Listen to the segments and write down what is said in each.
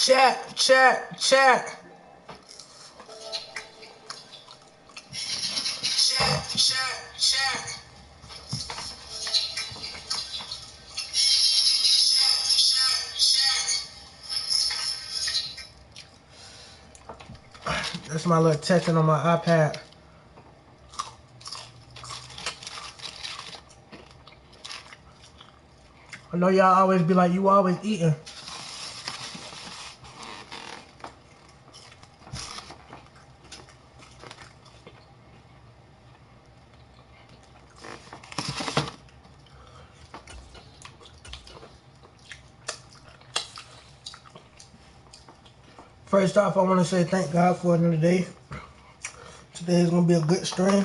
Chat, chat, chat. Chat, chat, chat. That's my little texting on my iPad. I know y'all always be like, you always eating. First off, I want to say thank God for another day. Today is going to be a good stream.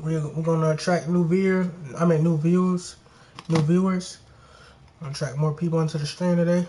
We're going to attract new viewers. New viewers. I'm going to attract more people into the stream today.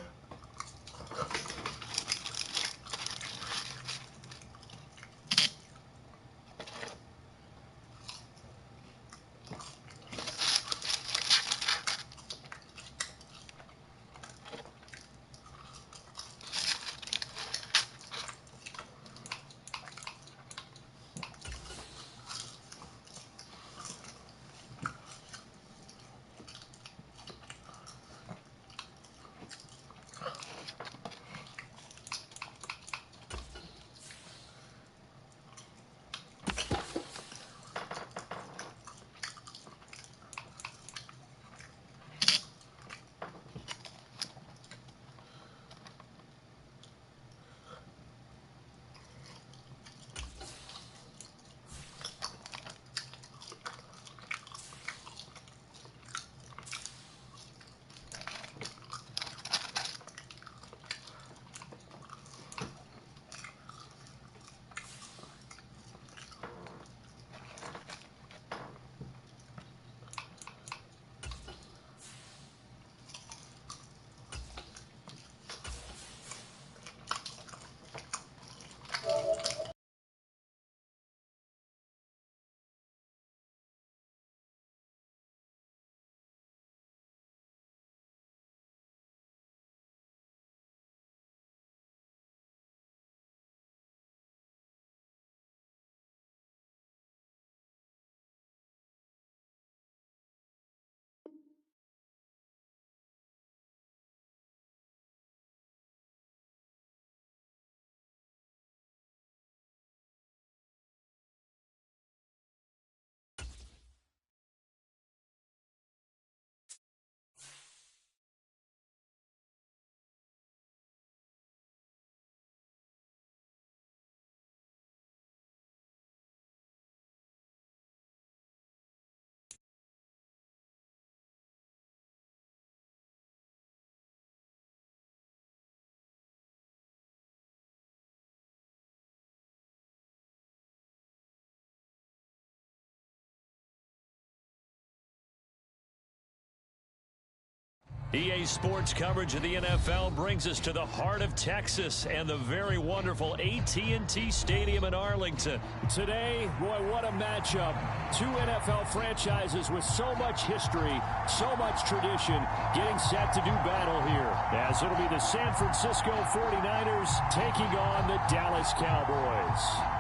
EA Sports coverage of the NFL brings us to the heart of Texas and the very wonderful AT&T Stadium in Arlington. Today, boy, what a matchup. Two NFL franchises with so much history, so much tradition, getting set to do battle here. As it'll be the San Francisco 49ers taking on the Dallas Cowboys.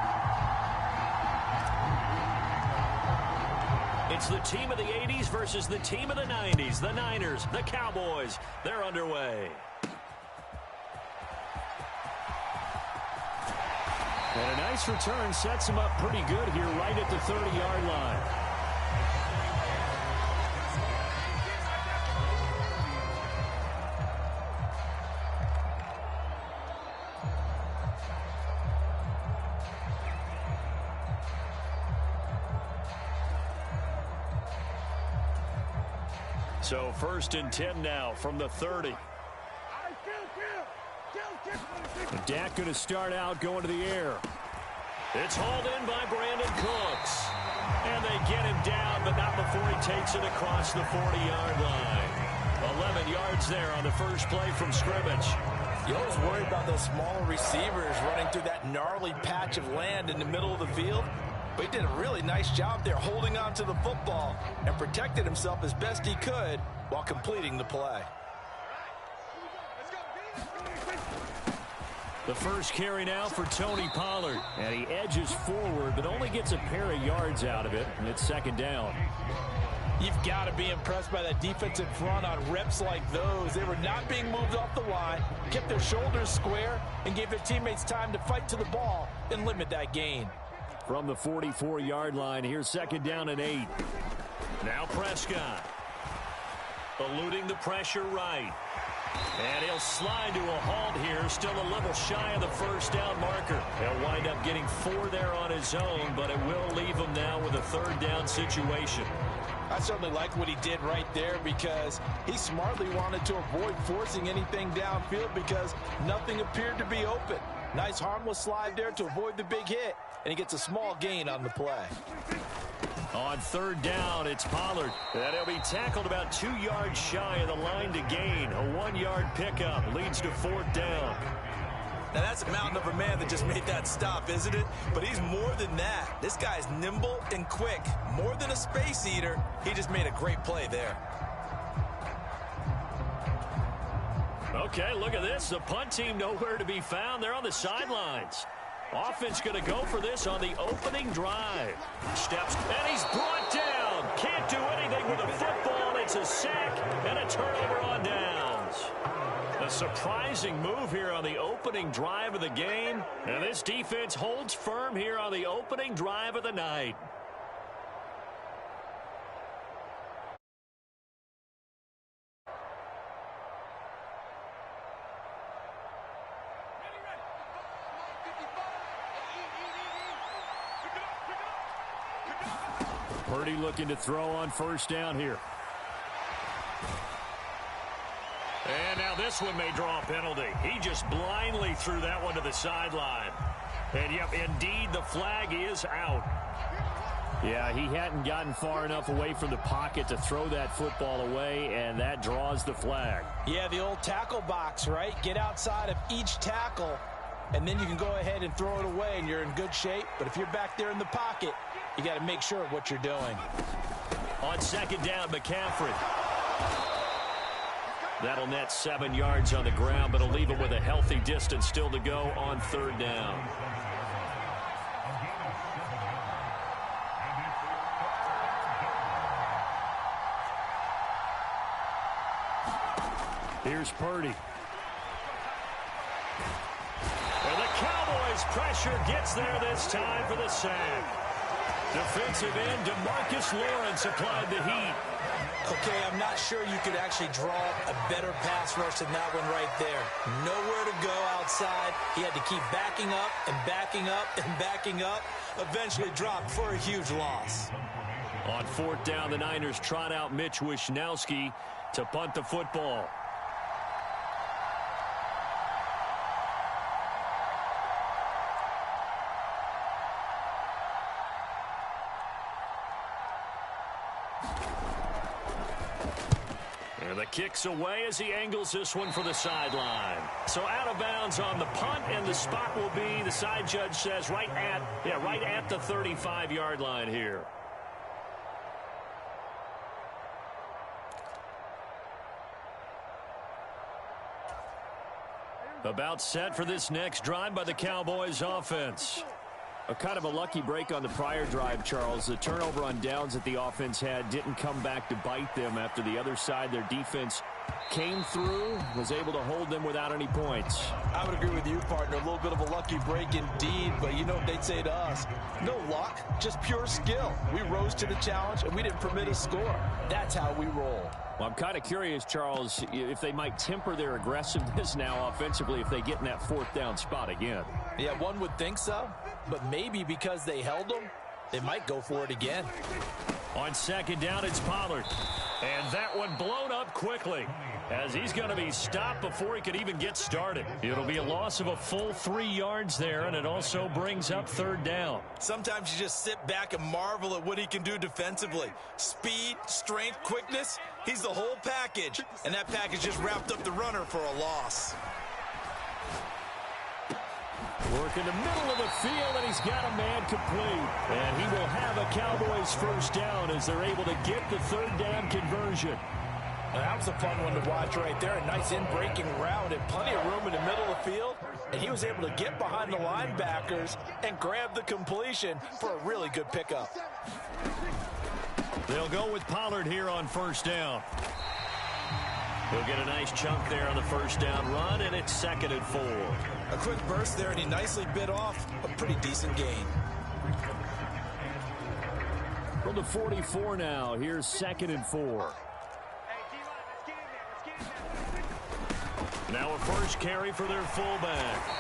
It's the team of the 80s versus the team of the 90s. The Niners, the Cowboys, they're underway. And a nice return sets them up pretty good here right at the 30-yard line. So 1st and 10 now from the 30. Dak going to start out going to the air. It's hauled in by Brandon Cooks. And they get him down, but not before he takes it across the 40-yard line. 11 yards there on the first play from scrimmage. You always worry about those smaller receivers running through that gnarly patch of land in the middle of the field. But he did a really nice job there holding on to the football and protected himself as best he could while completing the play. The first carry now for Tony Pollard. And he edges forward, but only gets a pair of yards out of it. And it's second down. You've got to be impressed by that defensive front on reps like those. They were not being moved off the line, kept their shoulders square, and gave their teammates time to fight to the ball and limit that gain. From the 44-yard line, here's second down and 8. Now Prescott. Eluding the pressure right. And he'll slide to a halt here, still a little shy of the first down marker. He'll wind up getting 4 there on his own, but it will leave him now with a third down situation. I certainly like what he did right there because he smartly wanted to avoid forcing anything downfield because nothing appeared to be open. Nice harmless slide there to avoid the big hit, and he gets a small gain on the play. On third down, it's Pollard. And he'll be tackled about 2 yards shy of the line to gain. A 1-yard pickup leads to fourth down. Now, that's a mountain of a man that just made that stop, isn't it? But he's more than that. This guy's nimble and quick. More than a space eater, he just made a great play there. Okay, look at this. The punt team nowhere to be found. They're on the sidelines. Offense going to go for this on the opening drive. Steps, and he's brought down. Can't do anything with the football. It's a sack and a turnover on downs. A surprising move here on the opening drive of the game. And this defense holds firm here on the opening drive of the night. Purdy looking to throw on first down here. And now this one may draw a penalty. He just blindly threw that one to the sideline. And, yep, indeed, the flag is out. Yeah, he hadn't gotten far enough away from the pocket to throw that football away, and that draws the flag. Yeah, the old tackle box, right? Get outside of each tackle, and then you can go ahead and throw it away, and you're in good shape. But if you're back there in the pocket, you got to make sure of what you're doing. On second down, McCaffrey. That'll net 7 yards on the ground, but it'll leave him with a healthy distance still to go on third down. Here's Purdy. And the Cowboys' pressure gets there this time for the sack. Defensive end DeMarcus Lawrence applied the heat. Okay, I'm not sure you could actually draw a better pass rush than that one right there. Nowhere to go outside. He had to keep backing up and backing up and backing up. Eventually dropped for a huge loss. On fourth down, the Niners trot out Mitch Wishnowski to punt the football. The kicks away as he angles this one for the sideline. So out of bounds on the punt, and the spot will be, the side judge says, right at the 35-yard line here. About set for this next drive by the Cowboys offense. A kind of a lucky break on the prior drive, Charles. The turnover on downs that the offense had didn't come back to bite them after the other side. Their defense came through, was able to hold them without any points. I would agree with you, partner. A little bit of a lucky break indeed, but you know what they'd say to us? No luck, just pure skill. We rose to the challenge, and we didn't permit a score. That's how we roll. Well, I'm kind of curious, Charles, if they might temper their aggressiveness now offensively if they get in that fourth down spot again. Yeah, one would think so, but maybe because they held them, they might go for it again. On second down, it's Pollard. And that one blown up quickly as he's going to be stopped before he could even get started. It'll be a loss of a full 3 yards there, and it also brings up third down. Sometimes you just sit back and marvel at what he can do defensively. Speed, strength, quickness, he's the whole package. And that package just wrapped up the runner for a loss. Work in the middle of the field, and he's got a man complete. And he will have a Cowboys first down as they're able to get the third down conversion. Now, that was a fun one to watch right there. A nice in-breaking route and plenty of room in the middle of the field. And he was able to get behind the linebackers and grab the completion for a really good pickup. They'll go with Pollard here on first down. He'll get a nice chunk there on the first down run, and it's 2nd and 4. A quick burst there, and he nicely bit off a pretty decent gain. From the 44 now, here's 2nd and 4. Now a first carry for their fullback.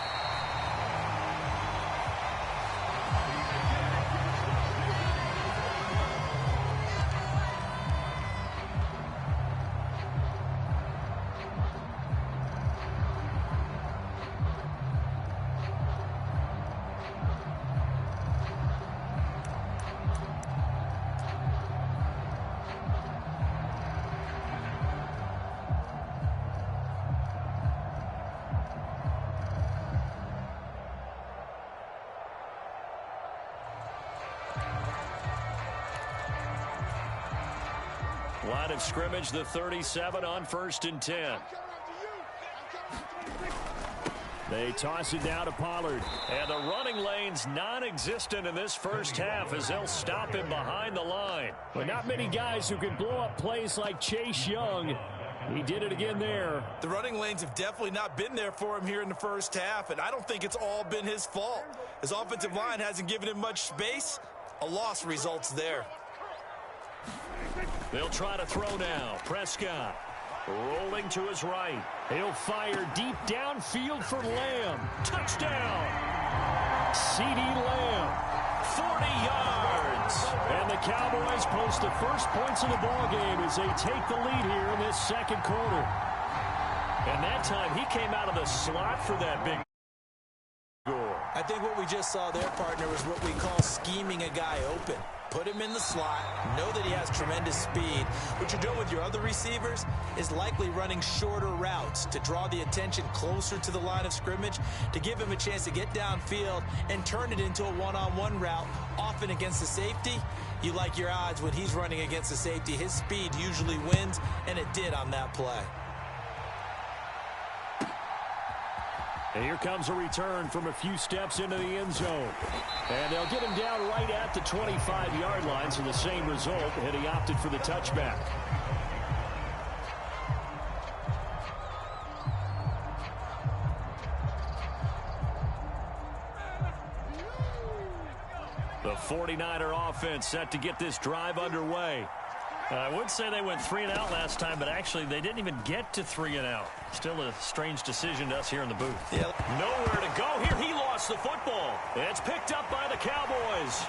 Line of scrimmage, the 37 on 1st and 10. They toss it down to Pollard. And the running lane's non-existent in this first half as they'll stop him behind the line. But not many guys who can blow up plays like Chase Young. He did it again there. The running lanes have definitely not been there for him here in the first half, and I don't think it's all been his fault. His offensive line hasn't given him much space. A loss results there. They'll try to throw now. Prescott rolling to his right. He'll fire deep downfield for Lamb. Touchdown! CeeDee Lamb, 40 yards. And the Cowboys post the first points of the ballgame as they take the lead here in this second quarter. And that time he came out of the slot for that big goal. I think what we just saw there, partner, was what we call scheming a guy open. Put him in the slot, know that he has tremendous speed. What you're doing with your other receivers is likely running shorter routes to draw the attention closer to the line of scrimmage, to give him a chance to get downfield and turn it into a one-on-one route, often against the safety. You like your odds when he's running against the safety. His speed usually wins, and it did on that play. And here comes a return from a few steps into the end zone. And they'll get him down right at the 25-yard line, so the same result, and he opted for the touchback. The 49er offense set to get this drive underway. I would say they went 3 and out last time, but actually they didn't even get to 3 and out. Still a strange decision to us here in the booth. Yep. Nowhere to go here. He lost the football. It's picked up by the Cowboys.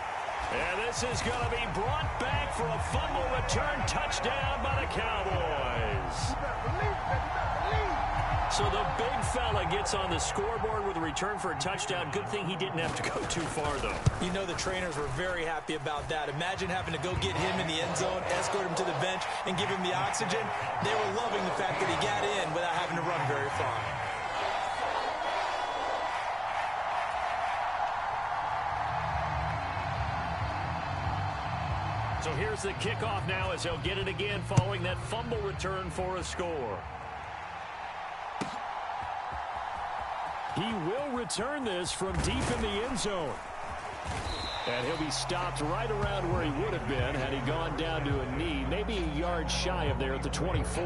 And this is going to be brought back for a fumble return touchdown by the Cowboys. So the big fella gets on the scoreboard with a return for a touchdown. Good thing he didn't have to go too far, though. You know the trainers were very happy about that. Imagine having to go get him in the end zone, escort him to the bench, and give him the oxygen. They were loving the fact that he got in without having to run very far. So here's the kickoff now as they'll get it again following that fumble return for a score. He will return this from deep in the end zone. And he'll be stopped right around where he would have been had he gone down to a knee, maybe a yard shy of there at the 24.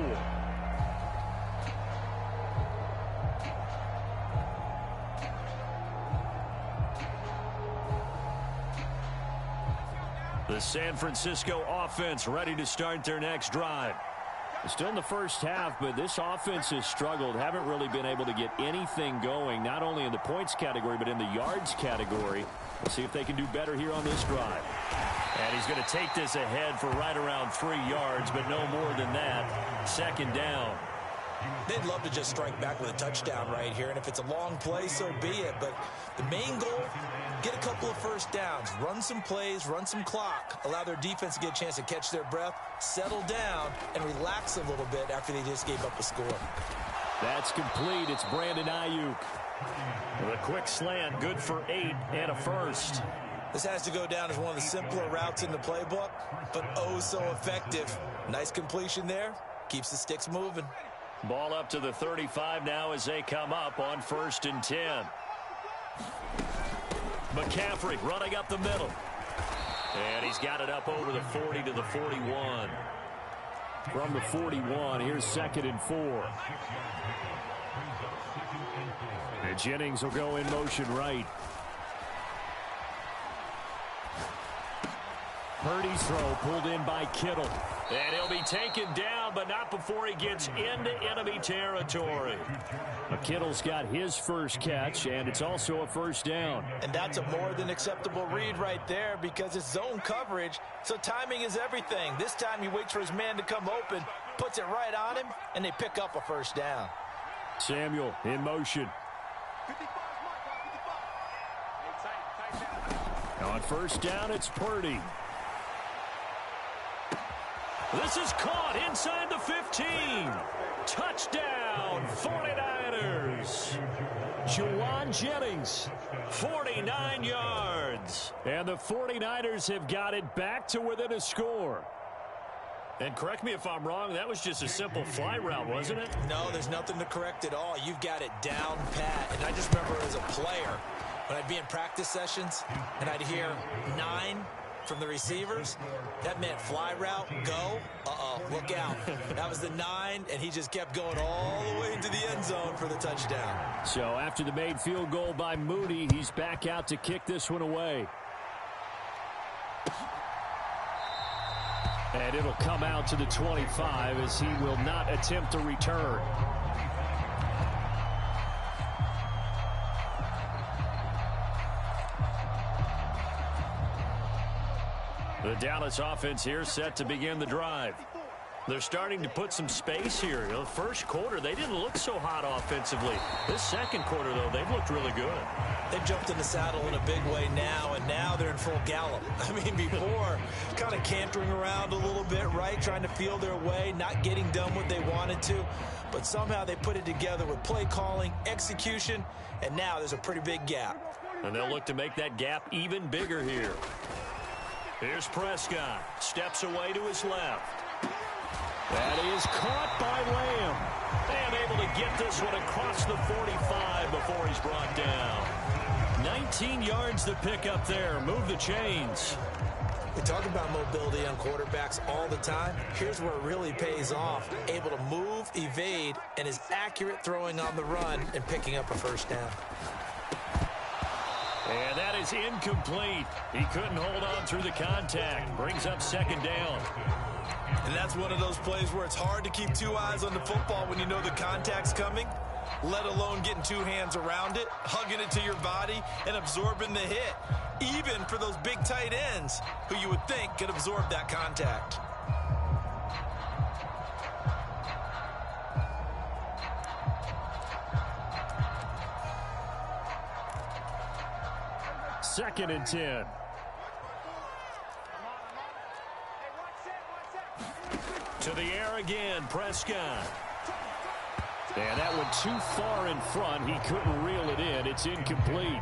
The San Francisco offense ready to start their next drive. Still in the first half, but this offense has struggled. Haven't really been able to get anything going, not only in the points category, but in the yards category. We'll see if they can do better here on this drive. And he's going to take this ahead for right around 3 yards, but no more than that. Second down. They'd love to just strike back with a touchdown right here, and if it's a long play, so be it. But the main goal, get a couple of first downs, run some plays, run some clock, allow their defense to get a chance to catch their breath, settle down, and relax a little bit after they just gave up a score. That's complete. It's Brandon Ayuk. With a quick slant, good for 8 and a first. This has to go down as one of the simpler routes in the playbook, but oh so effective. Nice completion there, Keeps the sticks moving. Ball up to the 35 now as they come up on 1st and 10. McCaffrey running up the middle. And he's got it up over the 40 to the 41. From the 41, here's 2nd and 4. And Jennings will go in motion right. Purdy's throw pulled in by Kittle. And he'll be taken down, but not before he gets into enemy territory. Kittle's got his first catch, and it's also a 1st down. And that's a more than acceptable read right there because it's zone coverage, so timing is everything. This time he waits for his man to come open, puts it right on him, and they pick up a 1st down. Samuel in motion. On 1st down, it's Purdy. This is caught inside the 15. Touchdown, 49ers. Juwan Jennings, 49 yards. And the 49ers have got it back to within a score. And correct me if I'm wrong, that was just a simple fly route, wasn't it? No, there's nothing to correct at all. You've got it down pat. And I just remember as a player, when I'd be in practice sessions and I'd hear 9 from the receivers, that meant fly route, go, look out. That was the 9, and he just kept going all the way into the end zone for the touchdown. So after the made field goal by Moody, he's back out to kick this one away. And it'll come out to the 25 as he will not attempt to return. The Dallas offense here set to begin the drive. They're starting to put some space here. The first quarter, they didn't look so hot offensively. This second quarter, though, they've looked really good. They've jumped in the saddle in a big way now, and now they're in full gallop. I mean, before, kind of cantering around a little bit, right? Trying to feel their way, not getting done what they wanted to. But somehow they put it together with play calling, execution, and now there's a pretty big gap. And they'll look to make that gap even bigger here. Here's Prescott. Steps away to his left. That is caught by Lamb. And able to get this one across the 45 before he's brought down. 19 yards to pick up there. Move the chains. We talk about mobility on quarterbacks all the time. Here's where it really pays off. Able to move, evade, and is accurate throwing on the run and picking up a 1st down. And that is incomplete. He couldn't hold on through the contact. Brings up 2nd down. And that's one of those plays where it's hard to keep 2 eyes on the football when you know the contact's coming, let alone getting 2 hands around it, hugging it to your body, and absorbing the hit, even for those big tight ends who you would think could absorb that contact. Second and 10. To the air again, Prescott. And that went too far in front. He couldn't reel it in. It's incomplete.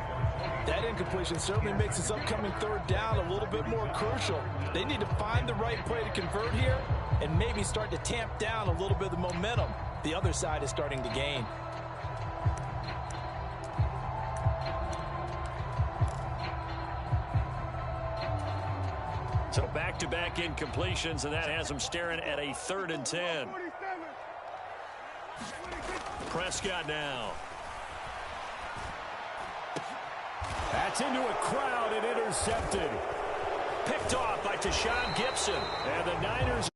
That incompletion certainly makes this upcoming 3rd down a little bit more crucial. They need to find the right play to convert here and maybe start to tamp down a little bit of the momentum the other side is starting to gain. So back-to-back incompletions, and that has them staring at a 3rd and 10. Prescott now. That's into a crowd and intercepted. Picked off by Tashawn Gibson. And the Niners.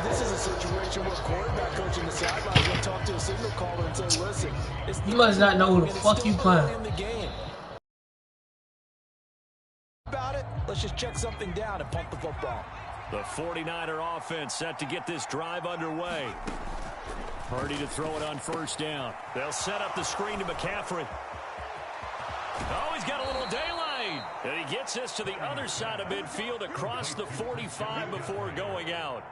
This is a situation where quarterback coach in the sidelines will talk to a signal caller and say, listen, You must not know who the fuck you playing. Let's just check something down and pump the football. The 49er offense set to get this drive underway. Purdy to throw it on 1st down. They'll set up the screen to McCaffrey. Oh, he's got a little daylight. And he gets this to the other side of midfield across the 45 before going out.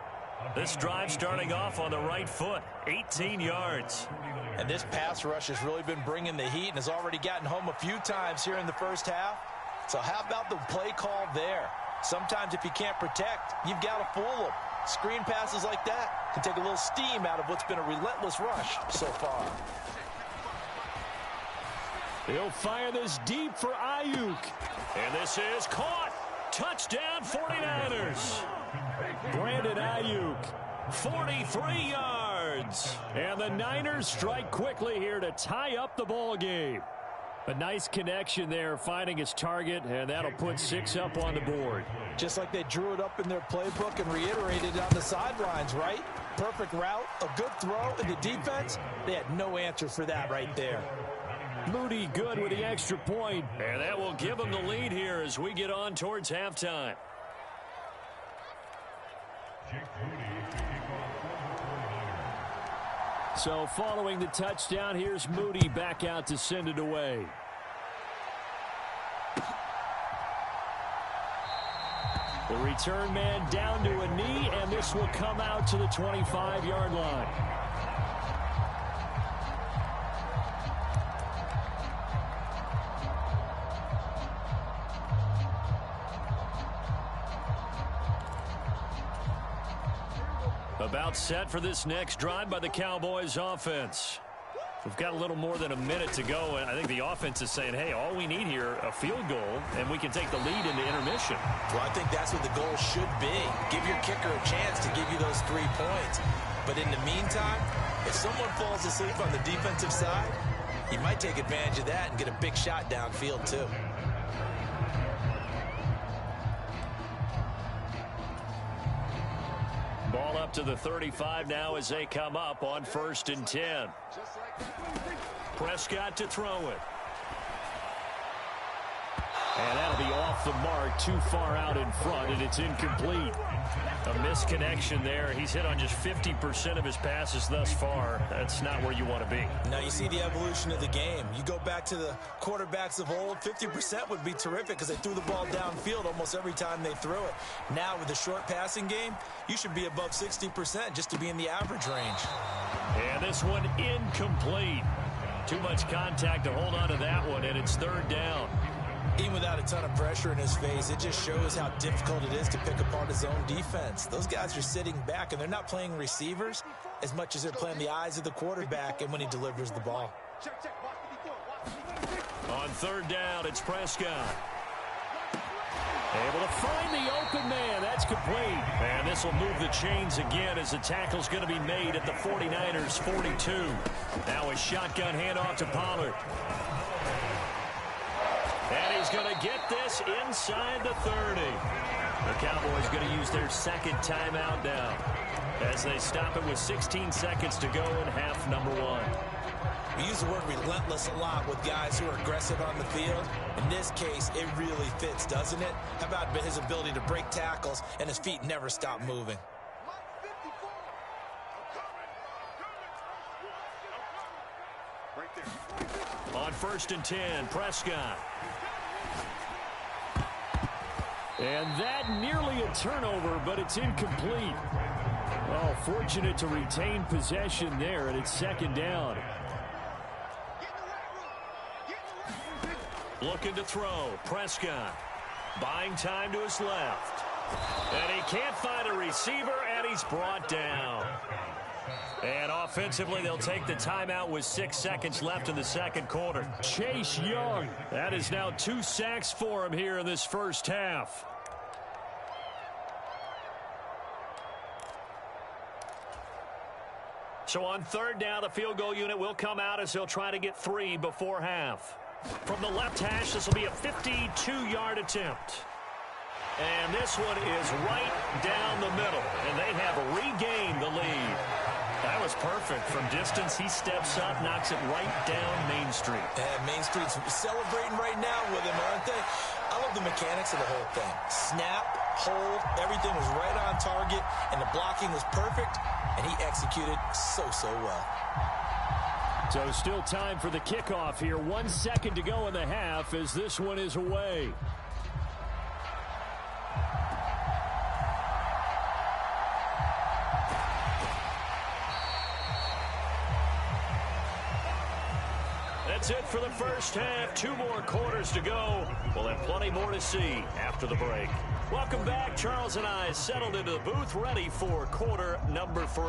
This drive starting off on the right foot. 18 yards. And this pass rush has really been bringing the heat and has already gotten home a few times here in the 1st half. So how about the play call there? Sometimes if you can't protect, you've got to fool them. Screen passes like that can take a little steam out of what's been a relentless rush so far. He'll fire this deep for Ayuk. And this is caught. Touchdown 49ers. Brandon Ayuk, 43 yards. And the Niners strike quickly here to tie up the ball game. A nice connection there, finding his target, and that'll put 6 up on the board. Just like they drew it up in their playbook and reiterated it on the sidelines, right? Perfect route, a good throw, and the defense, they had no answer for that right there. Moody good with the extra point, and that will give them the lead here as we get on towards halftime. So following the touchdown, here's Moody back out to send it away. The return man down to a knee, and this will come out to the 25-yard line. About set for this next drive by the Cowboys offense. We've got a little more than a minute to go, and I think the offense is saying, hey, all we need here, a field goal, and we can take the lead into intermission. Well, I think that's what the goal should be. Give your kicker a chance to give you those 3 points. But in the meantime, if someone falls asleep on the defensive side, you might take advantage of that and get a big shot downfield, too. Ball up to the 35 now as they come up on 1st and 10. Prescott to throw it. And that'll be off the mark, too far out in front, and it's incomplete. A misconnection there. He's hit on just 50% of his passes thus far. That's not where you want to be. Now you see the evolution of the game. You go back to the quarterbacks of old, 50% would be terrific because they threw the ball downfield almost every time they threw it. Now with the short passing game, you should be above 60% just to be in the average range. And this one incomplete. Too much contact to hold on to that one, and it's 3rd down. Even without a ton of pressure in his face, it just shows how difficult it is to pick apart his own defense. Those guys are sitting back, and they're not playing receivers as much as they're playing the eyes of the quarterback and when he delivers the ball. On 3rd down, it's Prescott. Able to find the open man. That's complete. And this will move the chains again as the tackle's going to be made at the 49ers 42. Now a shotgun handoff to Pollard. And he's going to get this inside the 30. The Cowboys going to use their 2nd timeout now as they stop it with 16 seconds to go in half number 1. We use the word relentless a lot with guys who are aggressive on the field. In this case, it really fits, doesn't it? How about his ability to break tackles and his feet never stop moving? On 1st and 10, Prescott. And that nearly a turnover, but it's incomplete. Oh, fortunate to retain possession there, and it's 2nd down. Looking to throw, Prescott. Buying time to his left. And he can't find a receiver, and he's brought down. And offensively, they'll take the timeout with 6 seconds left in the 2nd quarter. Chase Young, that is now 2 sacks for him here in this 1st half. So on 3rd down, the field goal unit will come out as he'll try to get 3 before half. From the left hash, this will be a 52-yard attempt. And this one is right down the middle, and they have regained the lead. That was perfect. From distance, he steps up, knocks it right down Main Street. And Main Street's celebrating right now with him, aren't they? I love the mechanics of the whole thing. Snap, hold, everything was right on target, and the blocking was perfect, and he executed so well. So still time for the kickoff here. 1 second to go in the half as this one is away. That's it for the first half. 2 more quarters to go. We'll have plenty more to see after the break. Welcome back. Charles and I settled into the booth, ready for quarter number 3.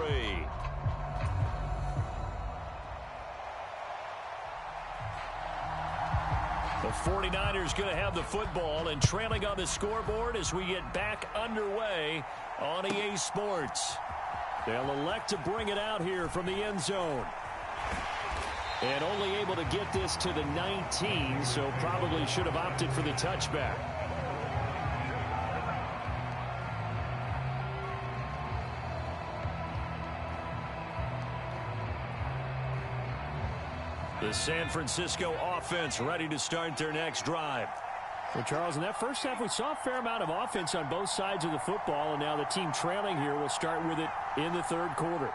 The 49ers going to have the football and trailing on the scoreboard as we get back underway on EA Sports. They'll elect to bring it out here from the end zone. And only able to get this to the 19, so probably should have opted for the touchback. The San Francisco offense ready to start their next drive. Well, Charles, in that first half, we saw a fair amount of offense on both sides of the football, and now the team trailing here will start with it in the third quarter.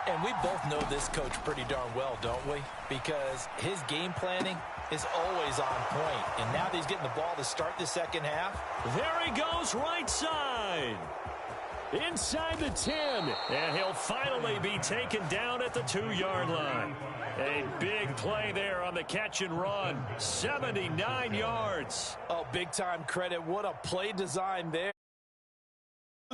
And we both know this coach pretty darn well, don't we? Because his game planning is always on point. And now that he's getting the ball to start the second half. There he goes, right side. Inside the 10. And he'll finally be taken down at the 2-yard line. A big play there on the catch and run. 79 yards. Oh, big-time credit. What a play design there.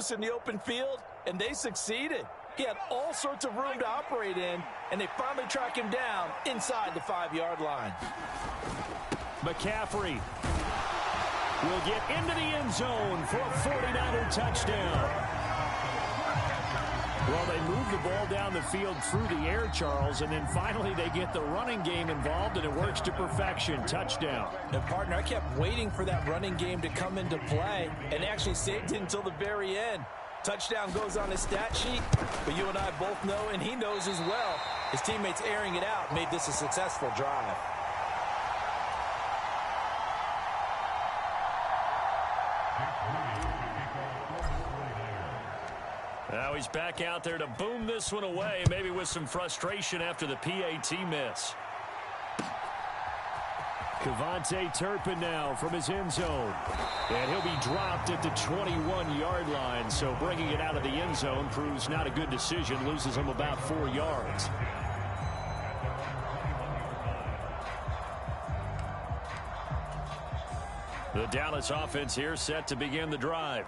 In the open field, and they succeeded. He had all sorts of room to operate in, and they finally track him down inside the 5-yard line. McCaffrey will get into the end zone for a 49er touchdown. Well, they move the ball down the field through the air, Charles, and then finally they get the running game involved, and it works to perfection. Touchdown. And, partner, I kept waiting for that running game to come into play and actually saved it until the very end. Touchdown goes on his stat sheet, but you and I both know, and he knows as well, his teammates airing it out made this a successful drive. Now he's back out there to boom this one away, maybe with some frustration after the PAT miss. Kevontae Turpin now from his end zone. And he'll be dropped at the 21-yard line, so bringing it out of the end zone proves not a good decision, loses him about 4 yards. The Dallas offense here set to begin the drive.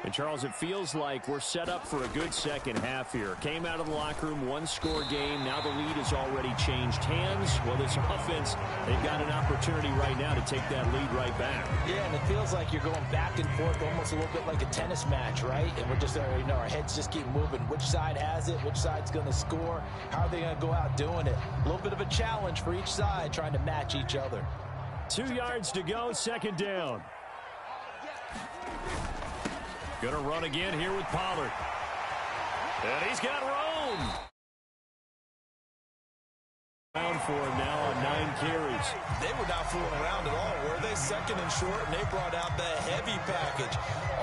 And, Charles, it feels like we're set up for a good second half here. Came out of the locker room, 1-score game. Now the lead has already changed hands. Well, this offense, they've got an opportunity right now to take that lead right back. Yeah, and it feels like you're going back and forth, almost a little bit like a tennis match, right? And we're just, our heads just keep moving. Which side has it? Which side's going to score? How are they going to go out doing it? A little bit of a challenge for each side, trying to match each other. 2 yards to go, second down. Going to run again here with Pollard. And he's got room. Around for him now on 9 carries. They were not fooling around at all, were they? Second and short, and they brought out the heavy package.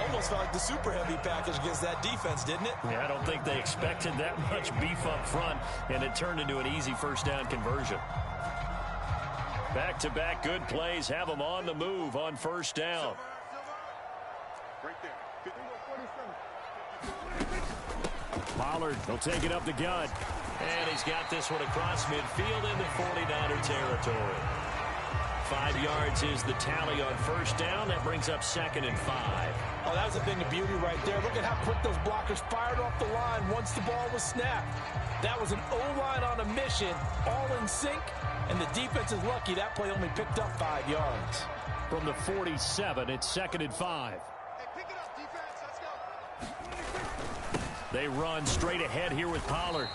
Almost felt like the super heavy package against that defense, didn't it? Yeah, I don't think they expected that much beef up front, and it turned into an easy first down conversion. Back-to-back good plays have them on the move on first down. Right there. Pollard will take it up the gut. And he's got this one across midfield into 49er territory. 5 yards is the tally on first down. That brings up 2nd and 5. Oh, that was a thing of beauty right there. Look at how quick those blockers fired off the line once the ball was snapped. That was an O-line on a mission, all in sync, and the defense is lucky that play only picked up 5 yards. From the 47, it's 2nd and 5. They run straight ahead here with Pollard.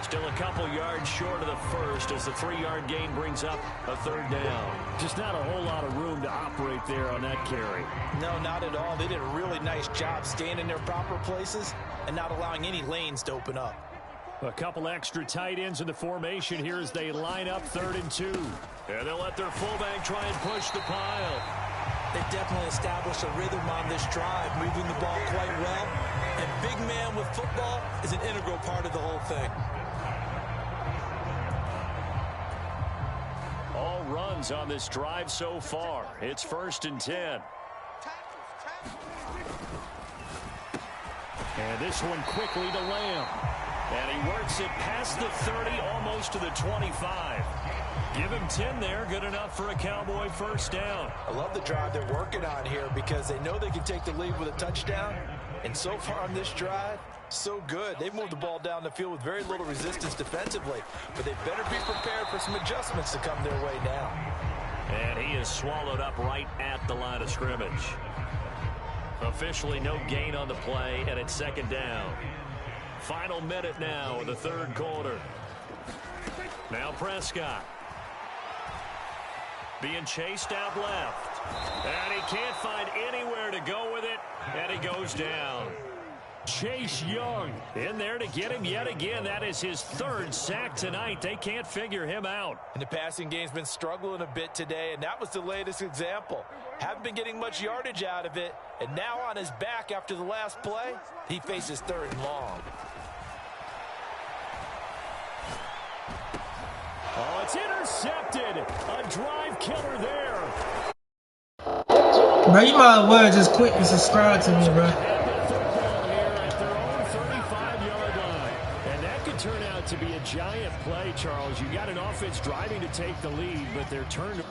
Still a couple yards short of the first as the 3-yard gain brings up a 3rd down. Just not a whole lot of room to operate there on that carry. No, not at all. They did a really nice job staying in their proper places and not allowing any lanes to open up. A couple extra tight ends in the formation here as they line up 3rd and 2. And they'll let their fullback try and push the pile. They definitely established a rhythm on this drive, moving the ball quite well. And big man with football is an integral part of the whole thing. All runs on this drive so far. It's 1st and 10. And this one quickly to Lamb. And he works it past the 30, almost to the 25. Give him 10 there. Good enough for a Cowboy first down. I love the drive they're working on here because they know they can take the lead with a touchdown. And so far on this drive, so good. They've moved the ball down the field with very little resistance defensively. But they better be prepared for some adjustments to come their way now. And he is swallowed up right at the line of scrimmage. Officially no gain on the play, and it's second down. Final minute now of the third quarter. Now Prescott. Being chased out left. And he can't find anywhere to go with it, and he goes down. Chase Young in there to get him yet again. That is his third sack tonight. They can't figure him out. And the passing game's been struggling a bit today, and that was the latest example. Haven't been getting much yardage out of it, and now on his back after the last play, he faces third and long. Oh, it's intercepted. A drive killer there. Bro, you might as well just quit and subscribe to me, bro. Football here at their own 35-yard line. And that could turn out to be a giant play, Charles. You got an offense driving to take the lead, but they're turned.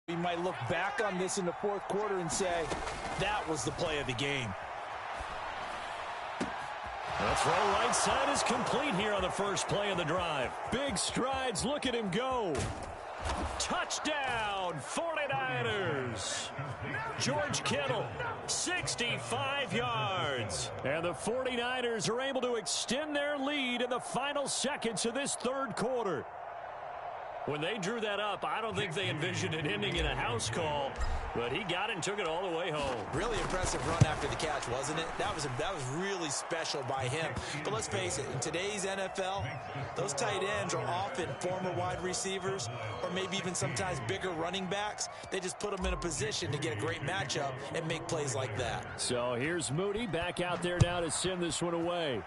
We might look back on this in the fourth quarter and say, that was the play of the game. The throw right side is complete here on the first play of the drive. Big strides. Look at him go. Touchdown, 49ers. George Kittle, 65 yards. And the 49ers are able to extend their lead in the final seconds of this third quarter. When they drew that up, I don't think they envisioned it ending in a house call, but he got it and took it all the way home. Really impressive run after the catch, wasn't it? That was really special by him. But let's face it, in today's NFL, those tight ends are often former wide receivers or maybe even sometimes bigger running backs. They just put them in a position to get a great matchup and make plays like that. So here's Moody back out there now to send this one away.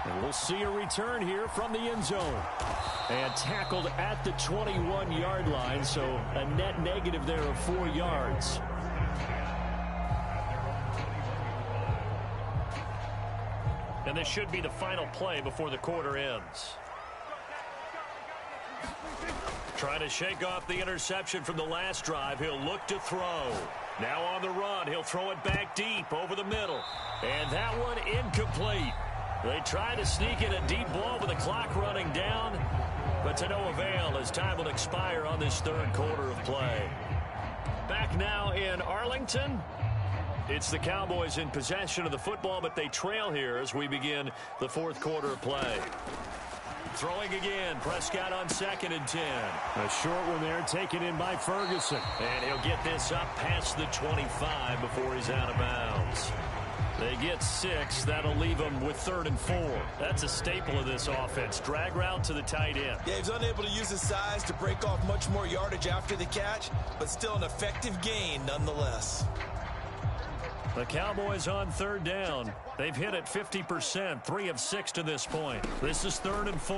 And we'll see a return here from the end zone. And tackled at the 21-yard line, so a net negative there of 4 yards. And this should be the final play before the quarter ends. Trying to shake off the interception from the last drive. He'll look to throw. Now on the run. He'll throw it back deep over the middle. And that one incomplete. They try to sneak in a deep ball with the clock running down, but to no avail as time will expire on this third quarter of play. Back now in Arlington. It's the Cowboys in possession of the football, but they trail here as we begin the fourth quarter of play. Throwing again, Prescott on 2nd and 10. A short one there taken in by Ferguson. And he'll get this up past the 25 before he's out of bounds. They get 6. That'll leave them with 3rd and 4. That's a staple of this offense. Drag route to the tight end. Yeah, he's unable to use his size to break off much more yardage after the catch, but still an effective gain nonetheless. The Cowboys on 3rd down. They've hit it 50%, 3 of 6 to this point. This is 3rd and 4.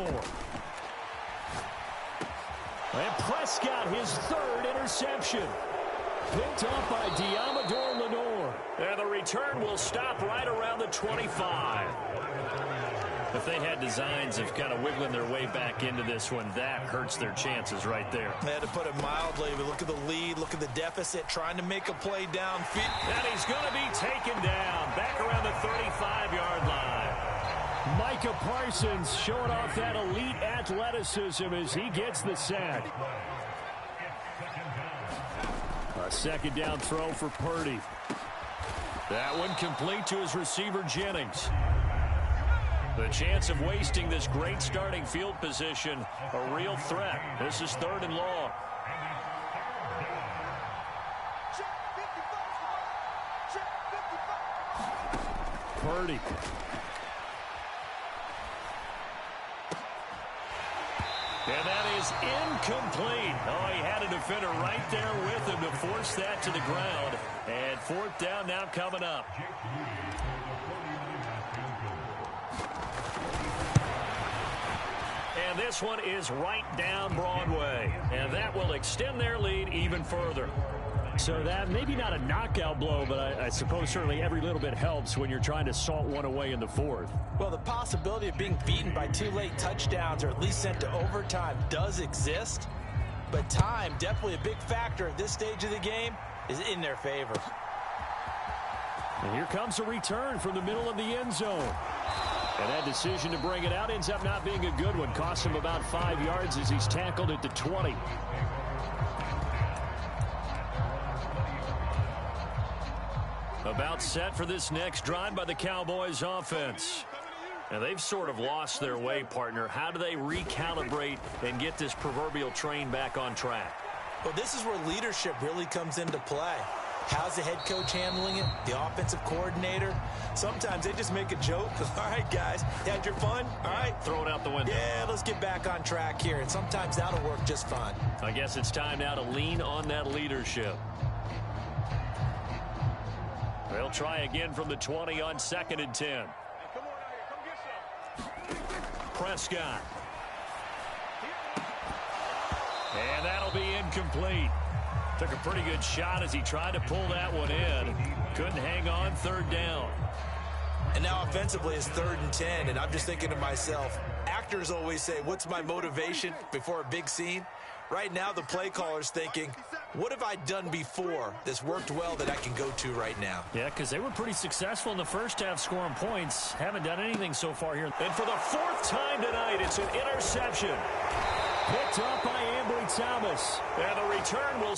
And Prescott, his 3rd interception. Picked off by Diamador Lenore. And the return will stop right around the 25. If they had designs of kind of wiggling their way back into this one, that hurts their chances right there. They had to put it mildly, but look at the lead, look at the deficit, trying to make a play downfield. And he's going to be taken down back around the 35-yard line. Micah Parsons showing off that elite athleticism as he gets the sack. A 2nd down throw for Purdy. That one complete to his receiver, Jennings. The chance of wasting this great starting field position, a real threat. This is 3rd and long. Purdy. And that is incomplete. Oh, he had a defender right there with him to force that to the ground. And 4th down now coming up. And this one is right down Broadway. And that will extend their lead even further. So that maybe not a knockout blow, but I suppose certainly every little bit helps when you're trying to salt one away in the fourth. Well, the possibility of being beaten by 2 late touchdowns or at least sent to overtime does exist. But time, definitely a big factor at this stage of the game, is in their favor. And here comes a return from the middle of the end zone. And that decision to bring it out ends up not being a good one. Cost him about 5 yards as he's tackled at the 20. About set for this next drive by the Cowboys offense. And they've sort of lost their way, partner. How do they recalibrate and get this proverbial train back on track? Well, this is where leadership really comes into play. How's the head coach handling it? The offensive coordinator? Sometimes they just make a joke. All right, guys, had your fun? All right. Throw it out the window. Yeah, let's get back on track here. And sometimes that'll work just fine. I guess it's time now to lean on that leadership. They'll try again from the 20 on 2nd and 10. Come on out here. Come get some. Prescott. And that'll be incomplete. Took a pretty good shot as he tried to pull that one in. Couldn't hang on, 3rd down. And now offensively it's 3rd and 10, and I'm just thinking to myself, actors always say, what's my motivation before a big scene? Right now the play caller's thinking, what have I done before that's worked well that I can go to right now? Yeah, because they were pretty successful in the first half scoring points. Haven't done anything so far here. And for the 4th time tonight, it's an interception. Picked up by Ambry Thomas. And the return will...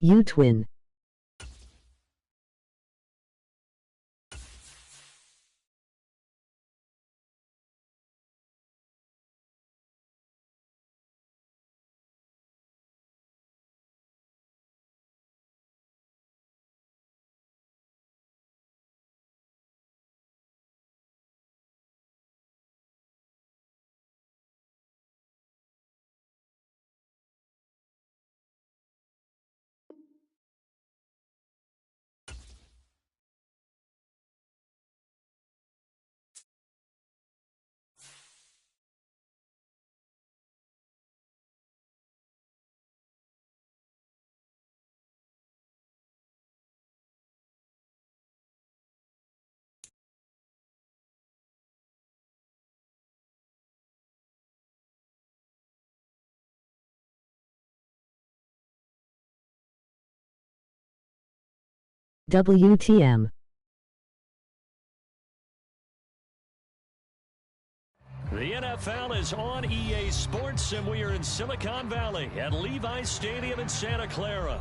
U-Twin. WTM. The NFL is on EA Sports, and we are in Silicon Valley at Levi's Stadium in Santa Clara.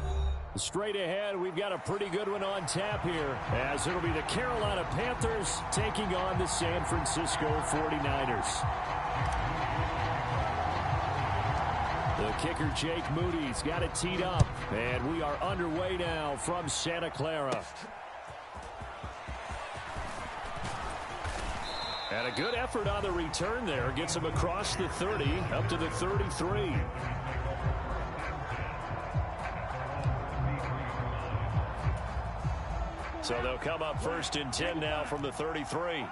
Straight ahead, we've got a pretty good one on tap here, as it'll be the Carolina Panthers taking on the San Francisco 49ers. The kicker, Jake Moody's got it teed up, and we are underway now from Santa Clara. And a good effort on the return there. Gets him across the 30, up to the 33. So they'll come up 1st and 10 now from the 33.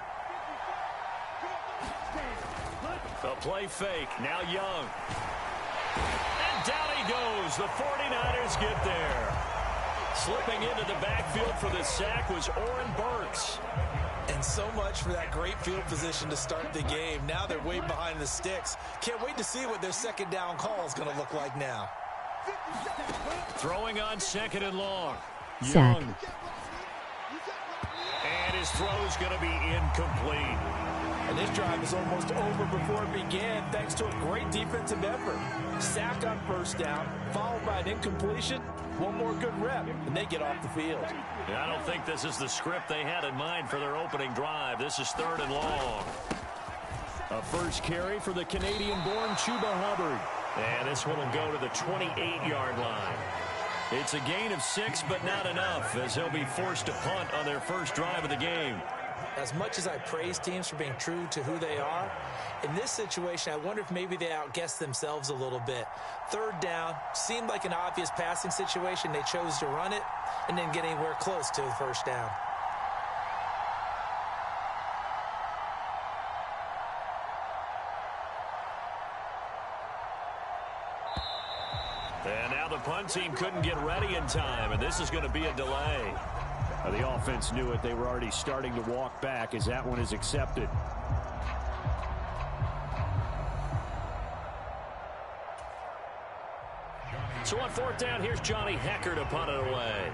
A play fake. Now Young. And down he goes. The 49ers get there. Slipping into the backfield for the sack was Oren Burks. And so much for that great field position to start the game. Now they're way behind the sticks. Can't wait to see what their second down call is going to look like now. Throwing on 2nd and long. Sack. Young. And his throw is going to be incomplete. And this drive is almost over before it began, thanks to a great defensive effort. Sack on 1st down, followed by an incompletion. One more good rep, and they get off the field. I don't think this is the script they had in mind for their opening drive. This is 3rd and long. A first carry for the Canadian-born Chuba Hubbard. And this one will go to the 28-yard line. It's a gain of 6, but not enough, as they'll be forced to punt on their first drive of the game. As much as I praise teams for being true to who they are, in this situation, I wonder if maybe they outguessed themselves a little bit. 3rd down, seemed like an obvious passing situation. They chose to run it and didn't get anywhere close to the 1st down. And now the punt team couldn't get ready in time, and this is going to be a delay. The offense knew it. They were already starting to walk back as that one is accepted. So on 4th down, here's Johnny Hecker to punt it away.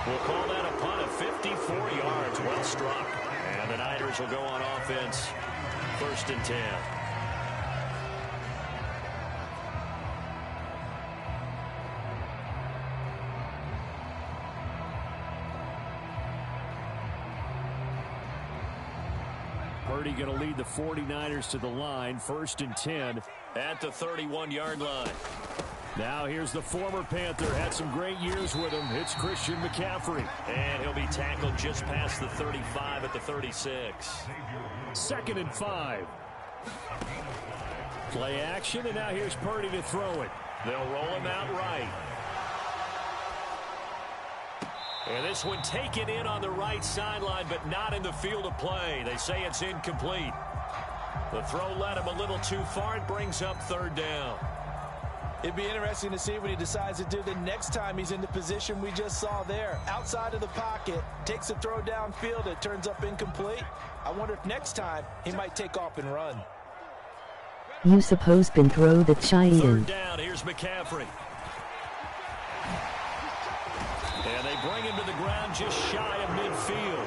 We'll call that a punt of 54 yards. Well struck. And the Niners will go on offense. 1st and 10. Purdy going to lead the 49ers to the line. 1st and 10 at the 31-yard line. Now here's the former Panther. Had some great years with him. It's Christian McCaffrey. And he'll be tackled just past the 35 at the 36. 2nd and 5. Play action, and now here's Purdy to throw it. They'll roll him out right. And this one taken in on the right sideline, but not in the field of play. They say it's incomplete. The throw led him a little too far. It brings up 3rd down. It'd be interesting to see what he decides to do the next time he's in the position we just saw there. Outside of the pocket, takes a throw downfield, it turns up incomplete. I wonder if next time he might take off and run. You suppose been throw the chai in. 3rd down, here's McCaffrey. And they bring him to the ground just shy of midfield.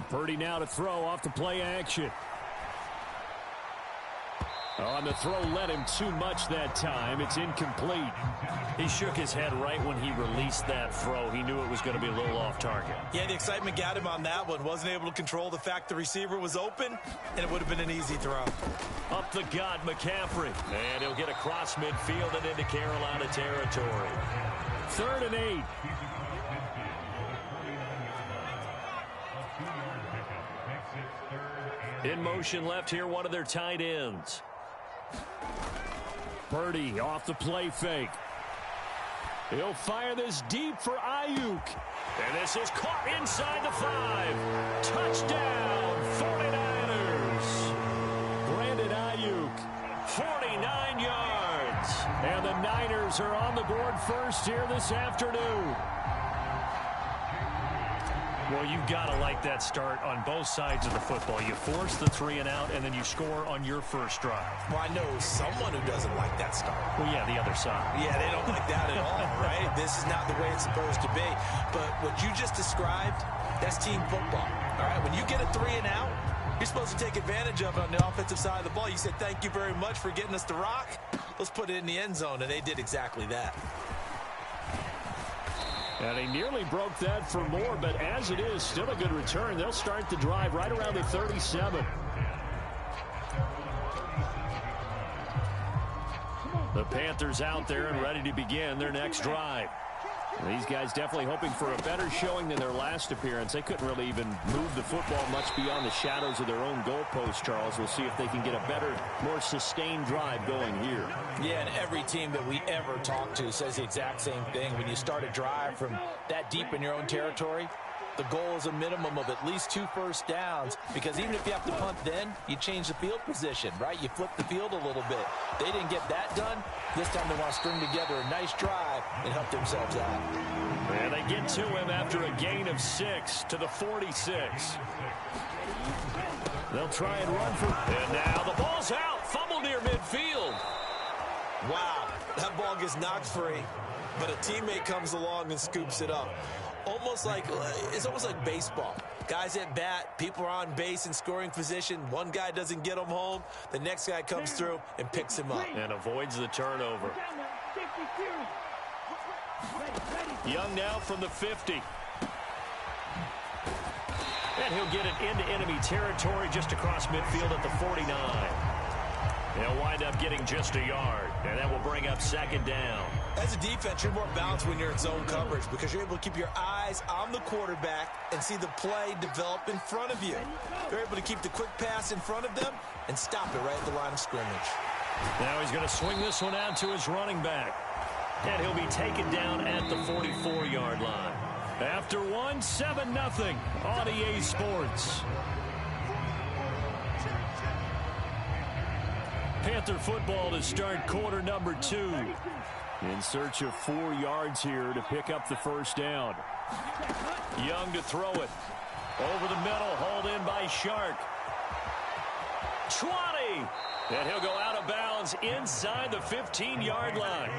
Purdy now to throw off the play action. On the throw led him too much that time. It's incomplete. He shook his head right when he released that throw. He knew it was going to be a little off target. Yeah, the excitement got him on that one. Wasn't able to control the fact the receiver was open, and it would have been an easy throw. Up the gut, McCaffrey. And he'll get across midfield and into Carolina territory. 3rd and 8. In motion left here, one of their tight ends. Purdy off the play fake. He'll fire this deep for Ayuk. And this is caught inside the 5. Touchdown, 49ers. Brandon Ayuk, 49 yards. And the Niners are on the board first here this afternoon. Well, you've got to like that start on both sides of the football. You force the 3 and out, and then you score on your first drive. Well, I know someone who doesn't like that start. Well, yeah, the other side. Yeah, they don't like that at all, right? This is not the way it's supposed to be. But what you just described, that's team football, all right? When you get a 3 and out, you're supposed to take advantage of it on the offensive side of the ball. You said, thank you very much for getting us the rock. Let's put it in the end zone, and they did exactly that. And he nearly broke that for more, but as it is, still a good return. They'll start the drive right around the 37. The Panthers out there and ready to begin their next drive. These guys definitely hoping for a better showing than their last appearance. They couldn't really even move the football much beyond the shadows of their own goalpost, Charles. We'll see if they can get a better, more sustained drive going here. Yeah, and every team that we ever talk to says the exact same thing. When you start a drive from that deep in your own territory, the goal is a minimum of at least 2 first downs, because even if you have to punt then, you change the field position, right? You flip the field a little bit. They didn't get that done. This time they want to string together a nice drive and help themselves out. And they get to him after a gain of 6 to the 46. They'll try and run for it. And now the ball's out. Fumble near midfield. Wow, that ball gets knocked free, but a teammate comes along and scoops it up. It's almost like baseball. Guys at bat, people are on base in scoring position. One guy doesn't get him home. The next guy comes through and picks him up. And avoids the turnover. Young now from the 50. And he'll get it into enemy territory just across midfield at the 49. They'll wind up getting just a yard, and that will bring up 2nd down. As a defense, you're more balanced when you're in zone coverage because you're able to keep your eyes on the quarterback and see the play develop in front of you. You're able to keep the quick pass in front of them and stop it right at the line of scrimmage. Now he's going to swing this one out to his running back. And he'll be taken down at the 44-yard line. After 7-0 on EA Sports. Panther football to start quarter number 2. In search of 4 yards here to pick up the first down. Young to throw it. Over the middle, hauled in by Shark. 20! And he'll go out of bounds inside the 15-yard line.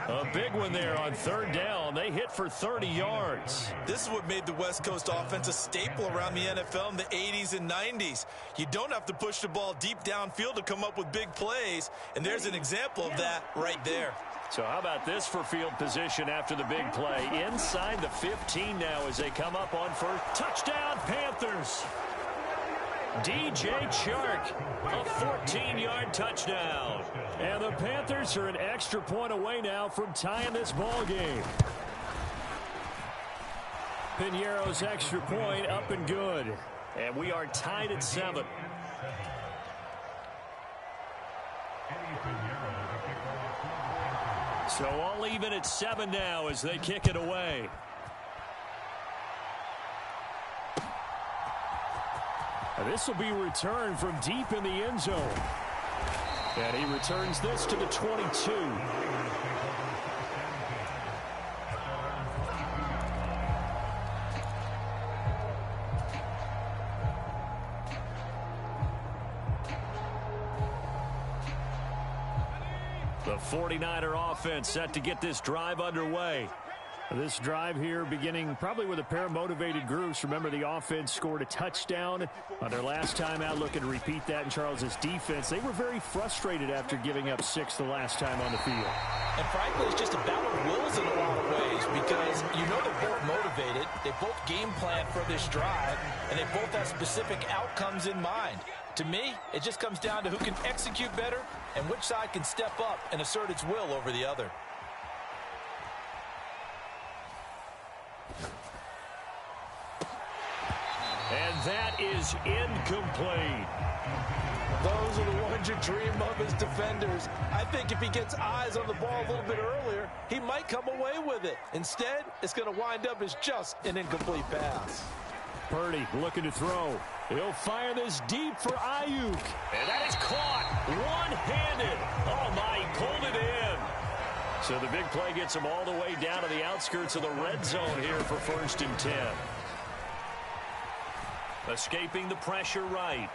A big one there on 3rd down. They hit for 30 yards. This is what made the West Coast offense a staple around the NFL in the 80s and 90s. You don't have to push the ball deep downfield to come up with big plays, and there's an example of that right there. So how about this for field position after the big play? Inside the 15 now as they come up on first. Touchdown, Panthers! DJ Chark, a 14-yard touchdown. And the Panthers are an extra point away now from tying this ball game. Piñeiro's extra point up and good. And we are tied at 7. So all even at 7 now as they kick it away. This will be returned from deep in the end zone. And he returns this to the 22. The 49er offense set to get this drive underway. This drive here beginning probably with a pair of motivated groups. Remember, the offense scored a touchdown on their last time out. Looking to repeat that in Charles's defense. They were very frustrated after giving up 6 the last time on the field. And frankly, it's just a battle of wills in a lot of ways because you know they're both motivated. They both game plan for this drive, and they both have specific outcomes in mind. To me, it just comes down to who can execute better and which side can step up and assert its will over the other. And That is incomplete. Those are the ones you dream of as defenders. I think if he gets eyes on the ball a little bit earlier, he might come away with it. Instead, it's going to wind up as just an incomplete pass. Purdy looking to throw. He'll fire this deep for Ayuk. And that is caught one-handed. Oh, my, he pulled it in. So the big play gets him all the way down to the outskirts of the red zone here for 1st and 10. Escaping the pressure right.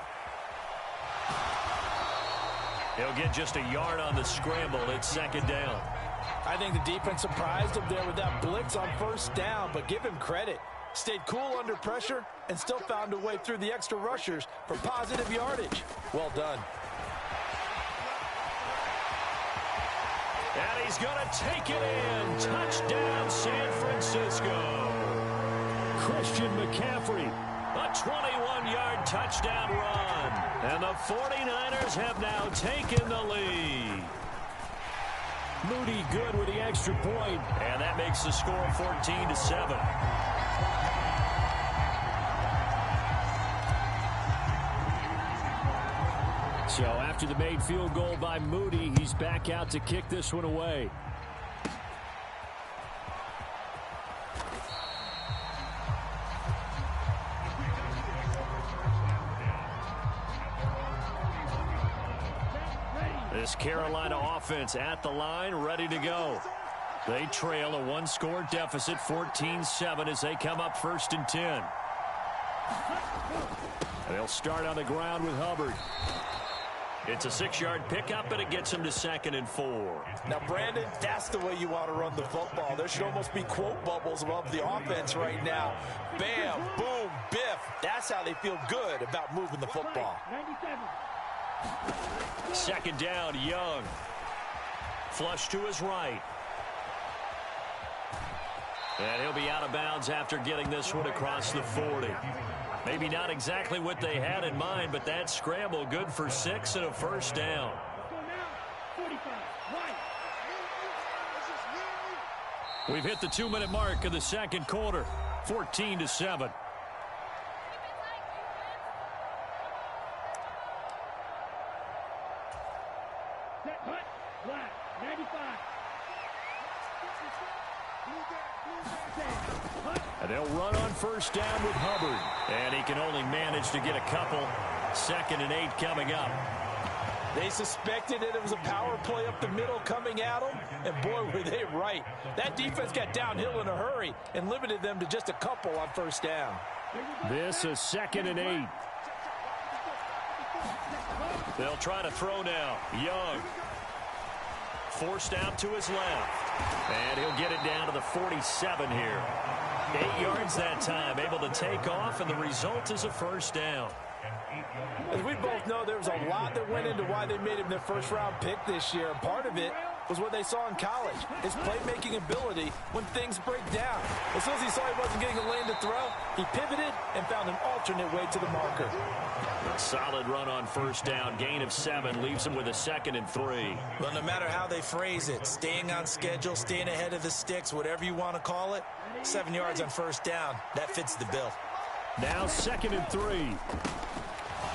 He'll get just a yard on the scramble. It's 2nd down. I think the defense surprised him there with that blitz on 1st down, but give him credit. Stayed cool under pressure and still found a way through the extra rushers for positive yardage. Well done. And he's going to take it in. Touchdown, San Francisco. Christian McCaffrey, a 21-yard touchdown run. And the 49ers have now taken the lead. Moody good with the extra point. And that makes the score 14-7. So after the made field goal by Moody, he's back out to kick this one away. This Carolina offense at the line, ready to go. They trail a one-score deficit, 14-7, as they come up 1st and 10. They'll start on the ground with Hubbard. It's a 6-yard pickup, and it gets him to 2nd and 4. Now, Brandon, that's the way you want to run the football. There should almost be quote bubbles above the offense right now. Bam, boom, biff. That's how they feel good about moving the football. 2nd down, Young. Flush to his right. And he'll be out of bounds after getting this one across the 40. Maybe not exactly what they had in mind, but that scramble good for 6 and a 1st down. We've hit the 2-minute mark of the 2nd quarter, 14-7. And they'll run on 1st down with Hubbard. And he can only manage to get a couple. 2nd and 8 coming up. They suspected that it was a power play up the middle coming at them, and boy, were they right. That defense got downhill in a hurry and limited them to just a couple on 1st down. This is 2nd and 8. They'll try to throw now. Young. Forced out to his left. And he'll get it down to the 47 here. 8 yards that time, able to take off, and the result is a 1st down. As we both know, there was a lot that went into why they made him their 1st-round pick this year. And part of it was what they saw in college, his playmaking ability when things break down. As soon as he saw he wasn't getting a lane to throw, he pivoted and found an alternate way to the marker. A solid run on 1st down. Gain of 7 leaves him with a 2nd and 3. Well, no matter how they phrase it, staying on schedule, staying ahead of the sticks, whatever you want to call it, 7 yards on 1st down, that fits the bill. Now 2nd and 3.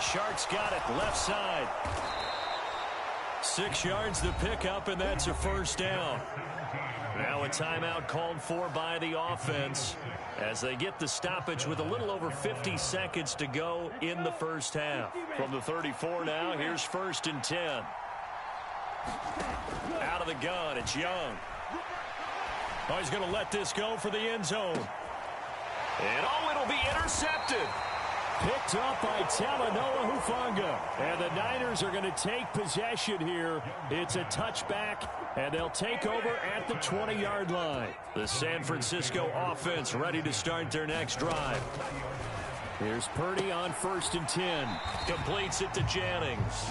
Sharks got it, left side. 6 yards to pick up, and that's a 1st down. Now a timeout called for by the offense as they get the stoppage with a little over 50 seconds to go in the 1st half. From the 34 now, here's 1st and 10. Out of the gun, it's Young. Oh, he's going to let this go for the end zone. And oh, it'll be intercepted. Picked up by Talanoa Hufanga. And the Niners are going to take possession here. It's a touchback, and they'll take over at the 20-yard line. The San Francisco offense ready to start their next drive. Here's Purdy on 1st and 10. Completes it to Jennings.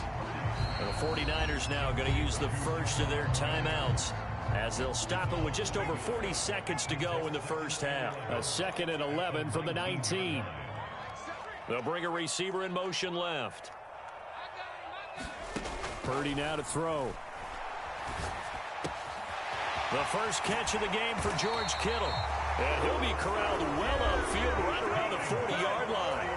And the 49ers now going to use the first of their timeouts as they'll stop it with just over 40 seconds to go in the 1st half. A 2nd and 11 from the 19. They'll bring a receiver in motion left. Purdy now to throw. The first catch of the game for George Kittle. And he'll be corralled well upfield right around the 40-yard line.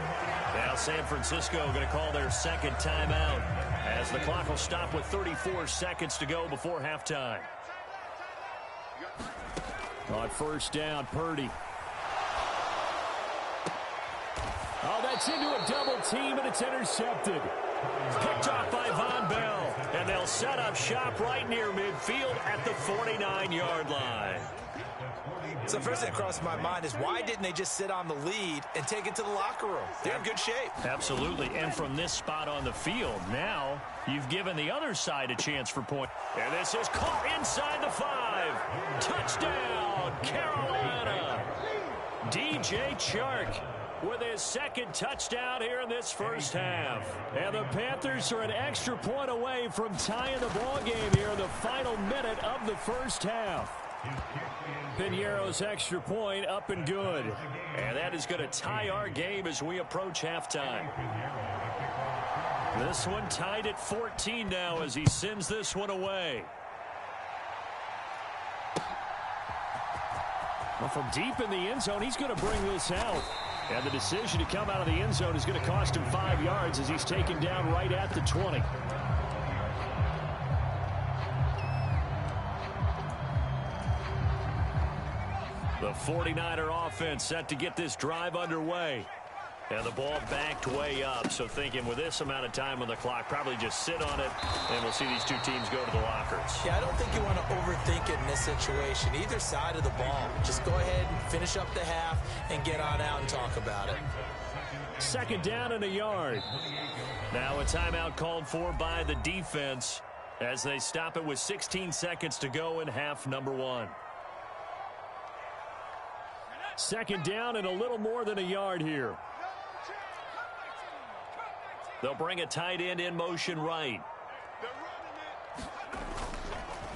San Francisco going to call their second timeout as the clock will stop with 34 seconds to go before halftime. On first down, Purdy. Oh, that's into a double team, and it's intercepted. Picked off by Von Bell, and they'll set up shop right near midfield at the 49-yard line. So first thing that crossed my mind is why didn't they just sit on the lead and take it to the locker room? They're in good shape. Absolutely, and from this spot on the field, now you've given the other side a chance for point. And this is caught inside the 5. Touchdown, Carolina. DJ Chark with his second touchdown here in this first half. And the Panthers are an extra point away from tying the ball game here in the final minute of the first half. Piñeiro's extra point up and good. And that is going to tie our game as we approach halftime. This one tied at 14 now as he sends this one away. Well, from deep in the end zone, he's going to bring this out. And the decision to come out of the end zone is going to cost him 5 yards as he's taken down right at the 20. The 49er offense set to get this drive underway. And the ball backed way up, so thinking with this amount of time on the clock, probably just sit on it, and we'll see these two teams go to the lockers. Yeah, I don't think you want to overthink it in this situation. Either side of the ball. Just go ahead and finish up the half and get on out and talk about it. Second down and a yard. Now a timeout called for by the defense as they stop it with 16 seconds to go in half number 1. Second down and a little more than a yard here. They'll bring a tight end in motion right.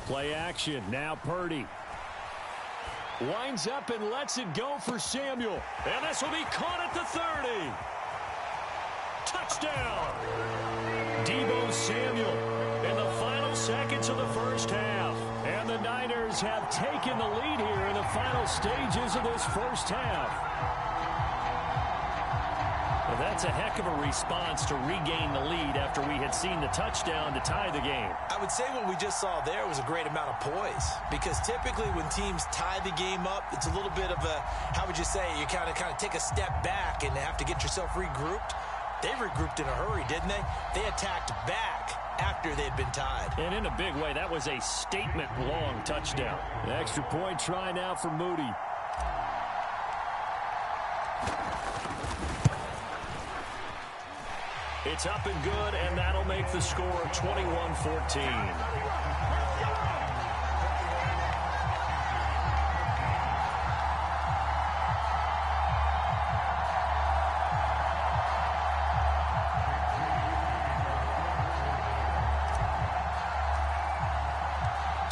Play action. Now Purdy. Winds up and lets it go for Samuel. And this will be caught at the 30. Touchdown. Deebo Samuel in the final seconds of the first half. And the Niners have taken the lead here in the final stages of this first half. Well, that's a heck of a response to regain the lead after we had seen the touchdown to tie the game. I would say what we just saw there was a great amount of poise, because typically when teams tie the game up, it's a little bit of a, how would you say, you kind of take a step back and have to get yourself regrouped. They regrouped in a hurry, didn't they? They attacked back after they'd been tied. And in a big way, that was a statement-long touchdown. An extra point try now for Moody. It's up and good, and that'll make the score 21-14.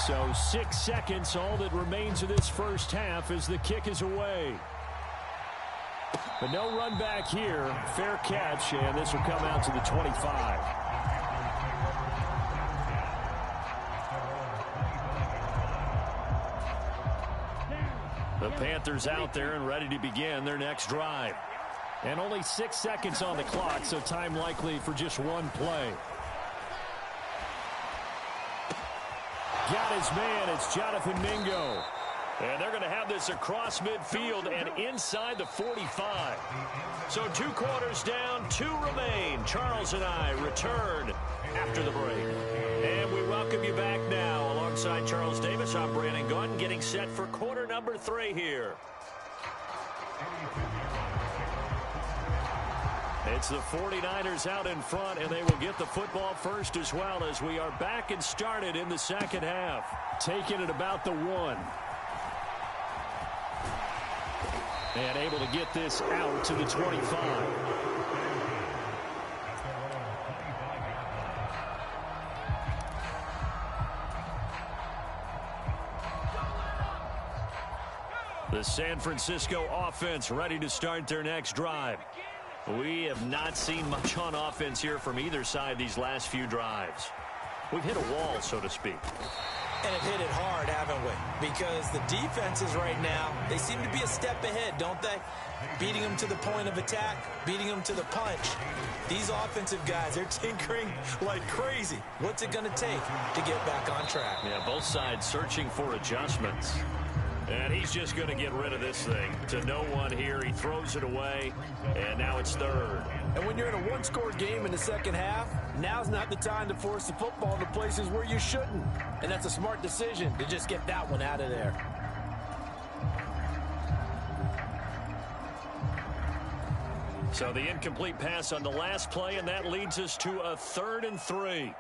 So 6 seconds, all that remains of this first half as the kick is away. But no run back here. Fair catch, and this will come out to the 25. The Panthers out there and ready to begin their next drive. And only 6 seconds on the clock, so time likely for just one play. Got his man. It's Jonathan Mingo. And they're going to have this across midfield and inside the 45. So 2 quarters down, 2 remain. Charles and I return after the break. And we welcome you back now. Alongside Charles Davis, I'm Brandon Gunn, getting set for quarter number 3 here. It's the 49ers out in front, and they will get the football first as well as we are back and started in the second half. Taking it about the 1. And able to get this out to the 25. The San Francisco offense ready to start their next drive. We have not seen much on offense here from either side these last few drives. We've hit a wall, so to speak. And it hit it hard, haven't we? Because the defenses right now, they seem to be a step ahead, don't they? Beating them to the point of attack, beating them to the punch. These offensive guys, they're tinkering like crazy. What's it going to take to get back on track? Yeah, both sides searching for adjustments. And he's just going to get rid of this thing. To no one here, he throws it away, and now it's third. And when you're in a one-score game in the second half, now's not the time to force the football to places where you shouldn't. And that's a smart decision to just get that one out of there. So the incomplete pass on the last play, and that leads us to a 3rd and 3.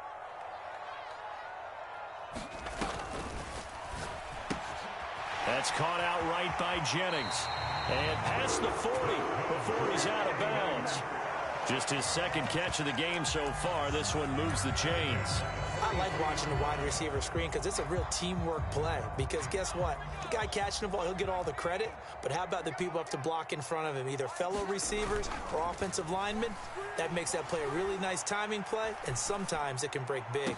That's caught out right by Jennings. And past the 40 before he's out of bounds. Just his second catch of the game so far. This one moves the chains. I like watching the wide receiver screen because it's a real teamwork play. Because guess what? The guy catching the ball, he'll get all the credit. But how about the people up to block in front of him? Either fellow receivers or offensive linemen. That makes that play a really nice timing play. And sometimes it can break big.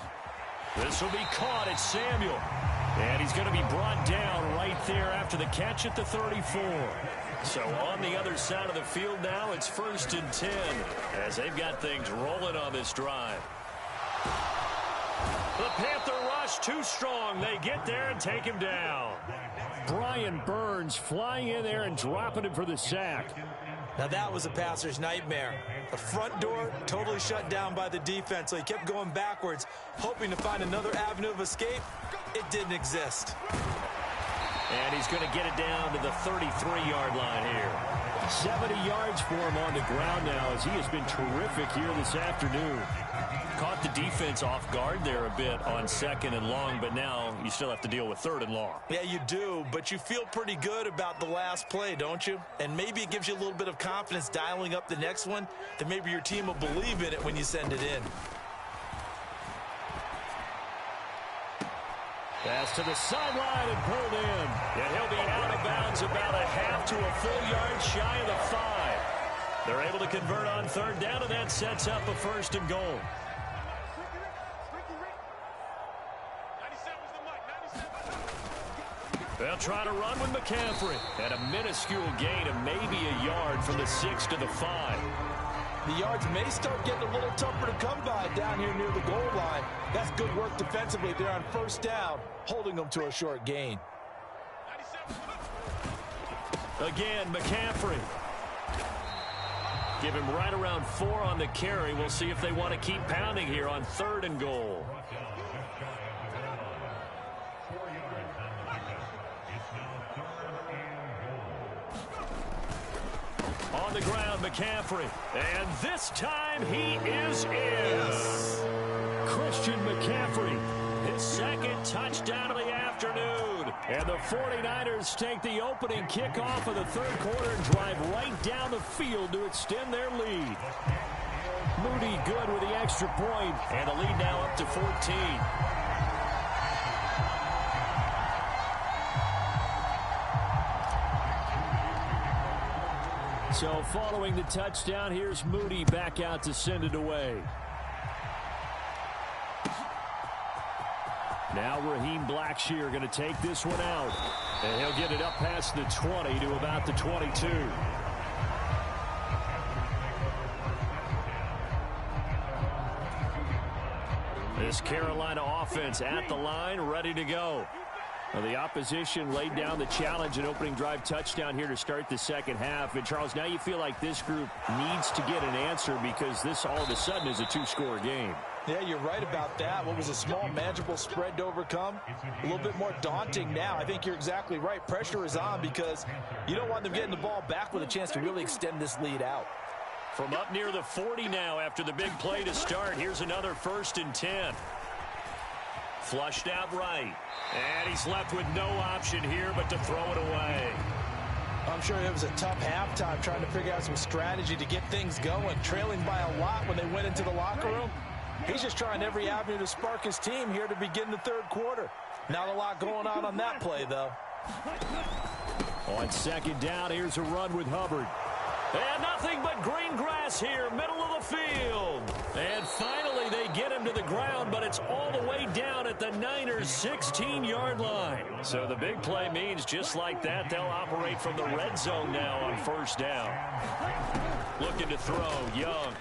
This will be caught. It's Samuel. And he's going to be brought down right there after the catch at the 34. So on the other side of the field now, it's 1st and 10 as they've got things rolling on this drive. The Panther rush too strong. They get there and take him down. Brian Burns flying in there and dropping him for the sack. Now that was a passer's nightmare. The front door totally shut down by the defense, so he kept going backwards, hoping to find another avenue of escape. It didn't exist. And he's going to get it down to the 33-yard line here. 70 yards for him on the ground now as he has been terrific here this afternoon. Caught the defense off guard there a bit on 2nd and long, but now you still have to deal with 3rd and long. Yeah, you do, but you feel pretty good about the last play, don't you? And maybe it gives you a little bit of confidence dialing up the next one, that maybe your team will believe in it when you send it in. Pass to the sideline and pulled in. And he'll be out of bounds about a half to a full yard shy of the 5. They're able to convert on 3rd down, and that sets up a 1st and goal. They'll try to run with McCaffrey. And a minuscule gain of maybe a yard from the 6 to the 5. The yards may start getting a little tougher to come by down here near the goal line. That's good work defensively there on 1st down, holding them to a short gain. Again, McCaffrey. Give him right around 4 on the carry. We'll see if they want to keep pounding here on 3rd and goal. On the ground, McCaffrey. And this time he is in. Yes. Christian McCaffrey, his 2nd touchdown of the afternoon. And the 49ers take the opening kickoff of the 3rd quarter and drive right down the field to extend their lead. Moody good with the extra point, and the lead now up to 14. So following the touchdown, here's Moody back out to send it away. Now Raheem Blackshear going to take this one out. And he'll get it up past the 20 to about the 22. This Carolina offense at the line, ready to go. Well, the opposition laid down the challenge and opening drive touchdown here to start the second half. And, Charles, now you feel like this group needs to get an answer because this all of a sudden is a two-score game. Yeah, you're right about that. What was a small, manageable spread to overcome? A little bit more daunting now. I think you're exactly right. Pressure is on because you don't want them getting the ball back with a chance to really extend this lead out. From up near the 40 now after the big play to start, here's another 1st and 10. Flushed out right. And he's left with no option here but to throw it away. I'm sure it was a tough halftime trying to figure out some strategy to get things going. Trailing by a lot when they went into the locker room. He's just trying every avenue to spark his team here to begin the third quarter. Not a lot going on that play, though. On 2nd down, here's a run with Hubbard. And nothing but green grass here, middle of the field. And finally, they get him to the ground, but it's all the way down at the Niners' 16-yard line. So the big play means just like that, they'll operate from the red zone now on first down. Looking to throw, Young.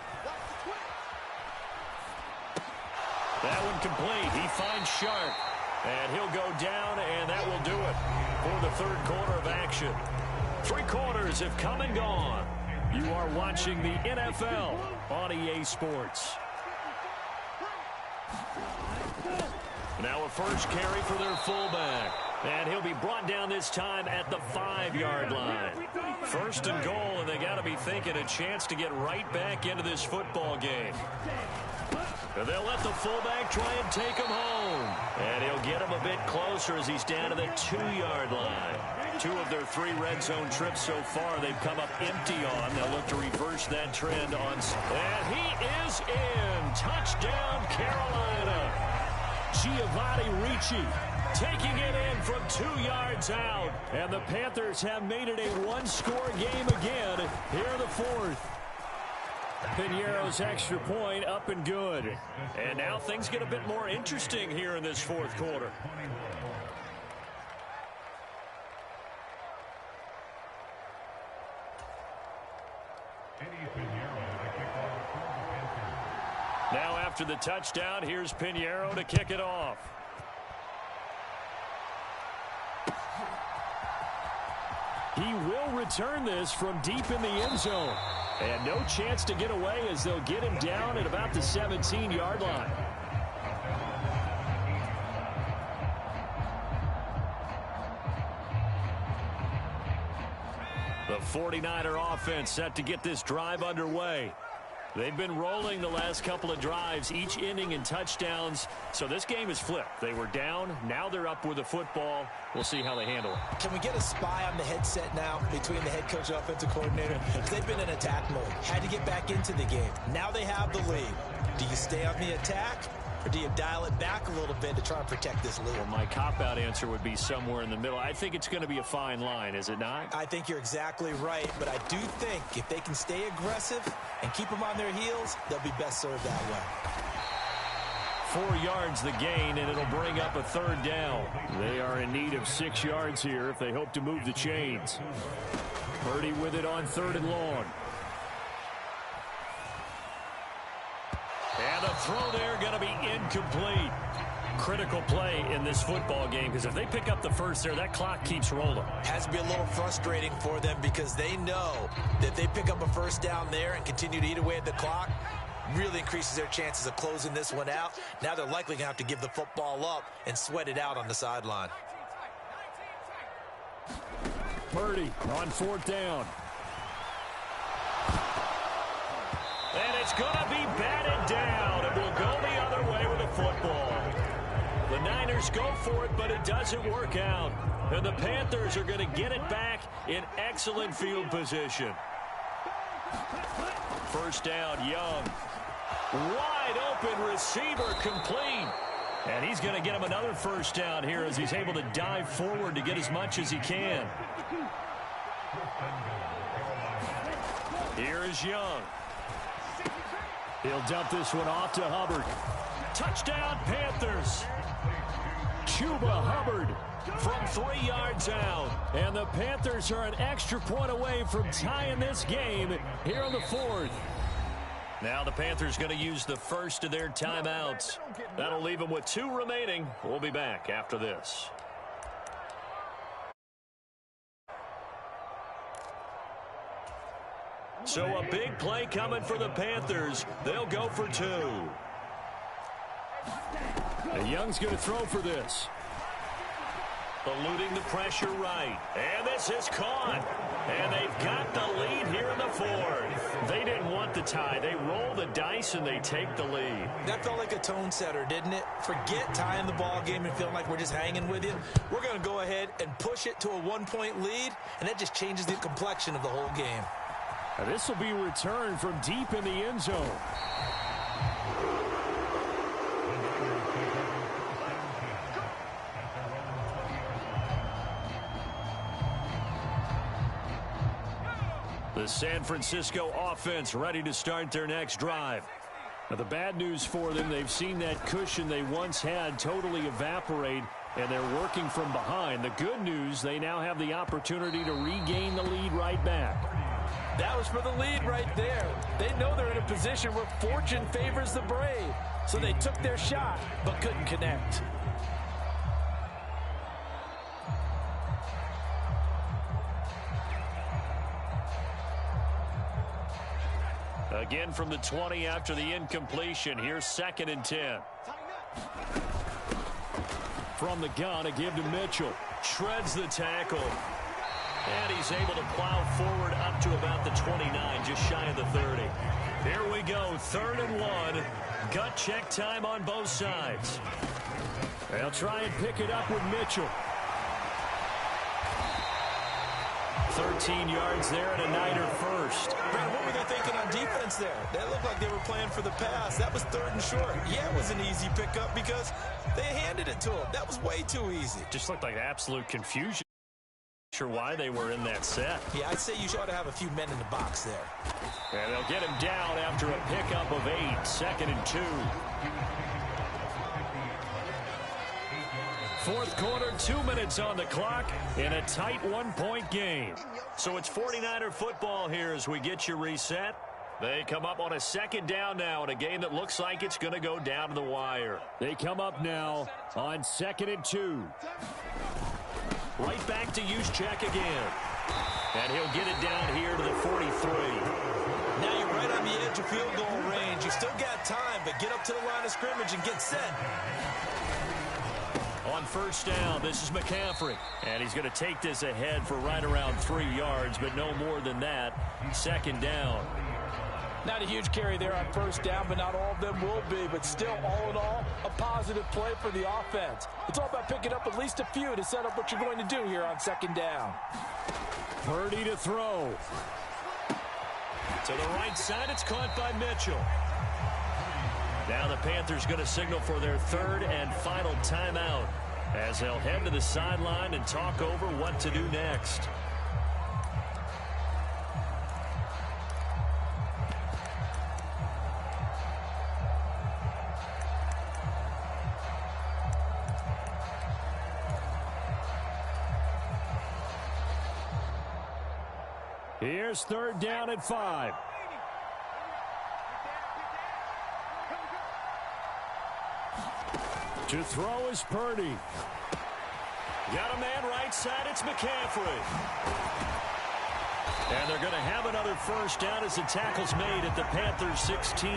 That one complete. He finds Sharp. And he'll go down, and that will do it for the third quarter of action. 3 quarters have come and gone. You are watching the NFL on EA Sports. Now a first carry for their fullback. And he'll be brought down this time at the 5-yard line. First and goal, and they got to be thinking a chance to get right back into this football game. And they'll let the fullback try and take him home. And he'll get him a bit closer as he's down to the 2-yard line. 2 of their 3 red zone trips so far they've come up empty on. They'll look to reverse that trend on. And he is in. Touchdown, Carolina. Giovanni Ricci taking it in from 2 yards out. And the Panthers have made it a 1-score game again here in the 4th. Piñeiro's extra point up and good. And now things get a bit more interesting here in this 4th quarter. Now after the touchdown, here's Piñeiro to kick it off. He will return this from deep in the end zone. And no chance to get away as they'll get him down at about the 17-yard line. The 49er offense set to get this drive underway. They've been rolling the last couple of drives, each ending in touchdowns. So this game is flipped. They were down. Now they're up with the football. We'll see how they handle it. Can we get a spy on the headset now between the head coach and offensive coordinator? They've been in attack mode. Had to get back into the game. Now they have the lead. Do you stay on the attack? Or do you dial it back a little bit to try and protect this lead? Well, my cop-out answer would be somewhere in the middle. I think it's going to be a fine line, is it not? I think you're exactly right, but I do think if they can stay aggressive and keep them on their heels, they'll be best served that way. 4 yards the gain, and it'll bring up a 3rd down. They are in need of 6 yards here if they hope to move the chains. Purdy with it on 3rd and long. And the throw there going to be incomplete. Critical play in this football game because if they pick up the first there, that clock keeps rolling. Has to be a little frustrating for them because they know that if they pick up a first down there and continue to eat away at the clock, really increases their chances of closing this one out. Now they're likely going to have to give the football up and sweat it out on the sideline. Purdy on 4th down. And it's going to be batted down. It will go the other way with the football. The Niners go for it, but it doesn't work out. And the Panthers are going to get it back in excellent field position. First down, Young. Wide open receiver complete. And he's going to get him another first down here as he's able to dive forward to get as much as he can. Here is Young. He'll dump this one off to Hubbard. Touchdown, Panthers. Chuba Hubbard from 3 yards out. And the Panthers are an extra point away from tying this game here in the 4th. Now the Panthers going to use the first of their timeouts. That'll leave them with 2 remaining. We'll be back after this. So a big play coming for the Panthers. They'll go for 2. And Young's going to throw for this. Eluding the pressure right. And this is caught. And they've got the lead here in the 4th. They didn't want the tie. They roll the dice and they take the lead. That felt like a tone setter, didn't it? Forget tying the ball game and feeling like we're just hanging with you. We're going to go ahead and push it to a 1-point lead, and that just changes the complexion of the whole game. Now this will be returned from deep in the end zone. The San Francisco offense ready to start their next drive. Now, the bad news for them, they've seen that cushion they once had totally evaporate, and they're working from behind. The good news, they now have the opportunity to regain the lead right back. That was for the lead right there. They know they're in a position where fortune favors the brave. So they took their shot, but couldn't connect. Again from the 20 after the incompletion. Here's 2nd and 10. From the gun, a give to Mitchell. Shreds the tackle. And he's able to plow forward up to about the 29, just shy of the 30. Here we go, 3rd and 1. Gut check time on both sides. They'll try and pick it up with Mitchell. 13 yards there and a Niner first. Brandon, what were they thinking on defense there? They looked like they were playing for the pass. That was 3rd and short. Yeah, it was an easy pickup because they handed it to him. That was way too easy. Just looked like absolute confusion. Not sure why they were in that set. Yeah, I'd say you ought to have a few men in the box there. And they'll get him down after a pickup of 8. 2nd and 2. 4th quarter, 2 minutes on the clock in a tight 1-point game. So it's 49er football here as we get you reset. They come up on a 2nd down now in a game that looks like it's going to go down to the wire. They come up now on 2nd and 2. Right back to use check again. And he'll get it down here to the 43. Now you're right on the edge of field goal range. You still got time, but get up to the line of scrimmage and get set. On 1st down, this is McCaffrey. And he's going to take this ahead for right around 3 yards, but no more than that. 2nd down. Not a huge carry there on 1st down, but not all of them will be. But still, all in all, a positive play for the offense. It's all about picking up at least a few to set up what you're going to do here on 2nd down. Purdy to throw. To the right side, it's caught by Mitchell. Now the Panthers going to signal for their 3rd and final timeout as they'll head to the sideline and talk over what to do next. Here's 3rd down at 5. To throw is Purdy. Got a man right side, it's McCaffrey. And they're going to have another 1st down as the tackle's made at the Panthers 16.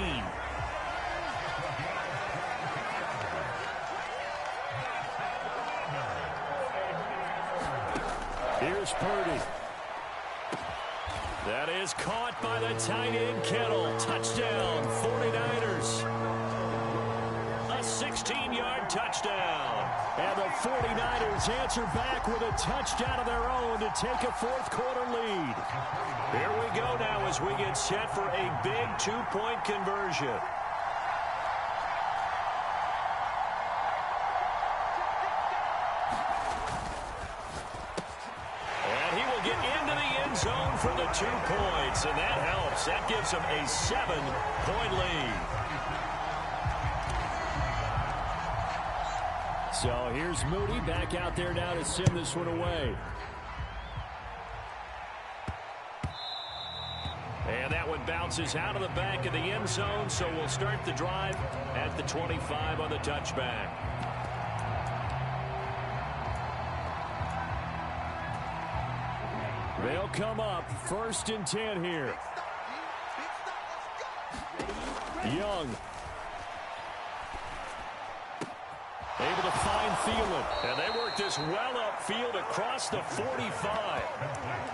Here's Purdy. That is caught by the tight end Kittle. Touchdown, 49ers. A 16-yard touchdown. And the 49ers answer back with a touchdown of their own to take a 4th quarter lead. Here we go now as we get set for a big 2-point conversion. And he will get into the end zone for the 2 points, and that helps. That gives him a 7-point lead. So here's Moody back out there now to send this one away. And that one bounces out of the back of the end zone, so we'll start the drive at the 25 on the touchback. They'll come up 1st and 10 here. Young. Able to find Thielen. And they work this well upfield across the 45.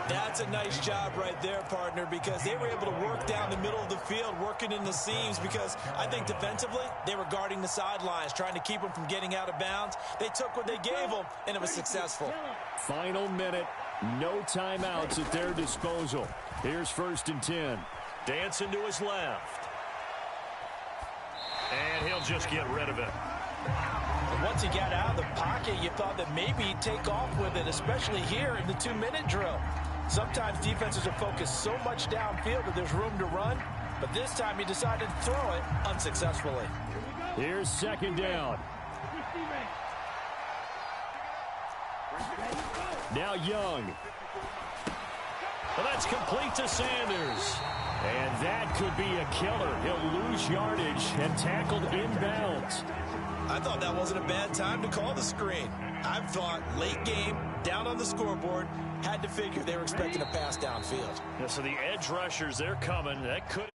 That's a nice job right there, partner, because they were able to work down the middle of the field, working in the seams, because I think defensively they were guarding the sidelines, trying to keep them from getting out of bounds. They took what they gave them, and it was successful. Final minute. No timeouts at their disposal. Here's 1st and 10. Dancing to his left. And he'll just get rid of it. Once he got out of the pocket, you thought that maybe he'd take off with it, especially here in the 2-minute drill. Sometimes defenses are focused so much downfield that there's room to run. but this time he decided to throw it unsuccessfully. Here's second down. Now Young. Well, that's complete to Sanders. And that could be a killer. He'll lose yardage and tackled inbounds. I thought that wasn't a bad time to call the screen. I thought late game, down on the scoreboard, had to figure they were expecting a pass downfield. Yeah, so the edge rushers, they're coming. That could...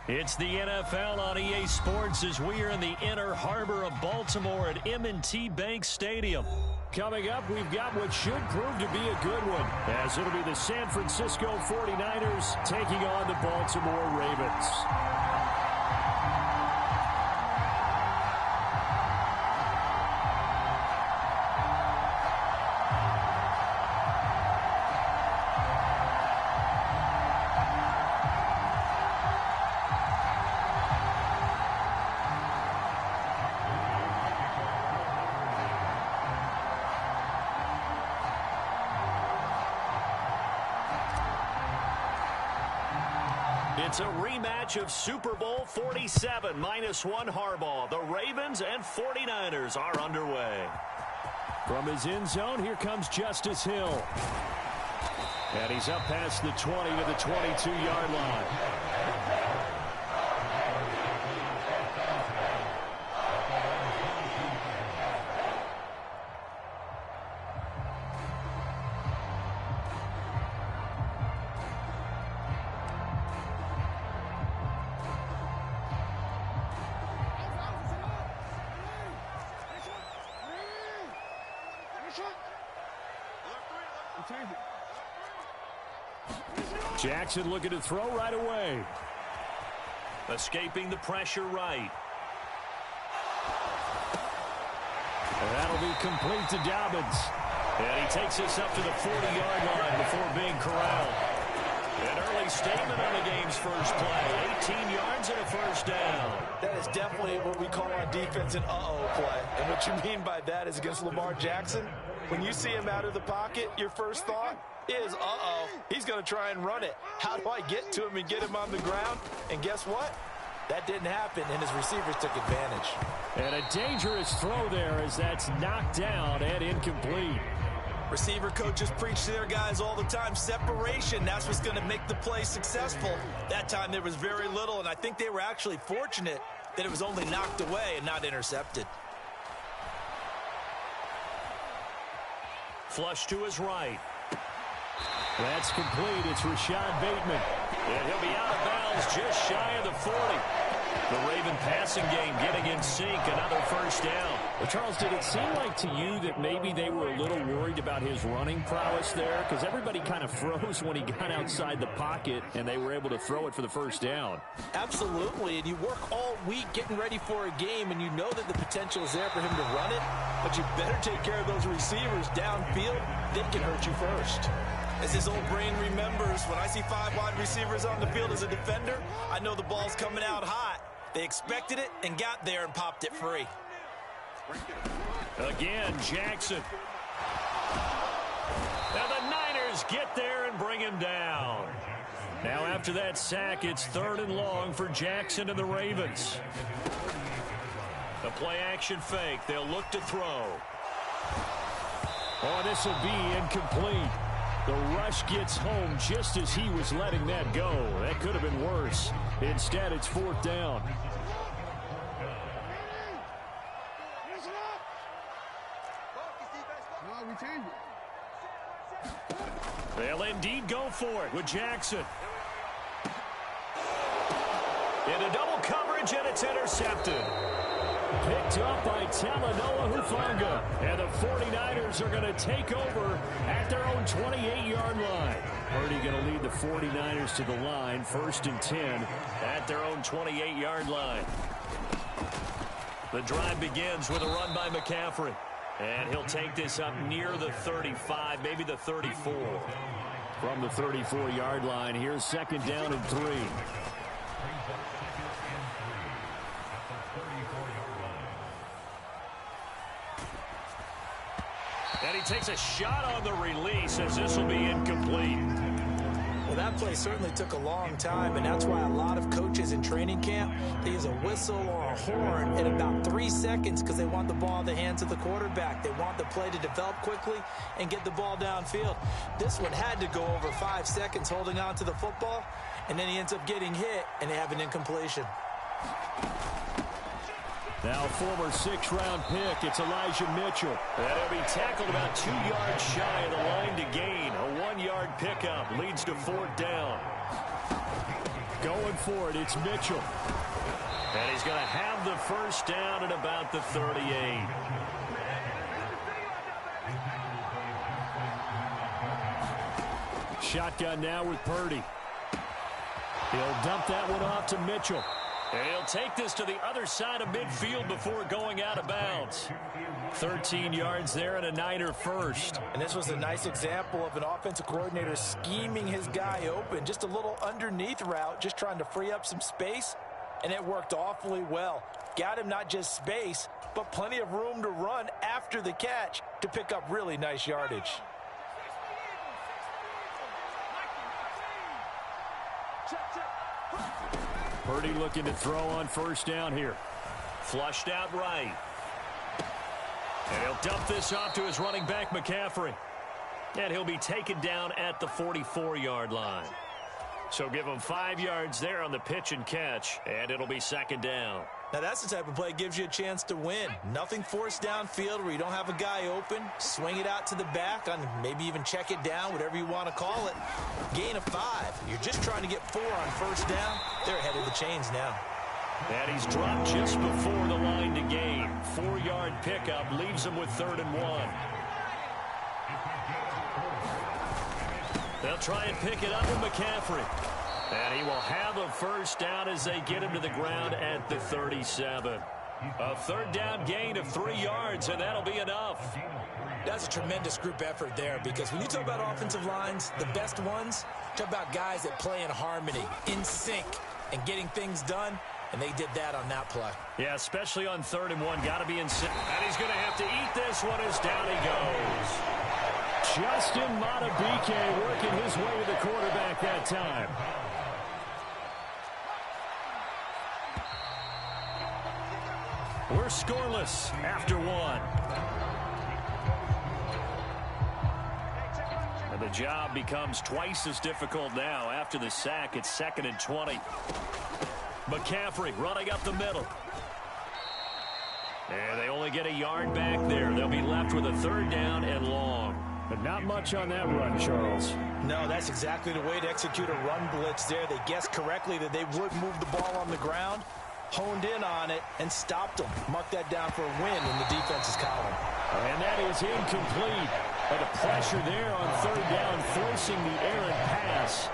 It's the NFL on EA Sports as we are in the inner harbor of Baltimore at M&T Bank Stadium. Coming up, we've got what should prove to be a good one, as it'll be the San Francisco 49ers taking on the Baltimore Ravens. It's a rematch of Super Bowl 47 -1 Harbaugh. The Ravens and 49ers are underway. From his end zone, here comes Justice Hill. And he's up past the 20 to the 22-yard line. Jackson looking to throw right away. Escaping the pressure right. And that'll be complete to Dobbins. And he takes this up to the 40-yard line before being corralled. An early statement on the game's first play. 18 yards and a first down. That is definitely what we call on defense an uh-oh play. And what you mean by that is against Lamar Jackson, when you see him out of the pocket, your first thought is, uh-oh, he's going to try and run it. How do I get to him and get him on the ground? And guess what? That didn't happen, and his receivers took advantage. And a dangerous throw there as that's knocked down and incomplete. Receiver coaches preach to their guys all the time. Separation, that's what's going to make the play successful. That time there was very little, and I think they were actually fortunate that it was only knocked away and not intercepted. Flush to his right. That's complete. It's Rashad Bateman. And he'll be out of bounds just shy of the 40. The Raven passing game getting in sync. Another first down. Well, Charles, did it seem like to you that maybe they were a little worried about his running prowess there? Because everybody kind of froze when he got outside the pocket, and they were able to throw it for the first down. Absolutely, and you work all week getting ready for a game, and you know that the potential is there for him to run it, but you better take care of those receivers downfield. They can hurt you first. As his old brain remembers, when I see 5 wide receivers on the field as a defender, I know the ball's coming out hot. They expected it and got there and popped it free. Again, Jackson. Now the Niners get there and bring him down. Now after that sack, it's 3rd and long for Jackson and the Ravens. The play-action fake. They'll look to throw. Oh, this will be incomplete. The rush gets home just as he was letting that go. That could have been worse. Instead, it's 4th down. They'll indeed go for it with Jackson. Into double coverage, and it's intercepted. Picked up by Talanoa Hufanga. And the 49ers are going to take over at their own 28-yard line. Purdy going to lead the 49ers to the line. 1st and 10 at their own 28-yard line. The drive begins with a run by McCaffrey. And he'll take this up near the 35, maybe the 34. From the 34-yard line, here's 2nd down and 3. And he takes a shot on the release as this will be incomplete. Well, that play certainly took a long time, and that's why a lot of coaches in training camp, they use a whistle or a horn in about 3 seconds because they want the ball in the hands of the quarterback. They want the play to develop quickly and get the ball downfield. This one had to go over 5 seconds holding on to the football, and then he ends up getting hit, and they have an incompletion. Now former 6th-round pick, it's Elijah Mitchell. And he'll be tackled about 2 yards shy of the line to gain. A 1-yard pickup leads to 4th down. Going for it, it's Mitchell. And he's going to have the first down at about the 38. Shotgun now with Purdy. He'll dump that one off to Mitchell. And he'll take this to the other side of midfield before going out of bounds. 13 yards there and a Niner first. And this was a nice example of an offensive coordinator scheming his guy open. Just a little underneath route, just trying to free up some space. And it worked awfully well. Got him not just space, but plenty of room to run after the catch to pick up really nice yardage. Purdy looking to throw on 1st down here. Flushed out right. And he'll dump this off to his running back, McCaffrey. And he'll be taken down at the 44-yard line. So give him 5 yards there on the pitch and catch, and it'll be 2nd down. Now that's the type of play that gives you a chance to win. Nothing forced downfield where you don't have a guy open. Swing it out to the back, and maybe even check it down, whatever you want to call it. Gain of 5. You're just trying to get 4 on 1st down. They're ahead of the chains now. And he's dropped just before the line to gain. 4-yard pickup leaves him with 3rd and 1. They'll try and pick it up with McCaffrey. And he will have a first down as they get him to the ground at the 37. A third down gain of 3 yards, and that'll be enough. That's a tremendous group effort there, because when you talk about offensive lines, the best ones, talk about guys that play in harmony, in sync, and getting things done, and they did that on that play. Yeah, especially on 3rd and 1. Got to be in sync. And he's going to have to eat this one as down he goes. Justin Madubuike working his way to the quarterback that time. We're scoreless after 1. And the job becomes twice as difficult now after the sack. It's 2nd and 20. McCaffrey running up the middle. And they only get a yard back there. They'll be left with a 3rd down and long. But not much on that run, Charles. No, that's exactly the way to execute a run blitz there. They guessed correctly that they would move the ball on the ground, honed in on it, and stopped them. Mark that down for a win in the defense's column. And that is incomplete. But the pressure there on 3rd down, forcing the errant pass.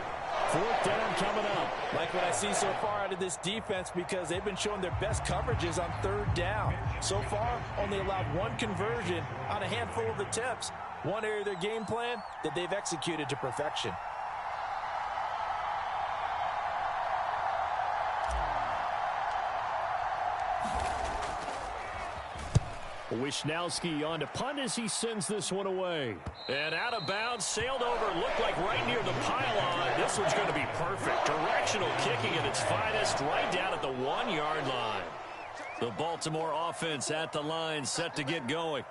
4th down coming up. Like what I see so far out of this defense, because they've been showing their best coverages on 3rd down. So far, only allowed 1 conversion on a handful of attempts. One area of their game plan that they've executed to perfection. Wisnowski on to punt as he sends this one away. And out of bounds, sailed over, looked like right near the pylon. This one's going to be perfect. Directional kicking at its finest, right down at the 1-yard line. The Baltimore offense at the line, set to get going.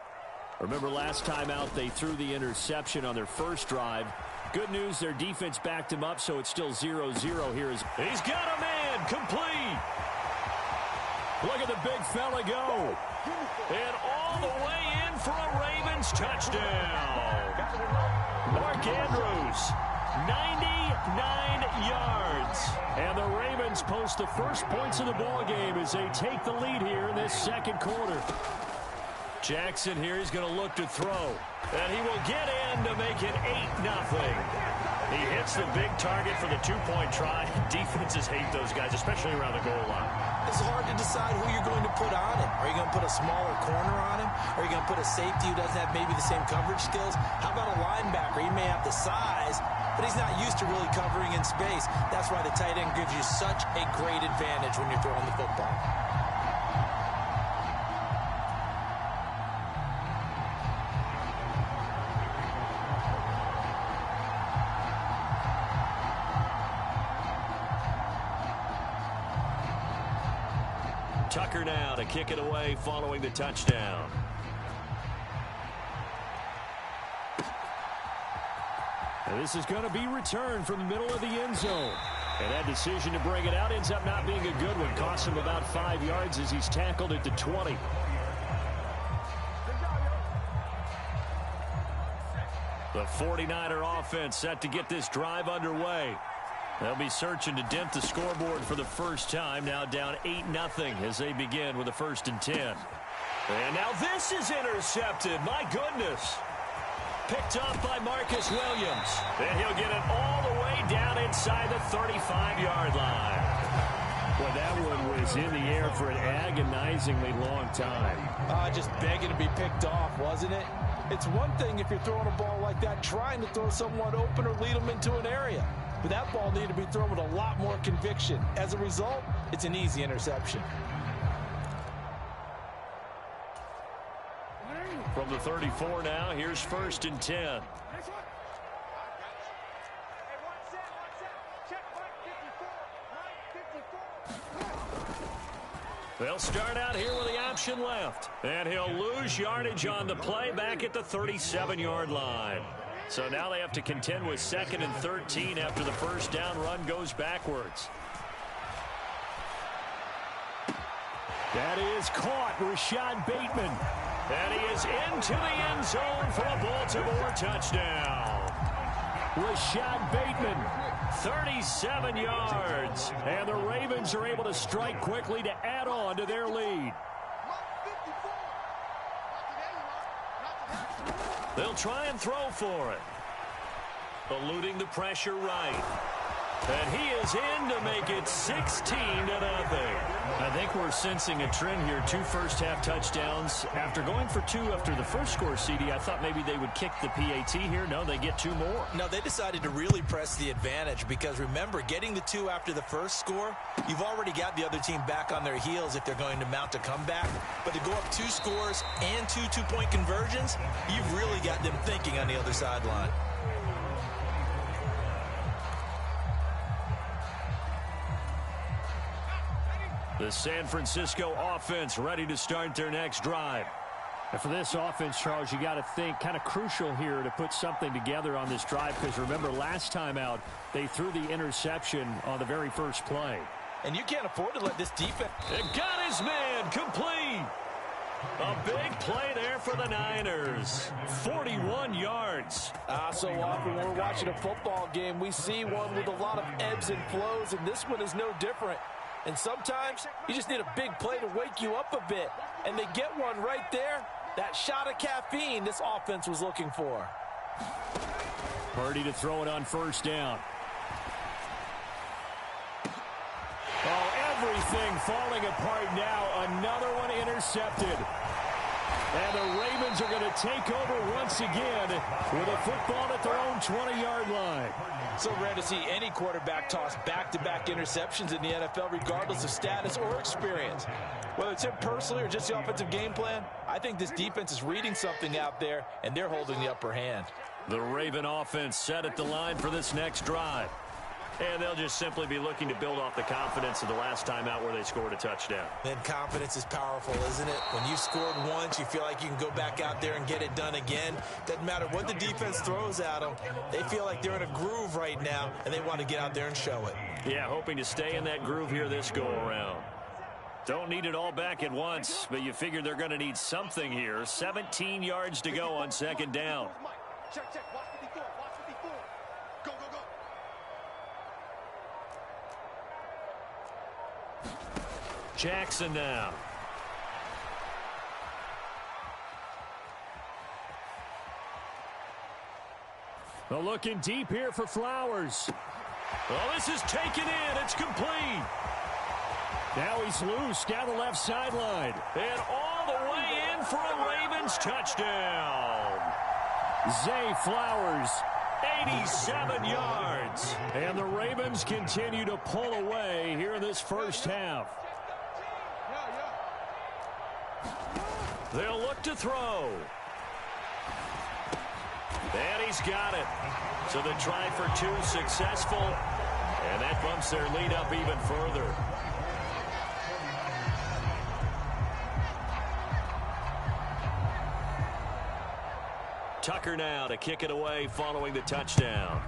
Remember last time out, they threw the interception on their first drive. Good news, their defense backed him up, so it's still 0-0 here. He's got a man, complete. Look at the big fella go. And all the way in for a Ravens touchdown. Mark Andrews, 99 yards. And the Ravens post the first points of the ball game as they take the lead here in this 2nd quarter. Jackson here, he's going to look to throw. And he will get in to make it 8-0. He hits the big target for the 2-point try. Defenses hate those guys, especially around the goal line. It's hard to decide who you're going to put on him. Are you going to put a smaller corner on him? Are you going to put a safety who doesn't have maybe the same coverage skills? How about a linebacker? He may have the size, but he's not used to really covering in space. That's why the tight end gives you such a great advantage when you're throwing the football. Tucker now to kick it away following the touchdown. And this is going to be returned from the middle of the end zone. And that decision to bring it out ends up not being a good one. Costs him about 5 yards as he's tackled at the 20. The 49er offense set to get this drive underway. They'll be searching to dent the scoreboard for the first time. Now down 8-0 as they begin with a 1st and 10. And now this is intercepted. My goodness. Picked up by Marcus Williams. And he'll get it all the way down inside the 35-yard line. Well, that one was in the air for an agonizingly long time. Just begging to be picked off, wasn't it? It's one thing if you're throwing a ball like that, trying to throw someone open or lead them into an area. But that ball needed to be thrown with a lot more conviction. As a result, it's an easy interception. From the 34 now, here's 1st and 10. They'll start out here with the option left. And he'll lose yardage on the play back at the 37-yard line. So now they have to contend with 2nd and 13 after the first down run goes backwards. That is caught, Rashad Bateman. And he is into the end zone for a Baltimore touchdown. Rashad Bateman, 37 yards. and the Ravens are able to strike quickly to add on to their lead. They'll try and throw for it. Eluding the pressure right. And he is in to make it 16-0. I think we're sensing a trend here. 2 first-half touchdowns. After going for 2 after the first score, CD, I thought maybe they would kick the PAT here. No, they get 2 more. No, they decided to really press the advantage because, remember, getting the 2 after the first score, you've already got the other team back on their heels if they're going to mount a comeback. But to go up 2 scores and 2 two-point conversions, you've really got them thinking on the other sideline. The San Francisco offense ready to start their next drive. And for this offense, Charles, you got to think kind of crucial here to put something together on this drive because remember last time out they threw the interception on the very first play. And you can't afford to let this defense. It got his man complete. A big play there for the Niners. 41 yards. So often when we're watching a football game, we see one with a lot of ebbs and flows, and this one is no different. And sometimes you just need a big play to wake you up a bit. And they get one right there. That shot of caffeine this offense was looking for. Purdy to throw it on first down. Oh, everything falling apart now. Another one intercepted. And the Ravens are going to take over once again with a football at their own 20-yard line. So rare to see any quarterback toss back-to-back interceptions in the NFL, regardless of status or experience. Whether it's him personally or just the offensive game plan, I think this defense is reading something out there, and they're holding the upper hand. The Raven offense set at the line for this next drive. And they'll just simply be looking to build off the confidence of the last time out where they scored a touchdown. And confidence is powerful, isn't it? When you've scored once, you feel like you can go back out there and get it done again. Doesn't matter what the defense throws at them. They feel like they're in a groove right now, and they want to get out there and show it. Yeah, hoping to stay in that groove here this go-around. Don't need it all back at once, but you figure they're going to need something here. 17 yards to go on second down. Check. Watch 54. Go. Jackson now. Well, looking deep here for Flowers. Well, this is taken in. It's complete. Now he's loose down the left sideline. And all the way in for a Ravens touchdown. Zay Flowers. 87 yards. And the Ravens continue to pull away here in this first half. They'll look to throw. And he's got it. So the try for 2 successful. And that bumps their lead up even further. Tucker now to kick it away following the touchdown.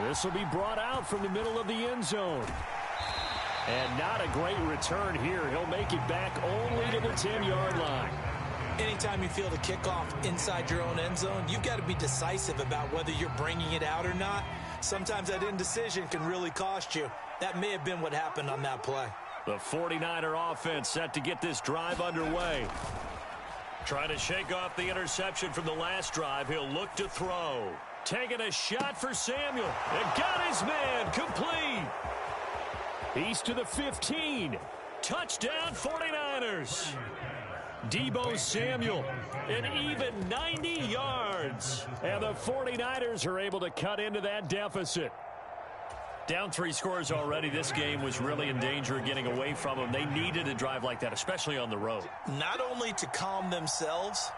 This will be brought out from the middle of the end zone. And not a great return here. He'll make it back only to the 10-yard line. Anytime you feel the kickoff inside your own end zone, you've got to be decisive about whether you're bringing it out or not. Sometimes that indecision can really cost you. That may have been what happened on that play. The 49er offense set to get this drive underway. Trying to shake off the interception from the last drive. He'll look to throw. Taking a shot for Samuel. It got his man complete. He's to the 15. Touchdown 49ers. Deebo Samuel, an even 90 yards. And the 49ers are able to cut into that deficit. Down 3 scores already. This game was really in danger of getting away from them. They needed a drive like that, especially on the road. Not only to calm themselves,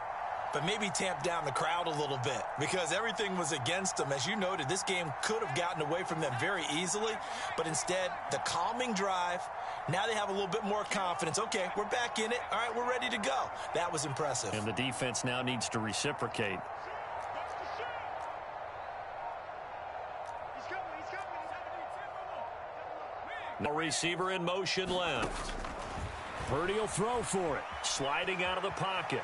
but maybe tamp down the crowd a little bit because everything was against them. As you noted, this game could have gotten away from them very easily, but instead, the calming drive, now they have a little bit more confidence. Okay, we're back in it. All right, we're ready to go. That was impressive. And the defense now needs to reciprocate. No receiver in motion left. Purdy will throw for it. Sliding out of the pocket.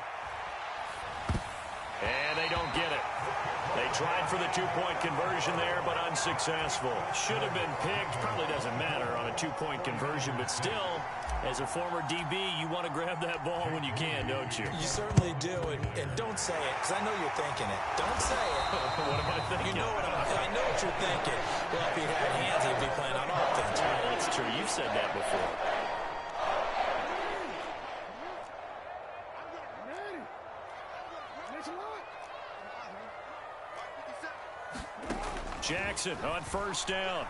And they don't get it. They tried for the 2-point conversion there, but unsuccessful. Should have been picked. Probably doesn't matter on a 2-point conversion, but still, As a former DB, you want to grab that ball when you can, don't you? You certainly do, and don't say it, because I know you're thinking it. Don't say it. What am I thinking? You know I know what you're thinking. Well, if he had hands, he'd be playing on offense. Well, that's true. You've said that before. Jackson on first down.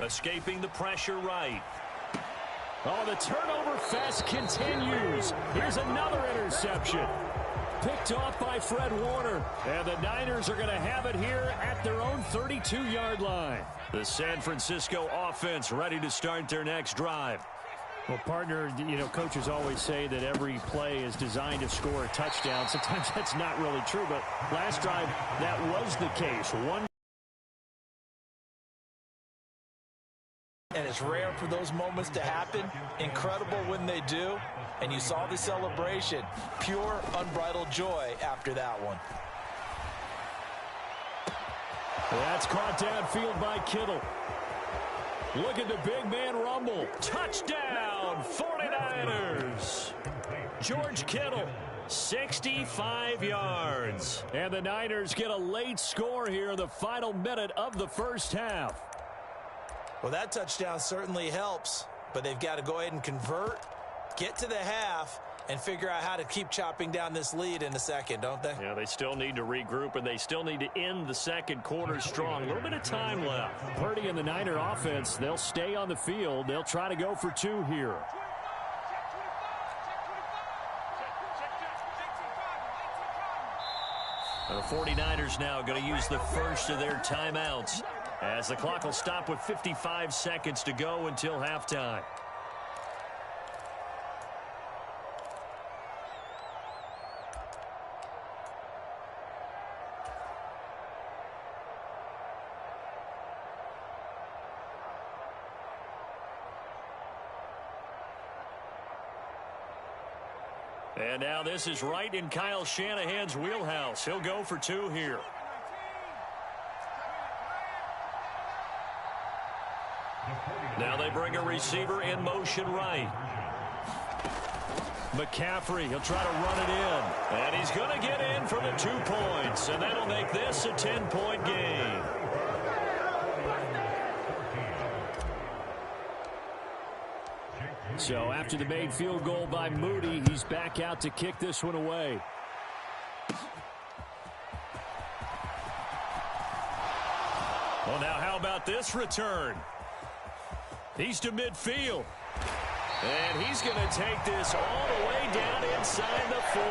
Escaping the pressure right. Oh, the turnover fest continues. Here's another interception. Picked off by Fred Warner. And the Niners are going to have it here at their own 32-yard line. The San Francisco offense ready to start their next drive. Well, partner, you know, coaches always say that every play is designed to score a touchdown. Sometimes that's not really true, but last drive, that was the case. And it's rare for those moments to happen. Incredible when they do. And you saw the celebration. Pure, unbridled joy after that one. That's caught downfield by Kittle. Look at the big man rumble. Touchdown, 49ers. George Kittle, 65 yards. And the Niners get a late score here in the final minute of the first half. Well, that touchdown certainly helps, but they've got to go ahead and convert, get to the half, and figure out how to keep chopping down this lead in the second, don't they? Yeah, they still need to regroup, and they still need to end the second quarter strong. A little bit of time left. Purdy and the Niner offense, they'll stay on the field. They'll try to go for two here. The 49ers now going to use the first of their timeouts, as the clock will stop with 55 seconds to go until halftime. And now this is right in Kyle Shanahan's wheelhouse. He'll go for two here. Now they bring a receiver in motion right. McCaffrey, he'll try to run it in. And he's going to get in for the 2 points. And that'll make this a 10-point game. So after the made field goal by Moody, he's back out to kick this one away. Well, now how about this return? He's to midfield. And he's going to take this all the way down inside the 40.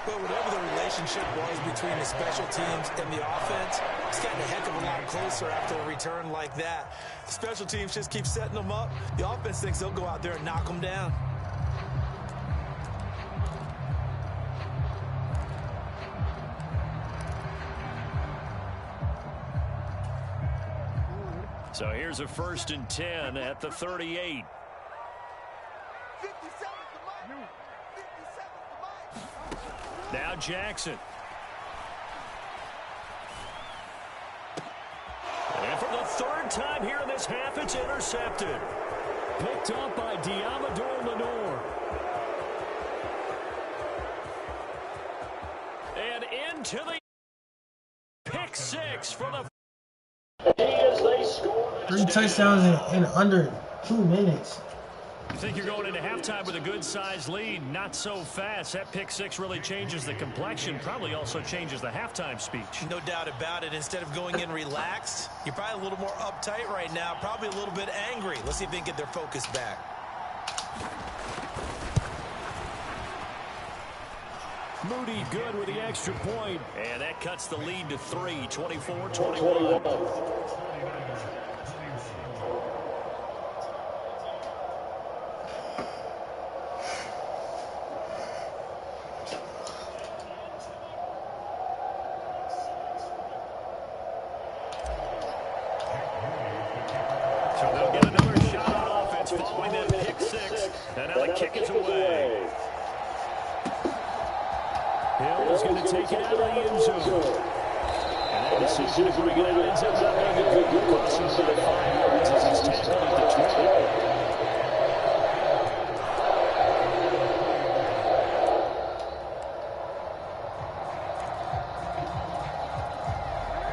But whatever the relationship was between the special teams and the offense, it's gotten a heck of a lot closer after a return like that. The special teams just keep setting them up. The offense thinks they'll go out there and knock them down. So here's a 1st and 10 at the 38. Now Jackson. And for the 3rd time here in this half, it's intercepted. Picked up by Diamador Lenore. And into the pick 6 for the... 3 touchdowns in under 2 minutes. You think you're going into halftime with a good-sized lead? Not so fast. That pick 6 really changes the complexion, probably also changes the halftime speech. No doubt about it. Instead of going in relaxed, you're probably a little more uptight right now, probably a little bit angry. Let's see if they can get their focus back. Moody good with the extra point. And that cuts the lead to 3, 24-21. So they'll get another shot on offense following that pick 6. And now the kick is away. Hill is going to take it out of the end zone. And that decision to bring it out ends up not being a good call. Cost him 5 yards as he's tackled at the 20.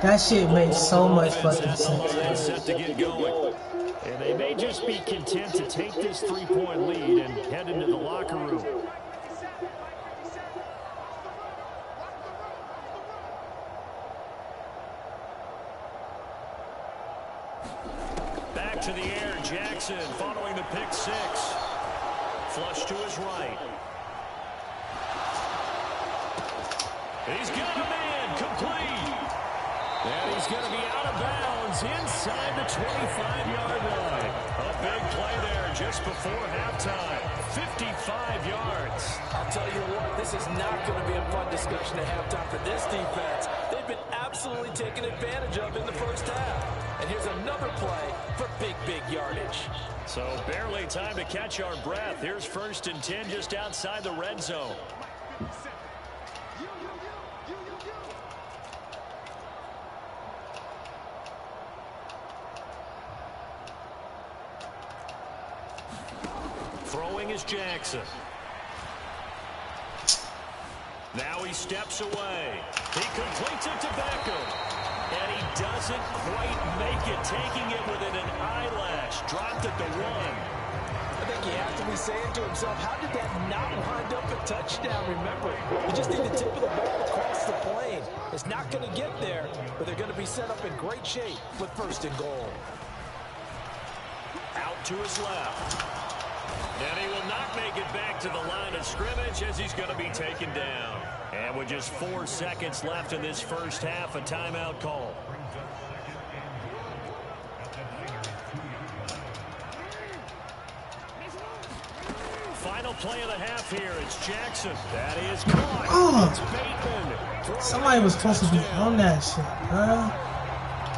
That shit makes so much fucking sense. Set to get going. And they may just be content to take this 3-point lead and head into the locker room. Back to the air, Jackson following the pick six. Flush to his right. He's got a man, complete. And he's going to be out of bounds inside the 25-yard line. A big play there just before halftime. 55 yards. I'll tell you what, this is not going to be a fun discussion at halftime for this defense. They've been absolutely taken advantage of in the first half. And here's another play for big yardage. So barely time to catch our breath. Here's 1st and 10 just outside the red zone. Throwing is Jackson. Now he steps away. He completes it to Beckham. And he doesn't quite make it, taking it within an eyelash. Dropped at the 1. I think he has to be saying to himself, how did that not wind up a touchdown? Remember, you just need the tip of the ball across the plane. It's not going to get there, but they're going to be set up in great shape with 1st and goal. Out to his left. And he will not make it back to the line of scrimmage as he's going to be taken down. And with just 4 seconds left in this first half, a timeout call. Final play of the half here. It's Jackson. That is caught. Oh, it's Bateman. somebody was supposed to be on that shit, bro.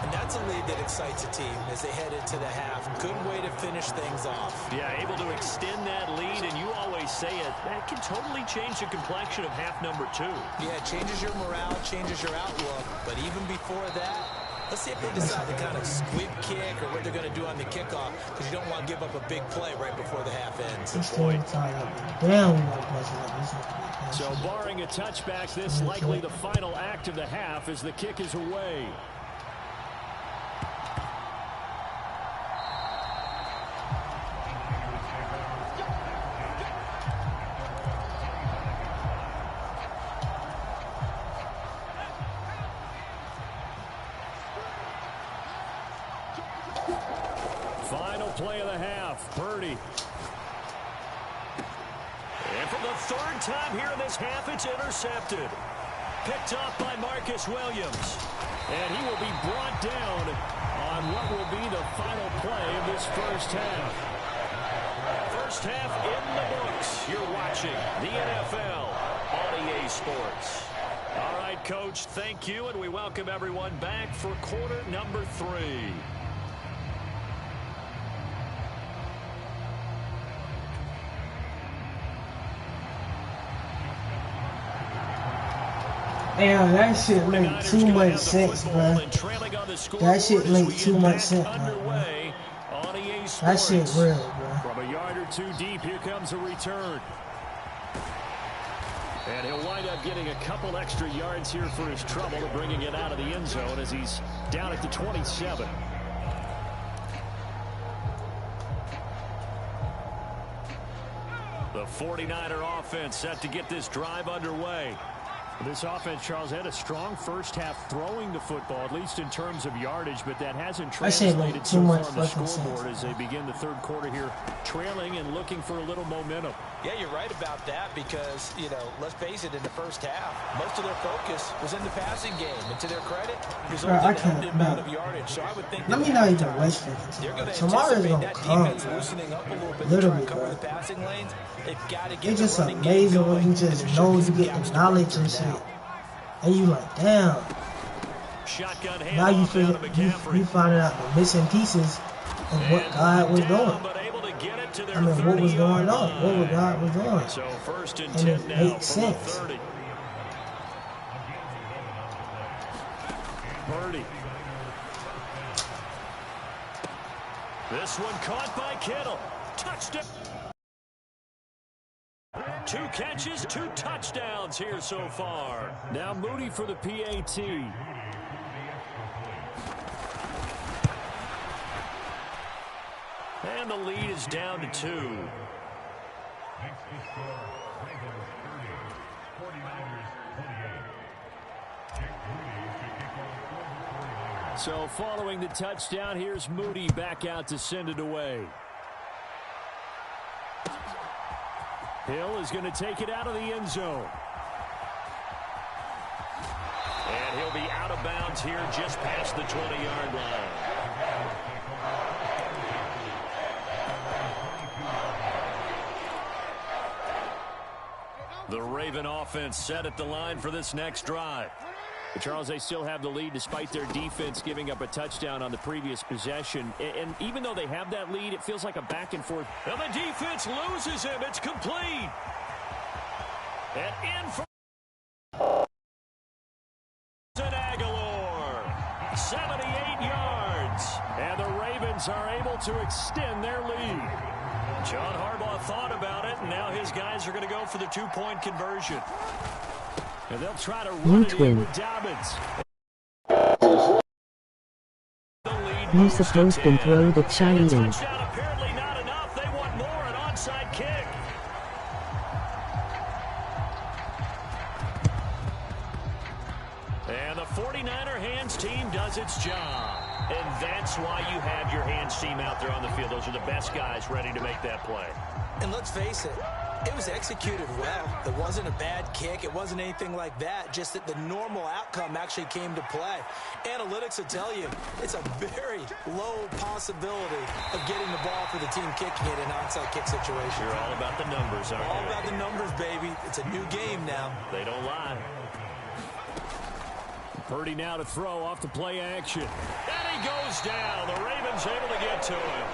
And that's a lead that excites a team as they head into the half. Good way to finish things off. Yeah, able to extend that lead, and you always say it, that can totally change the complexion of half number 2. Yeah, it changes your morale, changes your outlook. But even before that, let's see if they decide to kind of squib kick or what they're going to do on the kickoff, because you don't want to give up a big play right before the half ends. Damn. So barring a touchback, this likely the final act of the half as the kick is away. Final play of the half, Purdy. And for the 3rd time here in this half, it's intercepted. Picked up by Marcus Williams. And he will be brought down on what will be the final play of this first half. First half in the books. You're watching the NFL on EA Sports. All right, Coach, thank you, and we welcome everyone back for quarter number 3. Damn, that shit make too much sense, bro. That shit make too much sense, bro. That shit real, bro. From a yard or 2 deep, here comes a return. And he'll wind up getting a couple extra yards here for his trouble and bringing it out of the end zone as he's down at the 27. The 49er offense set to get this drive underway. This offense, Charles, had a strong first half throwing the football, at least in terms of yardage, but that hasn't translated so far on the scoreboard as they begin the 3rd quarter here, trailing and looking for a little momentum. Yeah, you're right about that because, you know, let's face it, in the first half, most of their focus was in the passing game. And to their credit, resulted in a healthy amount of yardage. So I would think let me not even waste it. Tomorrow's gonna come. loosening up a little bit Literally, to cover the passing lanes. They've got to get it's just amazing when you just know you get the knowledge and shit. And you like, damn. Now you figure you find out the missing pieces of what God was doing. I mean, what was going on? What God was doing? So 1st and 10 and it now makes sense. Purdy. This one caught by Kittle. Touchdown. 2 catches, 2 touchdowns here so far. Now Moody for the PAT. And the lead is down to 2. So following the touchdown, here's Moody back out to send it away. Hill is going to take it out of the end zone. And he'll be out of bounds here just past the 20-yard line. The Raven offense set at the line for this next drive. But Charles, they still have the lead despite their defense giving up a touchdown on the previous possession. And even though they have that lead, it feels like a back and forth. And the defense loses him. It's complete. And in for Aguilar. 78 yards. And the Ravens are able to extend their lead. John Harbaugh thought about it, and now his guys are going to go for the 2-point conversion. And they'll try to run it in with Dobbins. You supposed to throw the Chinese. Touchdown apparently not enough. They want more, an onside kick. And the 49er hands team does its job. And that's why you have your hands team out there on the field. Those are the best guys ready to make that play. And let's face it, it was executed well. It wasn't a bad kick. It wasn't anything like that. Just that the normal outcome actually came to play. Analytics will tell you it's a very low possibility of getting the ball for the team kicking it in an onside kick situation. You're all about the numbers, aren't you? All about the numbers, baby. It's a new game now. They don't lie. Purdy now to throw off the play action. And he goes down. The Ravens able to get to him.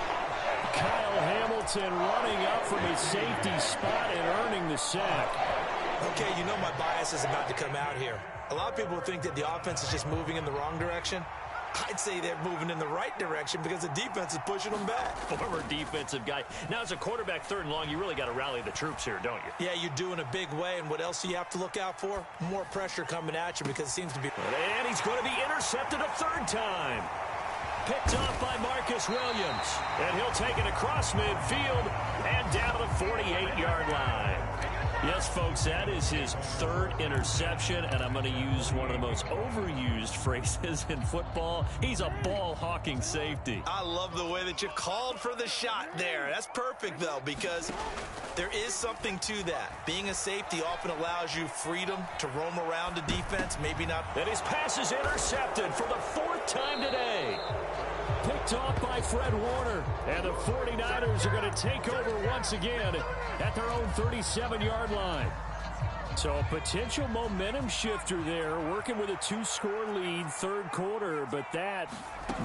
Kyle Hamilton running up from his safety spot and earning the sack. Okay, you know my bias is about to come out here. A lot of people think that the offense is just moving in the wrong direction. I'd say they're moving in the right direction because the defense is pushing them back. Former defensive guy. Now, as a quarterback, 3rd and long, you really got to rally the troops here, don't you? Yeah, you do in a big way. And what else do you have to look out for? More pressure coming at you because it seems to be... And he's going to be intercepted a 3rd time. Picked off by Marcus Williams. And he'll take it across midfield and down to the 48-yard line. Yes, folks, that is his 3rd interception, and I'm going to use one of the most overused phrases in football. He's a ball-hawking safety. I love the way that you called for the shot there. That's perfect, though, because there is something to that. Being a safety often allows you freedom to roam around a defense, maybe not. And his pass is intercepted for the 4th time today. Picked off by Fred Warner. And the 49ers are going to take over once again at their own 37-yard line. So a potential momentum shifter there, working with a 2-score lead, 3rd quarter, but that,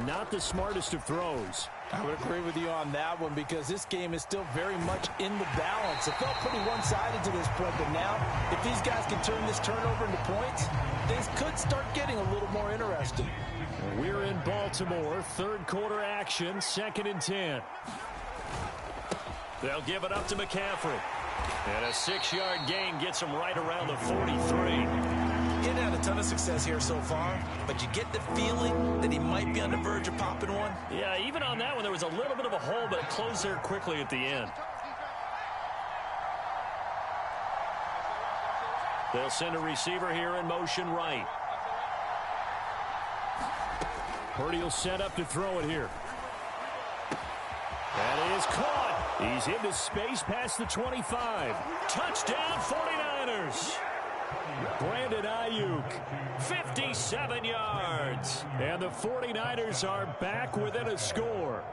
not the smartest of throws. I would agree with you on that one because this game is still very much in the balance. It felt pretty one-sided to this point, but now if these guys can turn this turnover into points, things could start getting a little more interesting. We're in Baltimore, 3rd quarter action, 2nd and 10. They'll give it up to McCaffrey. And a 6-yard gain gets him right around the 43. He hadn't had a ton of success here so far, but you get the feeling that he might be on the verge of popping one. Yeah, even on that one, there was a little bit of a hole, but it closed there quickly at the end. They'll send a receiver here in motion right. Purdy will set up to throw it here. That is caught. He's into space past the 25. Touchdown 49ers. Brandon Ayuk, 57 yards. And the 49ers are back within a score.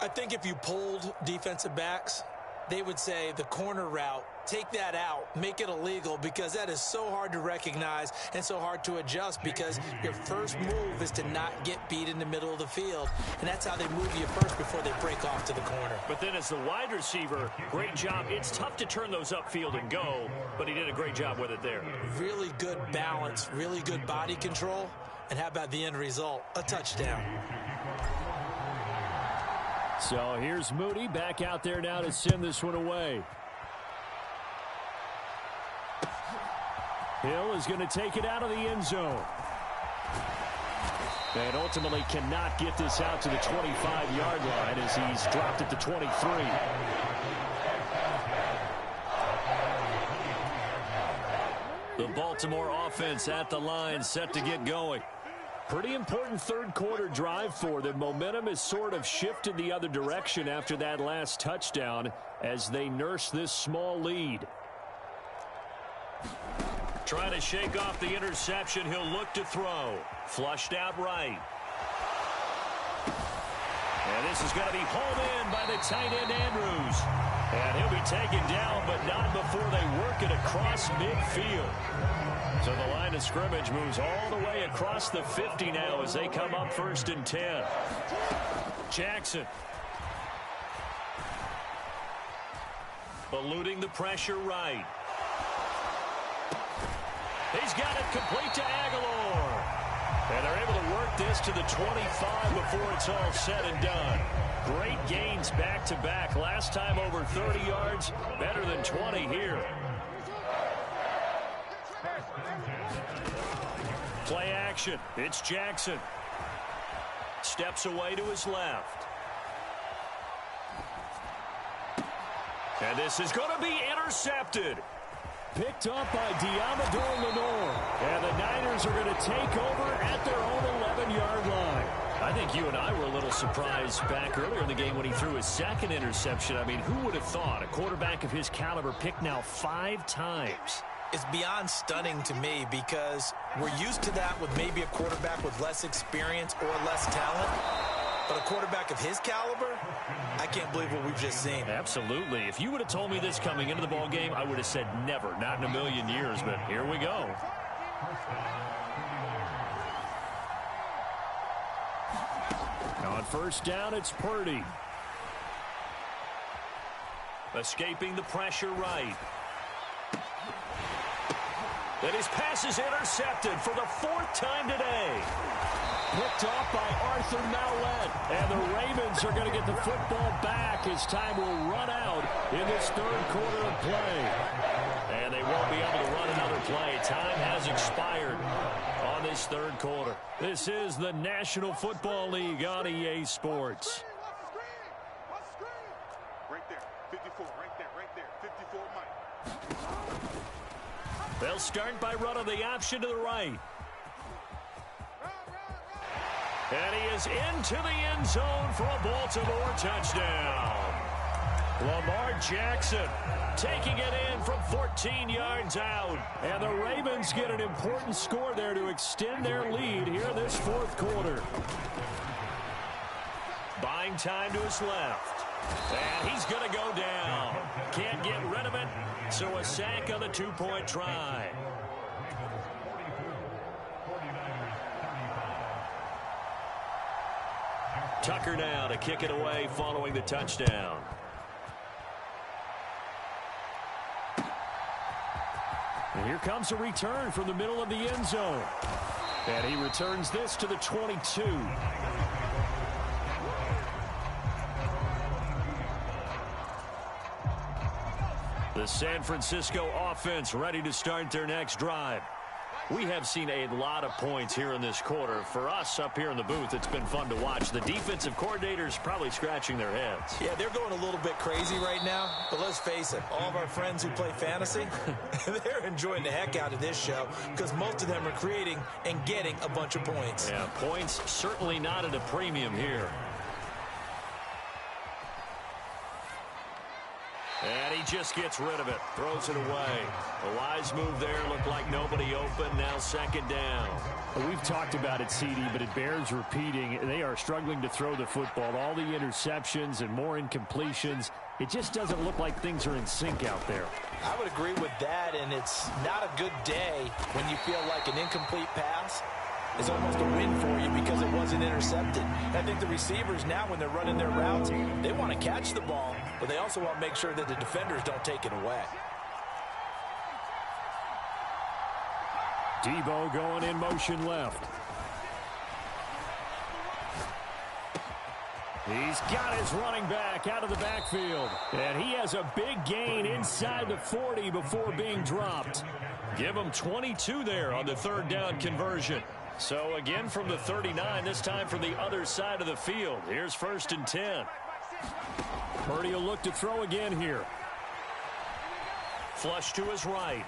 I think if you polled defensive backs, they would say the corner route, take that out, make it illegal, because that is so hard to recognize and so hard to adjust because your first move is to not get beat in the middle of the field, and that's how they move you first before they break off to the corner. But then as the wide receiver, great job. It's tough to turn those upfield and go, but he did a great job with it there. Really good balance, really good body control, and how about the end result? A touchdown. So here's Moody back out there now to send this one away. Hill is going to take it out of the end zone. And ultimately cannot get this out to the 25-yard line as he's dropped at the 23. The Baltimore offense at the line, set to get going. Pretty important third-quarter drive for them. Momentum has sort of shifted the other direction after that last touchdown as they nurse this small lead. Trying to shake off the interception. He'll look to throw. Flushed out right. And this is going to be hauled in by the tight end Andrews. And he'll be taken down, but not before they work it across midfield. So the line of scrimmage moves all the way across the 50 now as they come up 1st and 10. Jackson. Eluding the pressure right. He's got it complete to Aguilar. And they're able to work this to the 25 before it's all said and done. Great gains back-to-back. Last time over 30 yards, better than 20 here. Play action. It's Jackson. Steps away to his left. And this is going to be intercepted. Picked up by Diamador Lenore. And the Niners are going to take over at their own 11-yard line. I think you and I were a little surprised back earlier in the game when he threw his second interception. I mean, who would have thought a quarterback of his caliber picked now 5 times? It's beyond stunning to me because we're used to that with maybe a quarterback with less experience or less talent. But a quarterback of his caliber, I can't believe what we've just seen. Absolutely. If you would have told me this coming into the ball game, I would have said never, not in a million years. But here we go. On 1st down, it's Purdy. Escaping the pressure right. And his pass is intercepted for the 4th time today. Picked off by Arthur Mallett. And the Ravens are going to get the football back as time will run out in this 3rd quarter of play. And they won't be able to run another play. Time has expired on this 3rd quarter. This is the National Football League on EA Sports. Right there, 54, right there, 54, Mike. They'll start by running the option to the right. And he is into the end zone for a Baltimore touchdown. Lamar Jackson taking it in from 14 yards out. And the Ravens get an important score there to extend their lead here this 4th quarter. Buying time to his left. And he's going to go down. Can't get rid of it. So a sack on the 2-point try. Tucker now to kick it away following the touchdown. And here comes a return from the middle of the end zone. And he returns this to the 22. The San Francisco offense ready to start their next drive. We have seen a lot of points here in this quarter. For us up here in the booth, it's been fun to watch. The defensive coordinators probably scratching their heads. Yeah, they're going a little bit crazy right now. But let's face it, all of our friends who play fantasy, they're enjoying the heck out of this show because most of them are creating and getting a bunch of points. Yeah, points certainly not at a premium here. And he just gets rid of it. Throws it away. A wise move there. Looked like nobody open. Now 2nd down. We've talked about it, CD, but it bears repeating. They are struggling to throw the football. All the interceptions and more incompletions. It just doesn't look like things are in sync out there. I would agree with that, and it's not a good day when you feel like an incomplete pass is almost a win for you because it wasn't intercepted. I think the receivers now, when they're running their routes, they want to catch the ball, but they also want to make sure that the defenders don't take it away. Debo going in motion left. He's got his running back out of the backfield. And he has a big gain inside the 40 before being dropped. Give him 22 there on the third down conversion. So again from the 39, this time from the other side of the field. Here's 1st and 10. Purdy will look to throw again here. Flush to his right.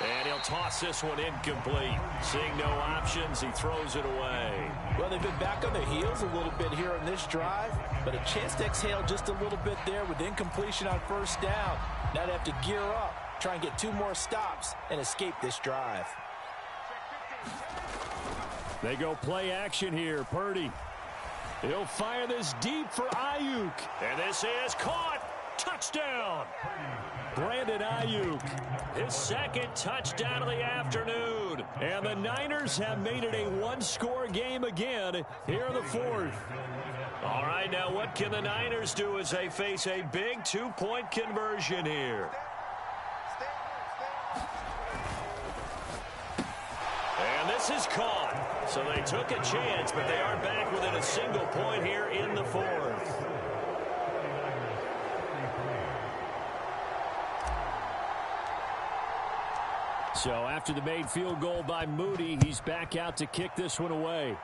And he'll toss this one incomplete. Seeing no options, he throws it away. Well, they've been back on their heels a little bit here on this drive, but a chance to exhale just a little bit there with incompletion on 1st down. Now they have to gear up, try and get 2 more stops, and escape this drive. They go play action here. Purdy. He'll fire this deep for Ayuk. And this is caught. Touchdown. Brandon Ayuk. His 2nd touchdown of the afternoon. And the Niners have made it a one-score game again here in the 4th. All right, now what can the Niners do as they face a big 2-point conversion here? And this is caught. So they took a chance, but they are back within a single point here in the 4th. So after the made field goal by Moody, he's back out to kick this one away.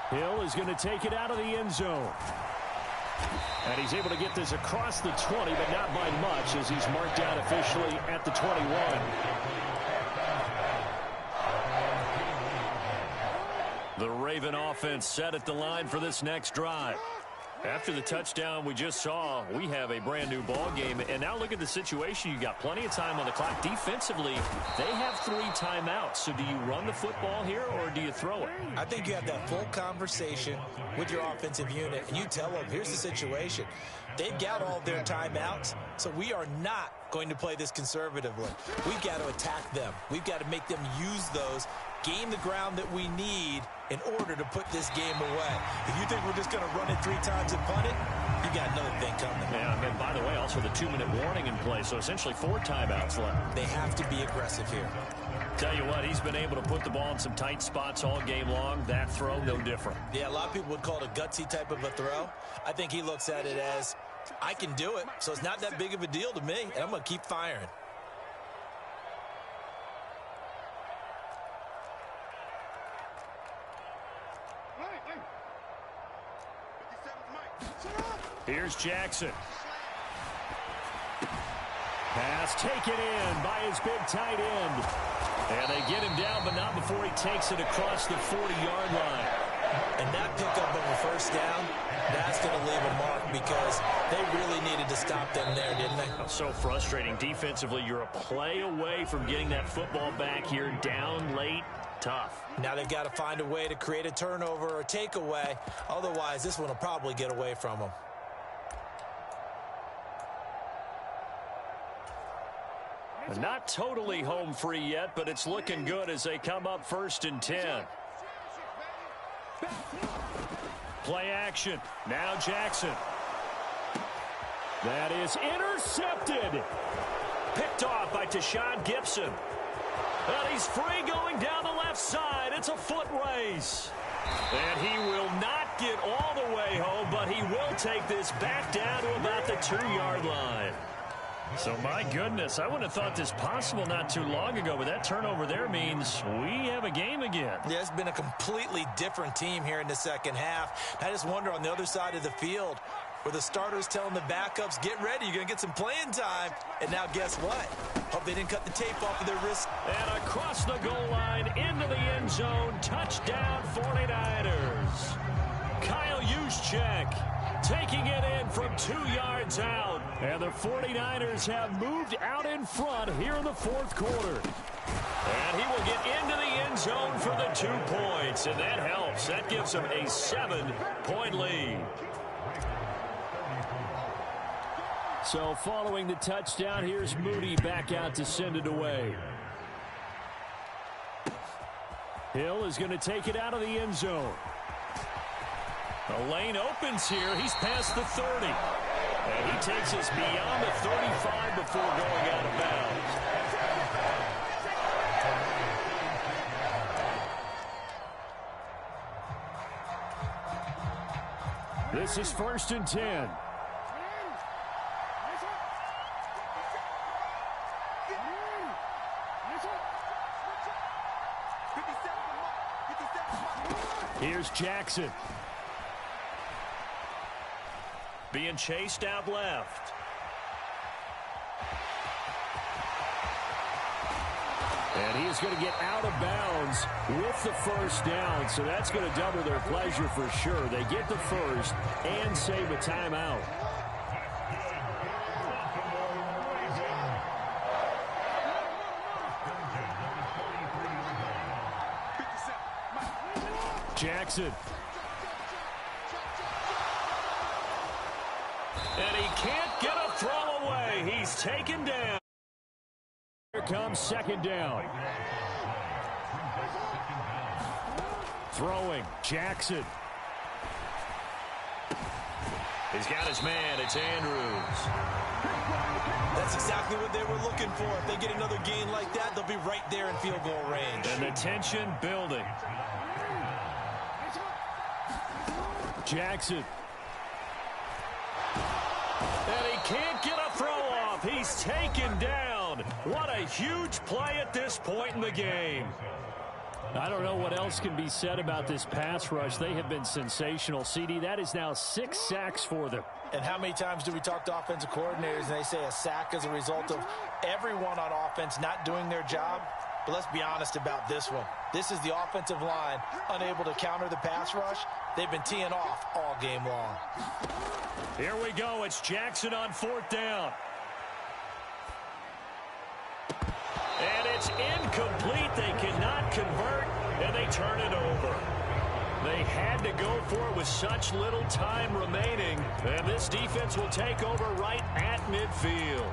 Hill is going to take it out of the end zone. And he's able to get this across the 20, but not by much as he's marked out officially at the 21. The Raven offense set at the line for this next drive. After the touchdown we just saw, we have a brand new ball game. And now look at the situation. You got plenty of time on the clock. Defensively, they have 3 timeouts. So do you run the football here or do you throw it? I think you have that full conversation with your offensive unit, and you tell them, here's the situation. They've got all of their timeouts, so we are not going to play this conservatively. We've got to attack them. We've got to make them use those, gain the ground that we need in order to put this game away. If you think we're just going to run it 3 times and punt it, you got another thing coming. Yeah, and by the way, also the 2-minute warning in play, so essentially 4 timeouts left. They have to be aggressive here. Tell you what, he's been able to put the ball in some tight spots all game long. That throw, no different. Yeah, a lot of people would call it a gutsy type of a throw. I think he looks at it as, I can do it, so it's not that big of a deal to me, and I'm going to keep firing. Here's Jackson. Pass taken in by his big tight end. And they get him down, but not before he takes it across the 40-yard line. And that pickup of a 1st down, that's going to leave a mark because they really needed to stop them there, didn't they? So frustrating. Defensively, you're a play away from getting that football back here down late. Tough. Now they've got to find a way to create a turnover or takeaway. Otherwise, this one will probably get away from them. Not totally home free yet, but it's looking good as they come up 1st and 10. Play action. Now Jackson. That is intercepted. Picked off by Tashawn Gibson. And he's free going down the left side. It's a foot race. And he will not get all the way home, but he will take this back down to about the 2-yard line. So, my goodness, I wouldn't have thought this possible not too long ago, but that turnover there means we have a game again. Yeah, it's been a completely different team here in the 2nd half. I just wonder on the other side of the field where the starters telling the backups, get ready, you're going to get some playing time. And now guess what? Hope they didn't cut the tape off of their wrist. And across the goal line into the end zone, touchdown 49ers. Kyle Juszczyk taking it in from 2 yards out. And the 49ers have moved out in front here in the 4th quarter. And he will get into the end zone for the 2 points. And that helps. That gives him a 7-point lead. So following the touchdown, here's Moody back out to send it away. Hill is going to take it out of the end zone. The lane opens here. He's past the 30. And he takes us beyond the 35 before going out of bounds. This is 1st and 10. Here's Jackson. Being chased out left. And he is going to get out of bounds with the 1st down, so that's going to double their pleasure for sure. They get the 1st and save a timeout. Jackson. And he can't get a throw away. He's taken down. Here comes 2nd down. Throwing, Jackson. He's got his man. It's Andrews. That's exactly what they were looking for. If they get another gain like that, they'll be right there in field goal range. And the tension building. Jackson. And he can't get a throw off. He's taken down. What a huge play at this point in the game. I don't know what else can be said about this pass rush. They have been sensational. CD, that is now 6 sacks for them. And how many times do we talk to offensive coordinators and they say a sack is a result of everyone on offense not doing their job? But let's be honest about this one. This is the offensive line unable to counter the pass rush. They've been teeing off all game long. Here we go. It's Jackson on 4th down. And it's incomplete. They cannot convert, and they turn it over. They had to go for it with such little time remaining, and this defense will take over right at midfield.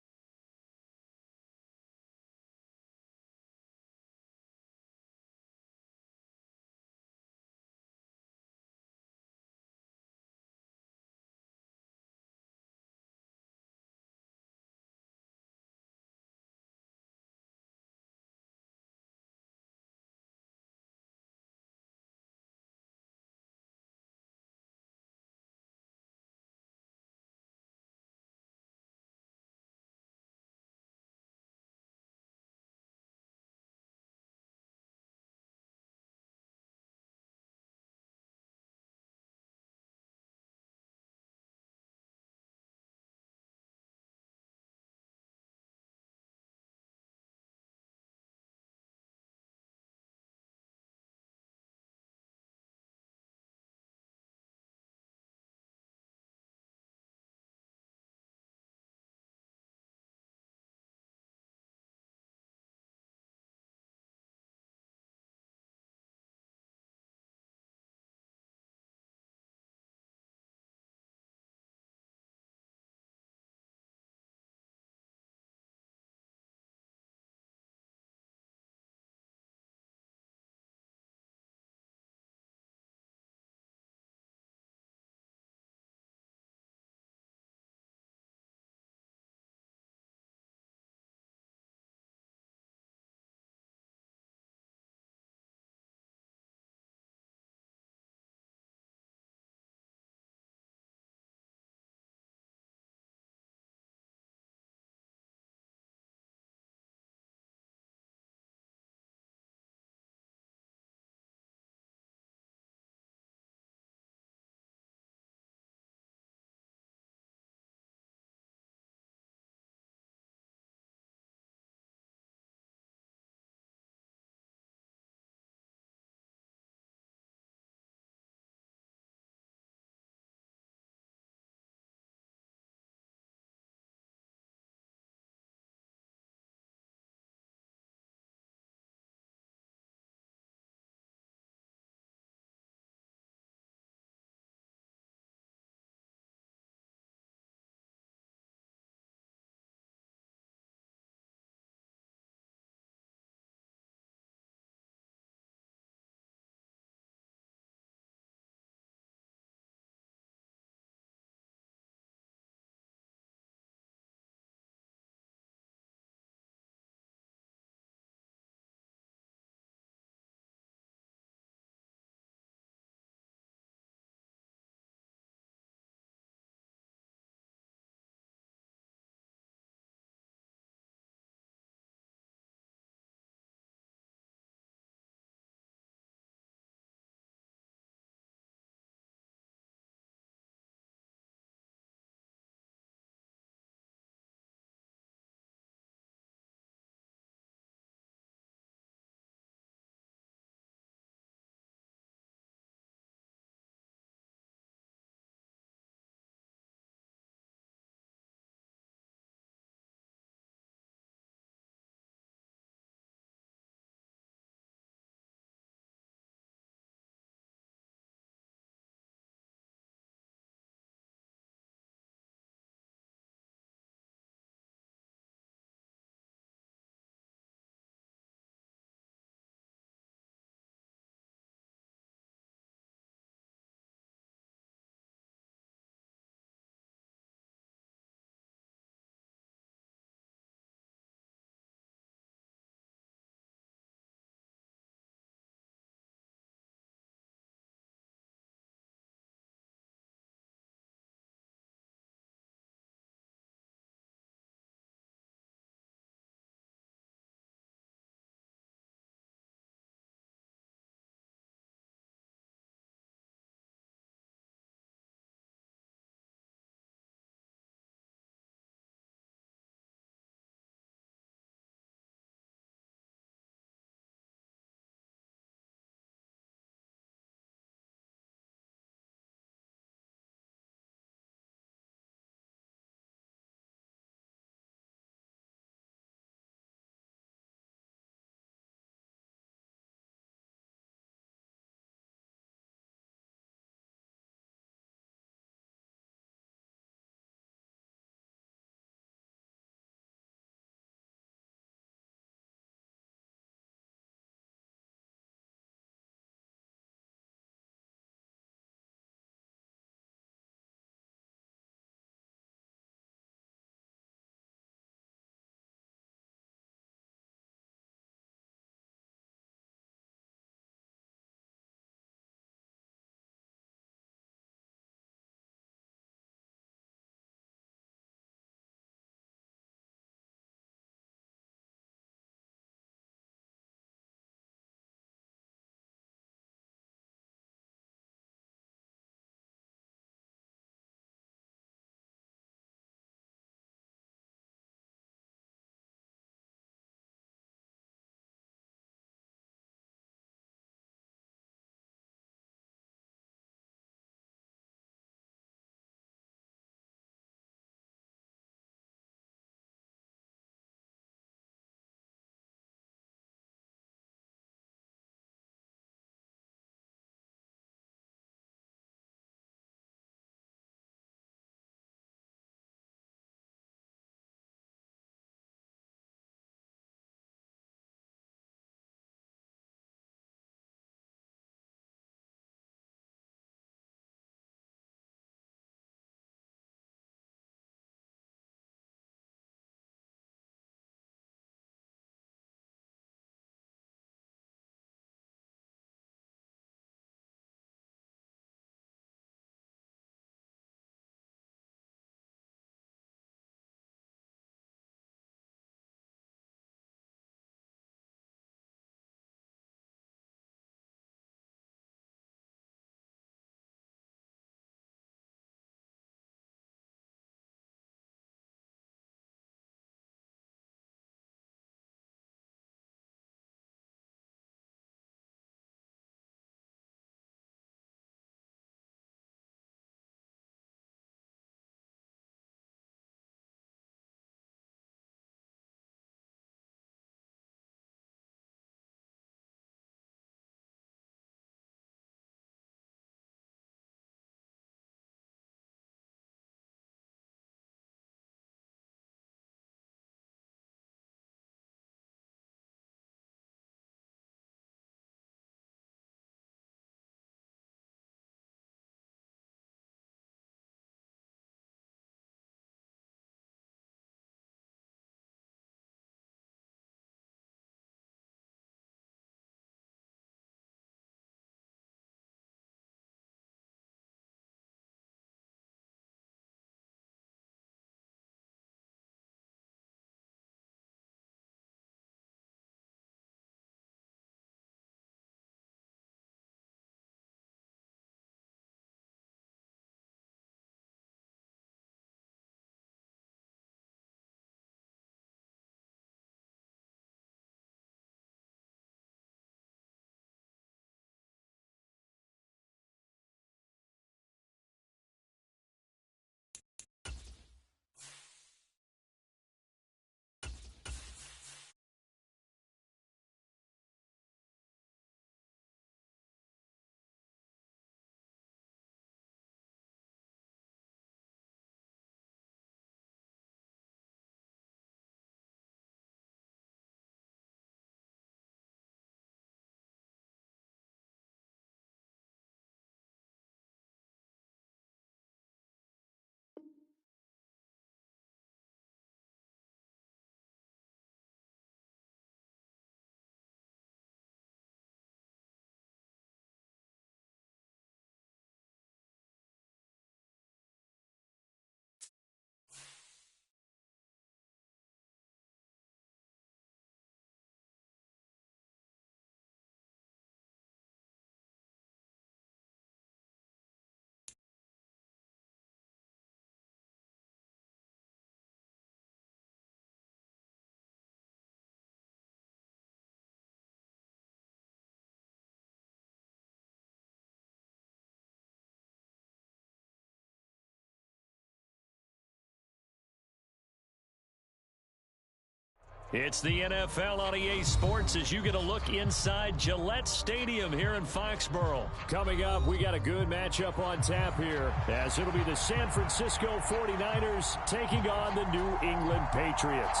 It's the NFL on EA Sports as you get a look inside Gillette Stadium here in Foxborough. Coming up, we got a good matchup on tap here, as it'll be the San Francisco 49ers taking on the New England Patriots.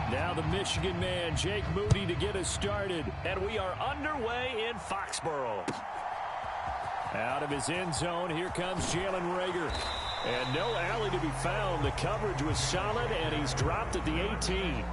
Now the Michigan man, Jake Moody, to get us started. And we are underway in Foxborough. Out of his end zone, here comes Jalen Reagor. And no alley to be found. The coverage was solid, and he's dropped at the 18.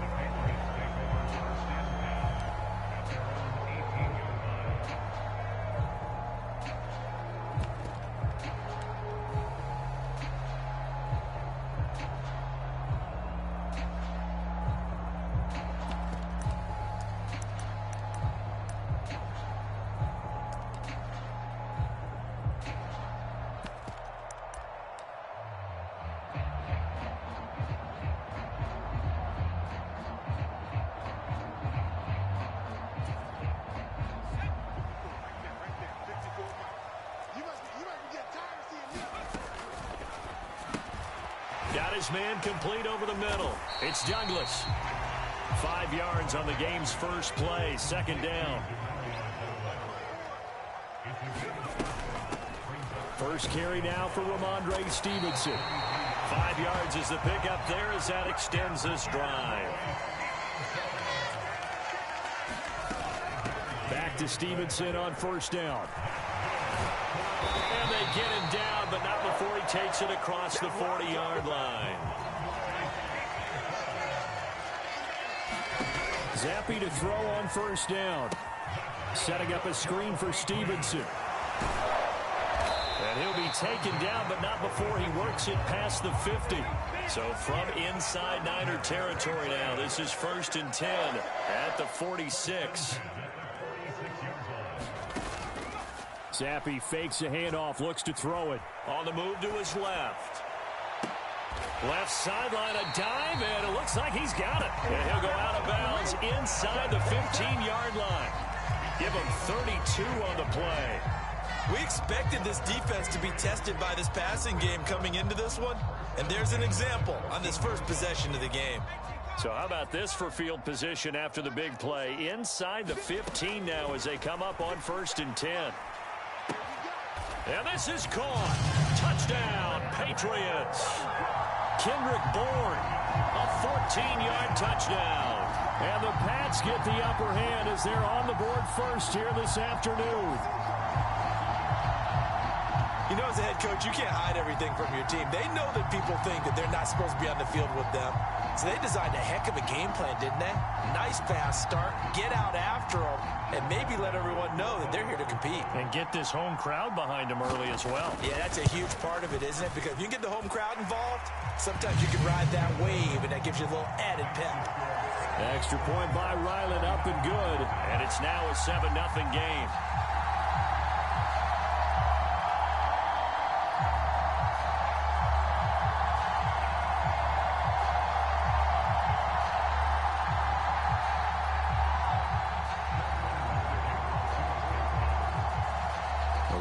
Got his man complete over the middle. It's Douglas. 5 yards on the game's first play, second down. First carry now for Ramondre Stevenson. 5 yards is the pickup there as that extends this drive. Back to Stevenson on first down. And they get him down, but not before he takes it across the 40-yard line. Zappi to throw on first down. Setting up a screen for Stevenson. And he'll be taken down, but not before he works it past the 50. So from inside Niner territory now, this is 1st and 10 at the 46. Zappi fakes a handoff, looks to throw it. On the move to his left. Left sideline, a dive, and it looks like he's got it. And he'll go out of bounds inside the 15-yard line. Give him 32 on the play. We expected this defense to be tested by this passing game coming into this one, and there's an example on this first possession of the game. So how about this for field position after the big play? Inside the 15 now as they come up on 1st and 10. And this is caught. Touchdown, Patriots. Kendrick Bourne, a 14-yard touchdown. And the Pats get the upper hand as they're on the board first here this afternoon. You know, as a head coach, you can't hide everything from your team. They know that people think that they're not supposed to be on the field with them. So they designed a heck of a game plan, didn't they? Nice fast start, get out after them, and maybe let everyone know that they're here to compete. And get this home crowd behind them early as well. Yeah, that's a huge part of it, isn't it? Because if you can get the home crowd involved, sometimes you can ride that wave, and that gives you a little added pep. Extra point by Ryland, up and good. And it's now a 7-0 game.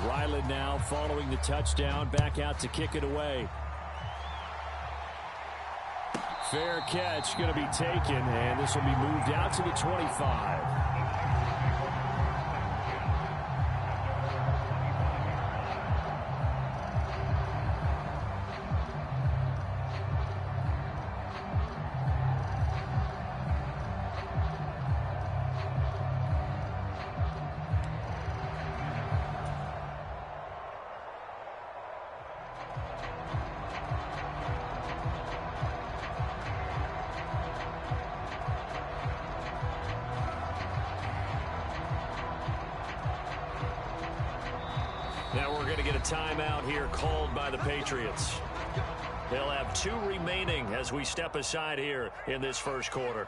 Ryland now following the touchdown, back out to kick it away. Fair catch going to be taken, and this will be moved out to the 25. Now we're going to get a timeout here called by the Patriots. They'll have 2 remaining as we step aside here in this first quarter.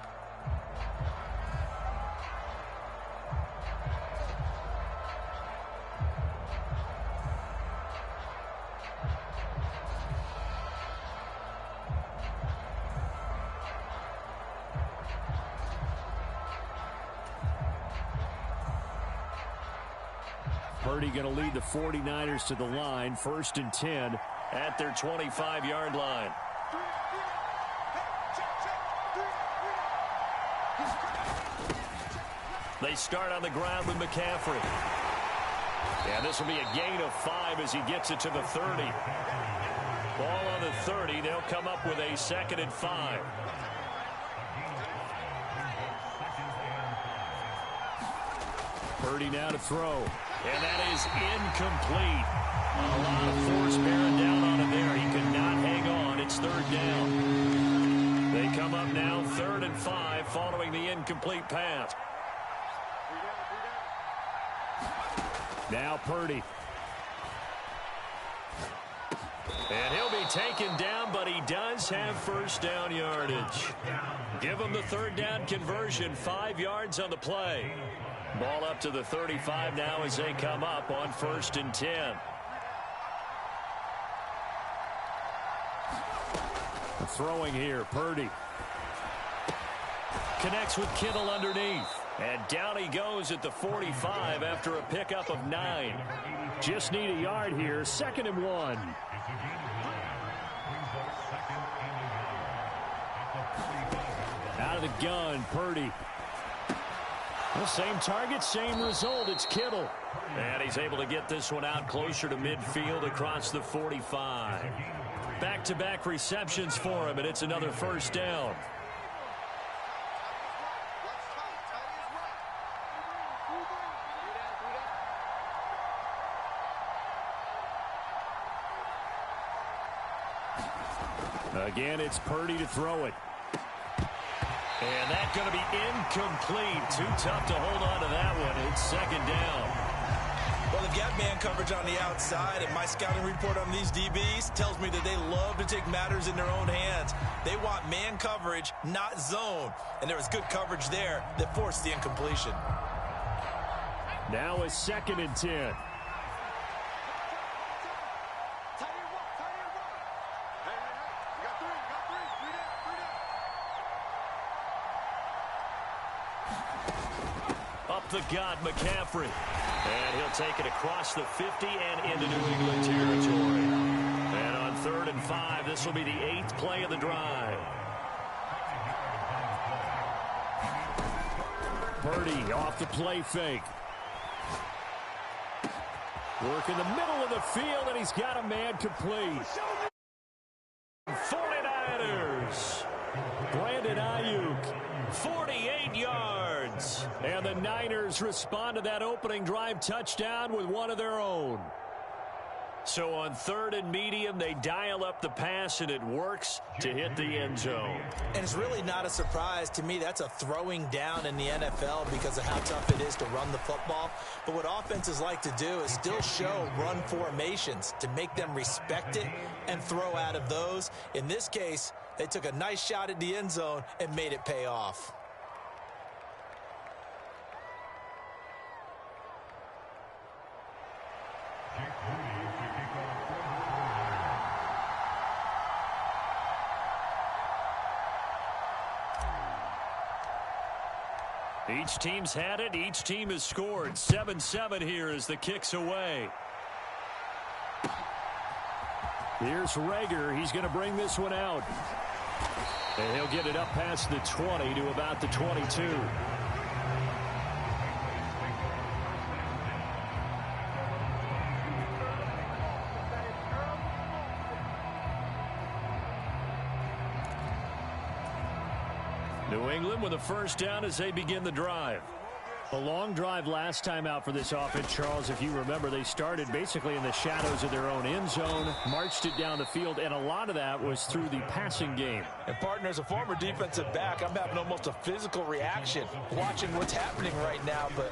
Purdy going to lead the 49ers to the line, 1st and 10 at their 25-yard line. They start on the ground with McCaffrey. And this will be a gain of 5 as he gets it to the 30. Ball on the 30. They'll come up with a 2nd and 5. Purdy now to throw. And that is incomplete. A lot of force bearing down on him there. He could not hang on. It's 3rd down. They come up now 3rd and 5 following the incomplete pass. Now Purdy. And he'll be taken down, but he does have 1st down yardage. Give him the 3rd down conversion, 5 yards on the play. Ball up to the 35 now as they come up on 1st and 10. Throwing here, Purdy. Connects with Kittle underneath. And down he goes at the 45 after a pickup of 9. Just need a yard here, 2nd and 1. Out of the gun, Purdy. Well, same target, same result. It's Kittle. And he's able to get this one out closer to midfield across the 45. Back-to-back receptions for him, and it's another 1st down. Again, it's Purdy to throw it. And that's going to be incomplete. Too tough to hold on to that one. It's 2nd down. Well, they've got man coverage on the outside, and my scouting report on these DBs tells me that they love to take matters in their own hands. They want man coverage, not zone. And there was good coverage there that forced the incompletion. Now a 2nd and 10. The gut, McCaffrey. And he'll take it across the 50 and into New England territory. And on 3rd and 5, this will be the 8th play of the drive. Purdy off the play fake. Work in the middle of the field, and he's got a man complete. 49ers. Brandon Ayuk, 48 yards. And the Niners respond to that opening drive touchdown with one of their own. So on 3rd and medium, they dial up the pass, and it works to hit the end zone. And it's really not a surprise to me. That's a throwing down in the NFL because of how tough it is to run the football. But what offenses like to do is still show run formations to make them respect it and throw out of those. In this case, they took a nice shot at the end zone and made it pay off. Each team's had it. Each team has scored. 7-7 here as the kick's away. Here's Rager. He's going to bring this one out. And he'll get it up past the 20 to about the 22. New England with a 1st down as they begin the drive. A long drive last time out for this offense, Charles. If you remember, they started basically in the shadows of their own end zone, marched it down the field, and a lot of that was through the passing game. And partner, as a former defensive back, I'm having almost a physical reaction watching what's happening right now. But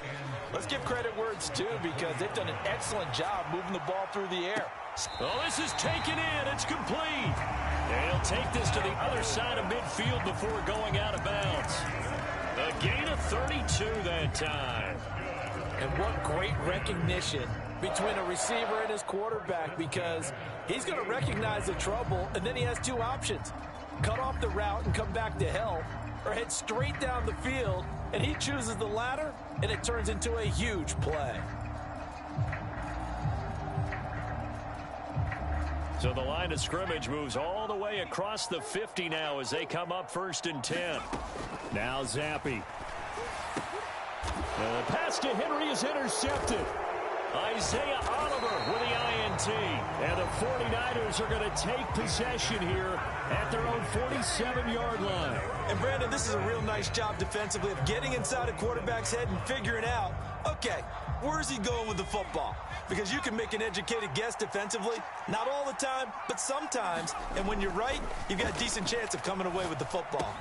let's give credit where it's due because they've done an excellent job moving the ball through the air. Oh, this is taken in. It's complete. They'll take this to the other side of midfield before going out of bounds. A gain of 32 that time. And what great recognition between a receiver and his quarterback because he's going to recognize the trouble, and then he has 2 options. Cut off the route and come back to help, or head straight down the field, and he chooses the latter, and it turns into a huge play. So the line of scrimmage moves all the way across the 50 now as they come up 1st and 10. Now Zappi. The pass to Henry is intercepted. Isaiah Oliver with the INT. And the 49ers are going to take possession here at their own 47-yard line. And Brandon, this is a real nice job defensively of getting inside a quarterback's head and figuring out, okay, where's he going with the football? Because you can make an educated guess defensively, not all the time, but sometimes. And when you're right, you've got a decent chance of coming away with the football.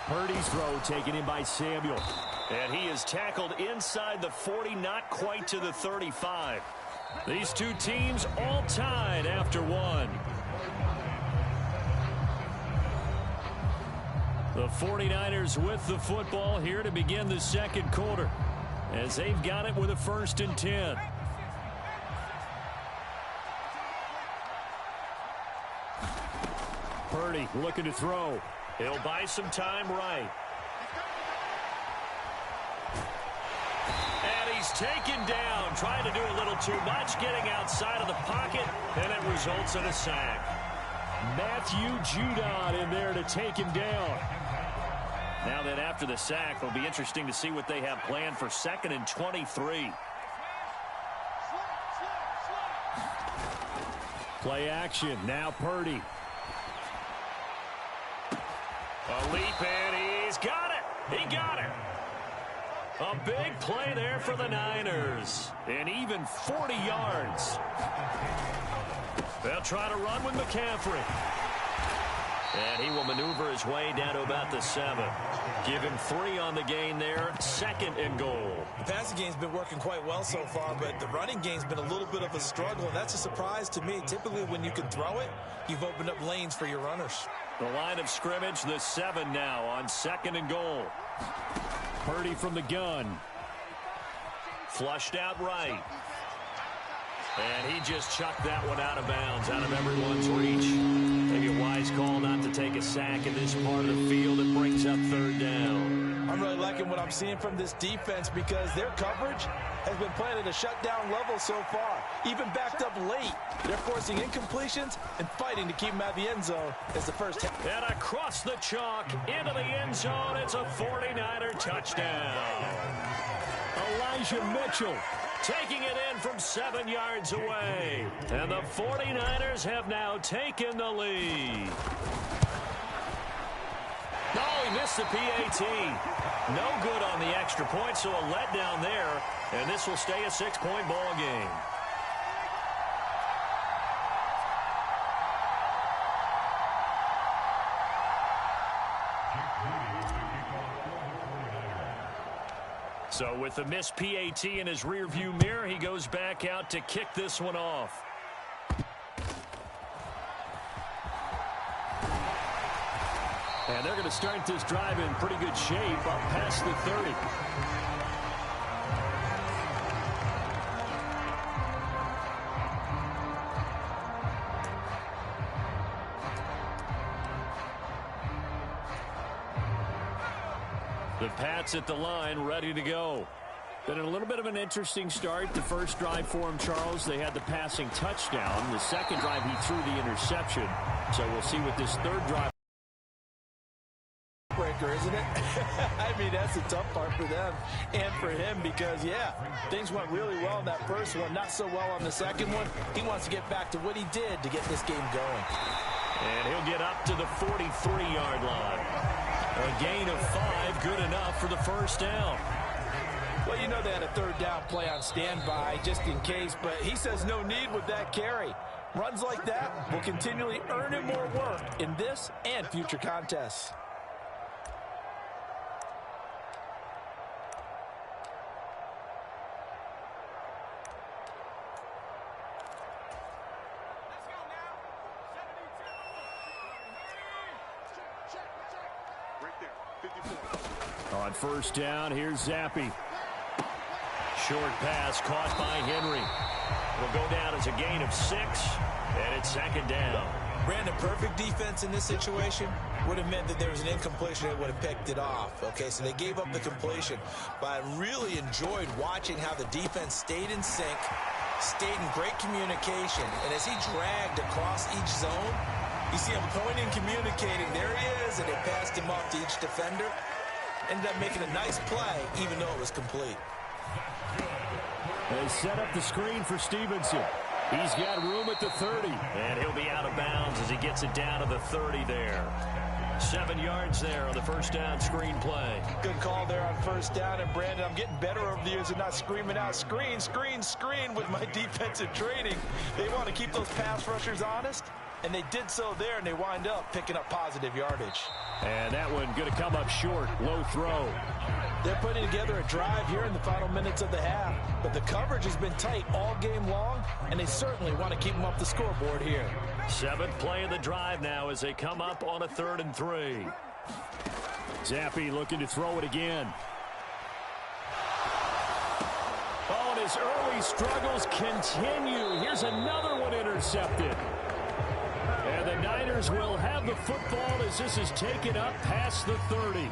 Purdy's throw taken in by Samuel. And he is tackled inside the 40, not quite to the 35. These two teams all tied after one. The 49ers with the football here to begin the second quarter, as they've got it with a 1st and 10. Purdy looking to throw. He'll buy some time right. And he's taken down, trying to do a little too much, getting outside of the pocket, and it results in a sack. Matthew Judon in there to take him down. Now then, after the sack, it'll be interesting to see what they have planned for 2nd and 23. Play action. Now Purdy. A leap in. He's got it. He got it. A big play there for the Niners. And even 40 yards. They'll try to run with McCaffrey. And he will maneuver his way down to about the 7. Give him 3 on the gain there. 2nd and goal. The passing game's been working quite well so far, but the running game's been a little bit of a struggle, and that's a surprise to me. Typically, when you can throw it, you've opened up lanes for your runners. The line of scrimmage, the 7 now on 2nd and goal. Purdy from the gun. Flushed out right. And he just chucked that one out of bounds, out of everyone's reach. Maybe a wise call not to take a sack in this part of the field. It brings up 3rd down. I'm really liking what I'm seeing from this defense because their coverage has been playing at a shutdown level so far. Even backed up late, they're forcing incompletions and fighting to keep them out of the end zone as the first half. And across the chalk, into the end zone, it's a 49er touchdown. Elijah Mitchell taking it in from 7 yards away. And the 49ers have now taken the lead. No, he missed the PAT. No good on the extra point, so a letdown there. And this will stay a 6-point ball game. So with the missed PAT in his rearview mirror, he goes back out to kick this one off. And they're going to start this drive in pretty good shape up past the 30. The Pats at the line, ready to go. Been a little bit of an interesting start. The first drive for him, Charles, they had the passing touchdown. The second drive, he threw the interception. So we'll see what this third drive. Breaker, isn't it? I mean, that's the tough part for them and for him because, yeah, things went really well in that first one, not so well on the second one. He wants to get back to what he did to get this game going. And he'll get up to the 43-yard line. A gain of 5, good enough for the first down. Well, you know they had a third down play on standby just in case, but he says no need with that carry. Runs like that will continually earn him more work in this and future contests. On first down, here's Zappi. Short pass caught by Henry. Will go down as a gain of 6, and it's 2nd down. Brandon, perfect defense in this situation would have meant that there was an incompletion that would have picked it off. Okay, so they gave up the completion, but I really enjoyed watching how the defense stayed in sync, stayed in great communication. And as he dragged across each zone, you see him pointing, communicating. There he is, and they passed him off to each defender. Ended up making a nice play, even though it was complete. They set up the screen for Stevenson. He's got room at the 30. And he'll be out of bounds as he gets it down to the 30 there. 7 yards there on the first down screen play. Good call there on first down. And, Brandon, I'm getting better over the years and not screaming out, screen, screen, screen with my defensive training. They want to keep those pass rushers honest, and they did so there, and they wind up picking up positive yardage. And that one going to come up short. Low throw. They're putting together a drive here in the final minutes of the half, but the coverage has been tight all game long, and they certainly want to keep them off the scoreboard here. 7th play of the drive now as they come up on a 3rd and 3. Zappi looking to throw it again. Oh, and his early struggles continue. Here's another one intercepted. And the Niners will have the football as this is taken up past the 30.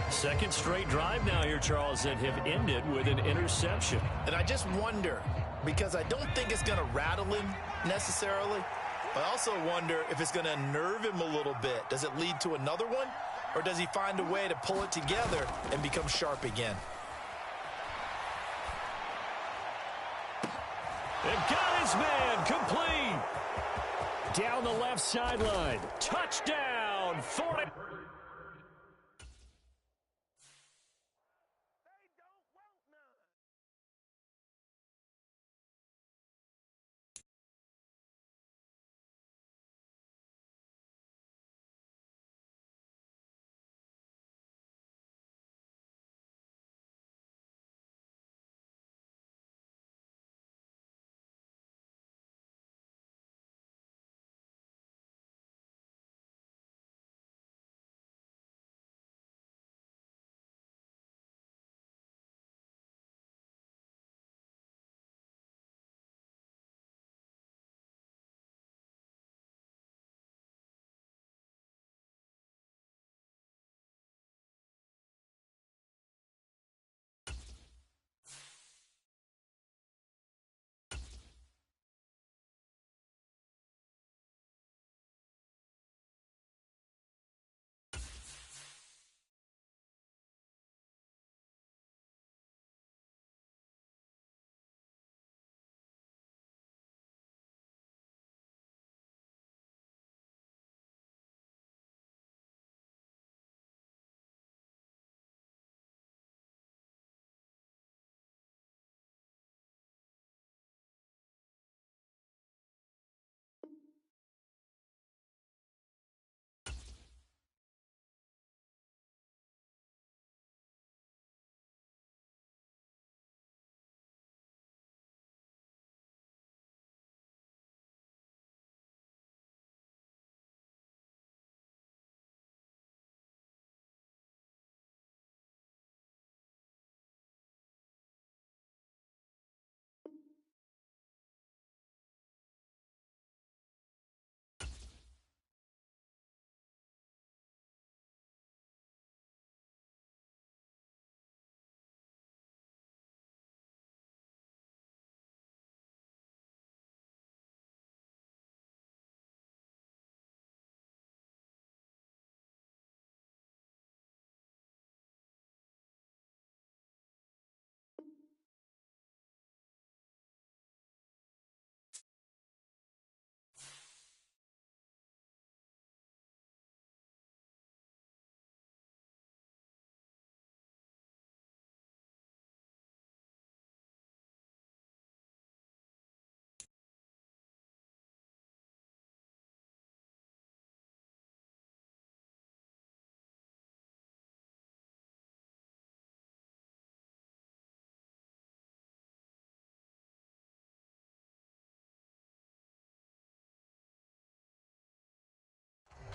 2nd straight drive now here, Charles, that have ended with an interception. And I just wonder, because I don't think it's going to rattle him necessarily, but I also wonder if it's going to unnerve him a little bit. Does it lead to another one, or does he find a way to pull it together and become sharp again? And got his man complete. Down the left sideline. Touchdown, 40.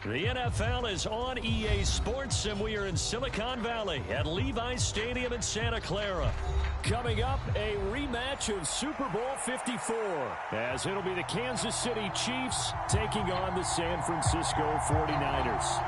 The NFL is on EA Sports, and we are in Silicon Valley at Levi's Stadium in Santa Clara. Coming up, a rematch of Super Bowl 54, as it'll be the Kansas City Chiefs taking on the San Francisco 49ers.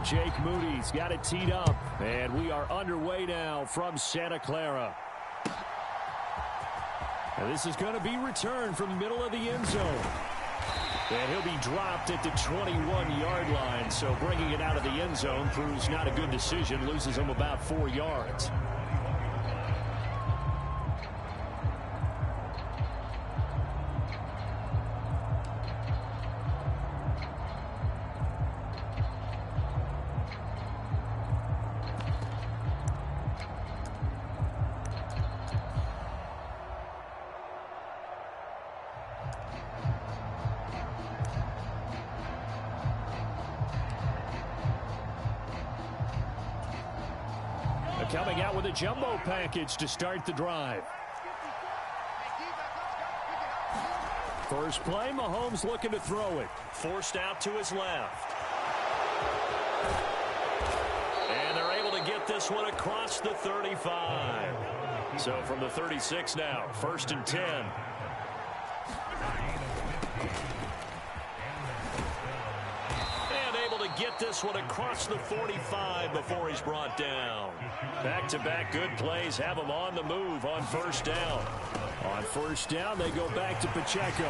Jake Moody's got it teed up. And we are underway now from Santa Clara. And this is going to be returned from the middle of the end zone. And he'll be dropped at the 21-yard line. So bringing it out of the end zone proves not a good decision. Loses him about 4 yards. Coming out with a jumbo package to start the drive. First play, Mahomes looking to throw it. Forced out to his left. And they're able to get this one across the 35. So from the 36 now, 1st and 10. Get this one across the 45 before he's brought down. Back-to-back good plays have him on the move on 1st down. On 1st down, they go back to Pacheco.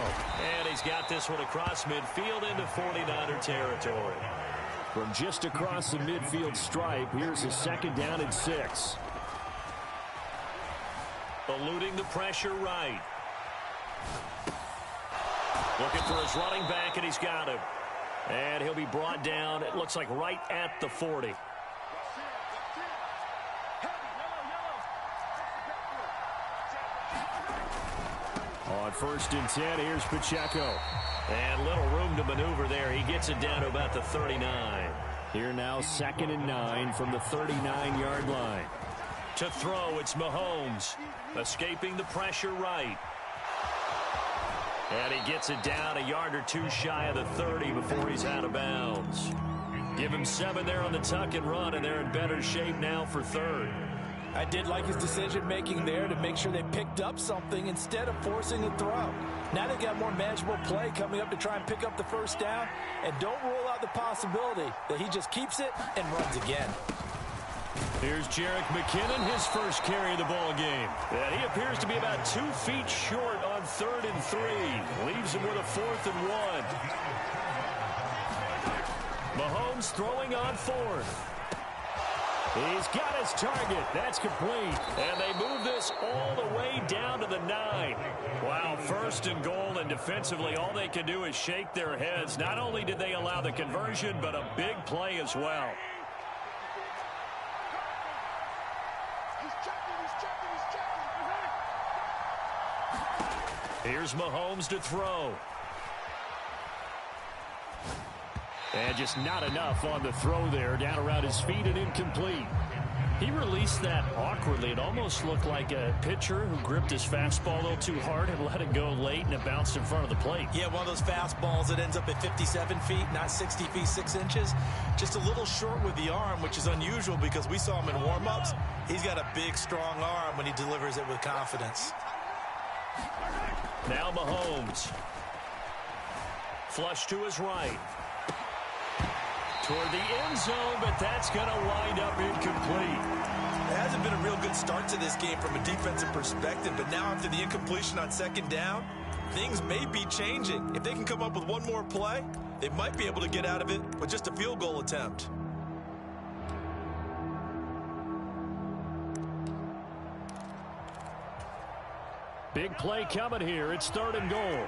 And he's got this one across midfield into 49er territory. From just across the midfield stripe, here's a 2nd down and 6. Eluding the pressure right. Looking for his running back, and he's got him. And he'll be brought down, it looks like right at the 40. On 1st and 10, here's Pacheco. And little room to maneuver there. He gets it down to about the 39. Here now, 2nd and 9 from the 39-yard line. To throw, it's Mahomes. Escaping the pressure right. And he gets it down a yard or 2 shy of the 30 before he's out of bounds. Give him 7 there on the tuck and run, and they're in better shape now for 3rd. I did like his decision-making there to make sure they picked up something instead of forcing a throw. Now they got more manageable play coming up to try and pick up the 1st down, and don't rule out the possibility that he just keeps it and runs again. Here's Jerick McKinnon, his first carry of the ball game. And he appears to be about 2 feet short on 3rd and 3. Leaves him with a 4th and 1. Mahomes throwing on 4th. He's got his target. That's complete. And they move this all the way down to the 9. Wow, 1st and goal, and defensively all they can do is shake their heads. Not only did they allow the conversion, but a big play as well. Here's Mahomes to throw. And just not enough on the throw there. Down around his feet and incomplete. He released that awkwardly. It almost looked like a pitcher who gripped his fastball a little too hard and let it go late, and it bounced in front of the plate. Yeah, one of those fastballs that ends up at 57 feet, not 60 feet, 6 inches. Just a little short with the arm, which is unusual because we saw him in warm-ups. He's got a big, strong arm when he delivers it with confidence. Now Mahomes. Flush to his right. Toward the end zone, but that's going to wind up incomplete. It hasn't been a real good start to this game from a defensive perspective, but now after the incompletion on 2nd down, things may be changing. If they can come up with one more play, they might be able to get out of it with just a field goal attempt. Big play coming here. It's 3rd and goal.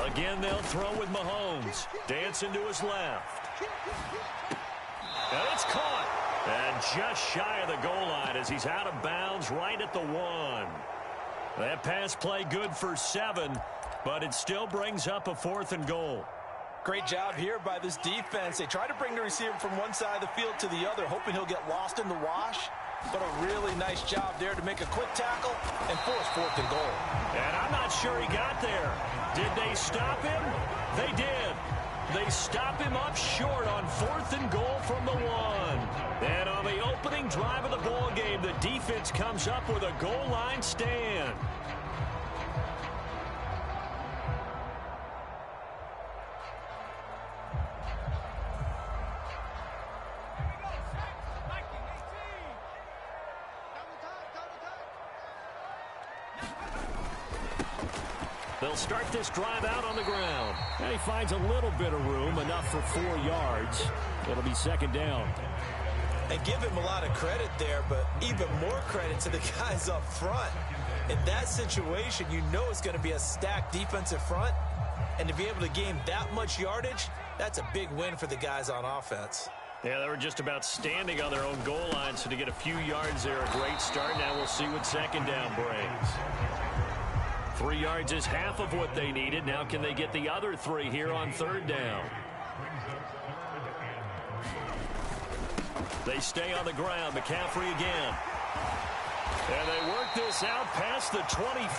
Again, they'll throw with Mahomes. Dancing to his left. And it's caught. And just shy of the goal line as he's out of bounds right at the 1. That pass play good for 7, but it still brings up a 4th and goal. Great job here by this defense. They try to bring the receiver from one side of the field to the other, hoping he'll get lost in the wash. But a really nice job there to make a quick tackle and force 4th and goal. And I'm not sure he got there. Did they stop him? They did. They stop him up short on 4th and goal from the 1. And on the opening drive of the ball game, the defense comes up with a goal line stand. They'll start this drive out on the ground. And he finds a little bit of room, enough for 4 yards. It'll be 2nd down. And give him a lot of credit there, but even more credit to the guys up front. In that situation, you know it's going to be a stacked defensive front. And to be able to gain that much yardage, that's a big win for the guys on offense. Yeah, they were just about standing on their own goal line, so to get a few yards there, a great start. Now we'll see what 2nd down brings. 3 yards is half of what they needed. Now can they get the other 3 here on 3rd down? They stay on the ground. McCaffrey again. And they work this out past the 25.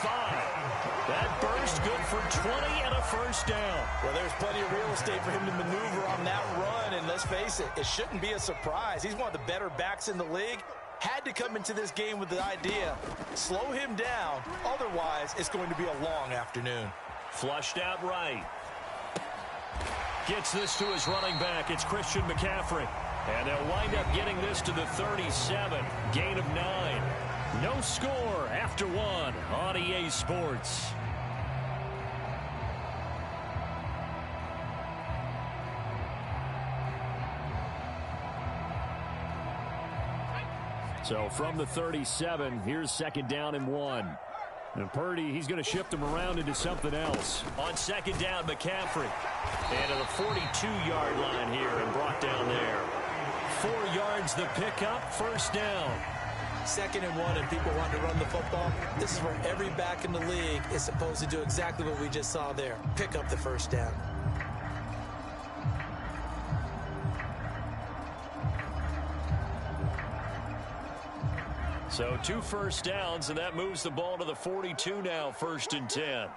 That burst good for 20 and a 1st down. Well, there's plenty of real estate for him to maneuver on that run. And let's face it, it shouldn't be a surprise. He's one of the better backs in the league. Had to come into this game with the idea, slow him down. Otherwise, it's going to be a long afternoon. Flushed out right. Gets this to his running back. It's Christian McCaffrey. And they'll wind up getting this to the 37. Gain of 9. No score after 1 on EA Sports. So from the 37, here's 2nd down and 1. And Purdy, he's going to shift him around into something else. On 2nd down, McCaffrey. And to the 42-yard line here and brought down there. 4 yards the pickup, 1st down. 2nd and 1, and people want to run the football. This is where every back in the league is supposed to do exactly what we just saw there. Pick up the 1st down. So 2 1st downs, and that moves the ball to the 42 now, 1st and 10.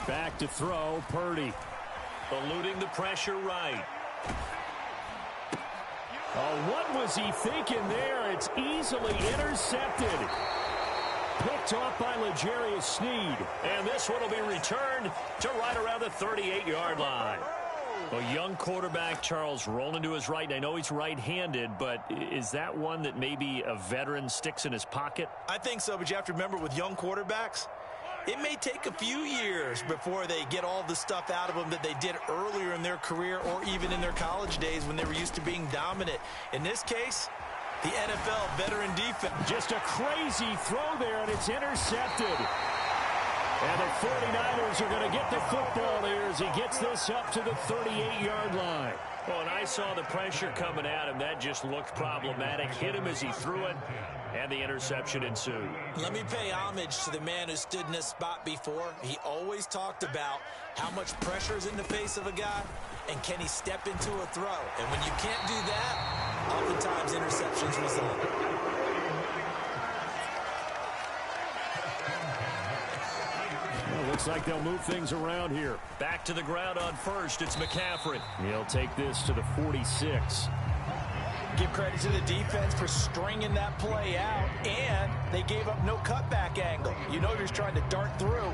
Back to throw, Purdy. Eluding the pressure right. Oh, what was he thinking there? It's easily intercepted. Picked off by L'Jarius Sneed. And this one will be returned to right around the 38-yard line. A young quarterback, Charles, rolling to his right. I know he's right-handed, but is that one that maybe a veteran sticks in his pocket? I think so, but you have to remember with young quarterbacks, it may take a few years before they get all the stuff out of them that they did earlier in their career or even in their college days when they were used to being dominant. In this case, the NFL veteran defense. Just a crazy throw there, and it's intercepted. And the 49ers are going to get the football here as he gets this up to the 38-yard line. Well, and I saw the pressure coming at him. That just looked problematic. Hit him as he threw it, and the interception ensued. Let me pay homage to the man who stood in this spot before. He always talked about how much pressure is in the face of a guy, and can he step into a throw. And when you can't do that, oftentimes interceptions result. Looks like they'll move things around here. Back to the ground on 1st. It's McCaffrey. He'll take this to the 46. Give credit to the defense for stringing that play out, and they gave up no cutback angle. You know he was trying to dart through.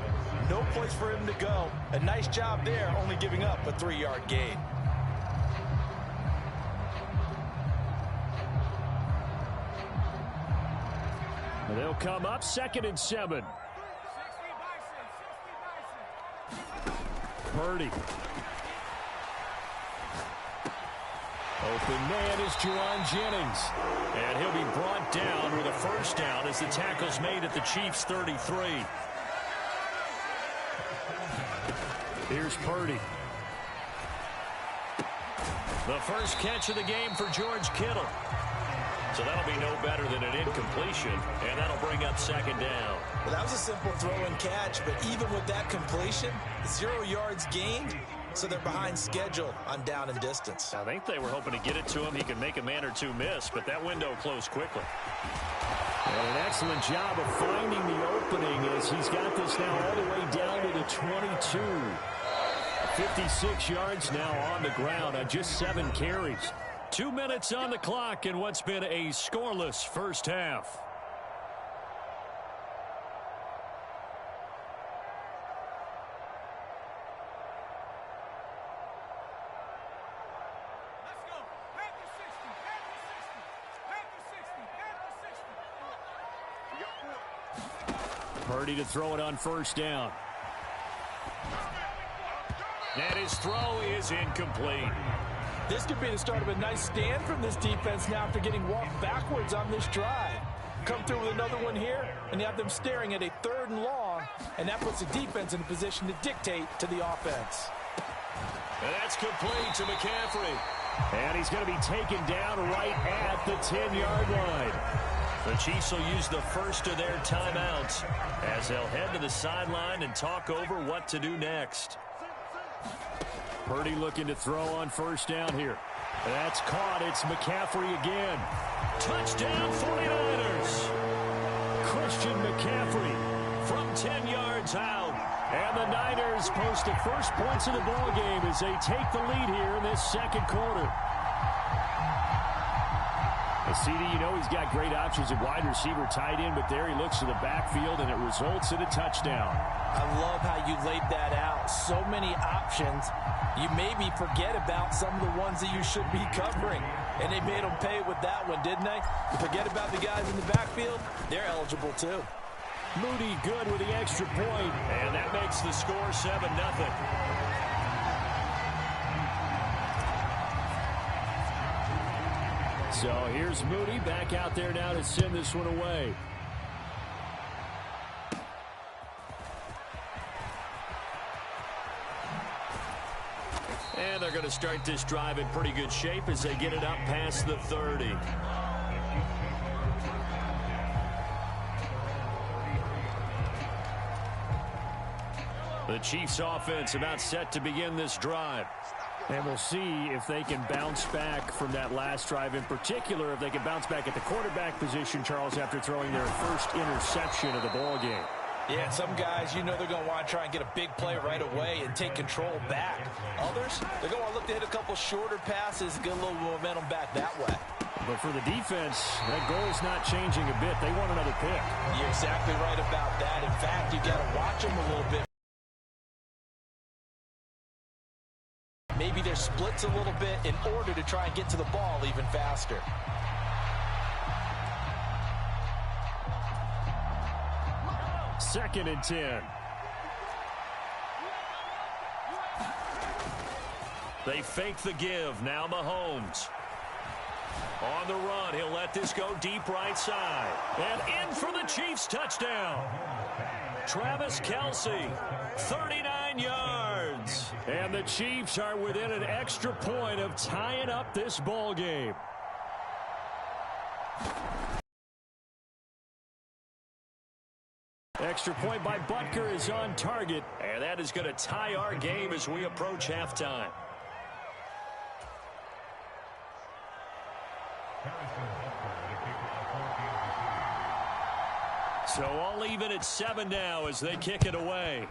No place for him to go. A nice job there, only giving up a 3-yard gain. And they'll come up 2nd and 7. Purdy. Open man is Juwan Jennings. And he'll be brought down with a 1st down as the tackle's made at the Chiefs' 33. Here's Purdy. The first catch of the game for George Kittle. So that'll be no better than an incompletion, and that'll bring up 2nd down. Well, that was a simple throw and catch, but even with that completion, 0 yards gained, so they're behind schedule on down and distance. I think they were hoping to get it to him. He could make a man or two miss, but that window closed quickly. And an excellent job of finding the opening as he's got this now all the way down to the 22. 56 yards now on the ground on just 7 carries. 2 minutes on the clock in what's been a scoreless first half. Purdy to throw it on first down. And his throw is incomplete. This could be the start of a nice stand from this defense now after getting walked backwards on this drive. Come through with another one here, and you have them staring at a 3rd and long, and that puts the defense in a position to dictate to the offense. And that's complete to McCaffrey. And he's going to be taken down right at the 10-yard line. The Chiefs will use the first of their timeouts as they'll head to the sideline and talk over what to do next. Purdy looking to throw on first down here. That's caught. It's McCaffrey again. Touchdown 49ers. Christian McCaffrey from 10 yards out. And the Niners post the first points of the ball game as they take the lead here in this second quarter. CD, you know he's got great options at wide receiver, tight end, but there he looks to the backfield, and it results in a touchdown. I love how you laid that out. So many options. You maybe forget about some of the ones that you should be covering. And they made them pay with that one, didn't they? You forget about the guys in the backfield, they're eligible too. Moody good with the extra point, and that makes the score 7-0. So here's Moody back out there now to send this one away. And they're going to start this drive in pretty good shape as they get it up past the 30. The Chiefs offense about set to begin this drive. And we'll see if they can bounce back from that last drive. In particular, if they can bounce back at the quarterback position, Charles, after throwing their first interception of the ball game. Yeah, some guys, you know they're going to want to try and get a big play right away and take control back. Others, they're going to look to hit a couple shorter passes and get a little momentum back that way. But for the defense, that goal's not changing a bit. They want another pick. You're exactly right about that. In fact, you got to watch them a little bit. Maybe their splits a little bit in order to try and get to the ball even faster. Second and 10. They fake the give. Now Mahomes. On the run, he'll let this go deep right side. And in for the Chiefs touchdown. Travis Kelce, 39 yards. And the Chiefs are within an extra point of tying up this ball game. Extra point by Butker is on target. And that is going to tie our game as we approach halftime. So all even at 7 now as they kick it away.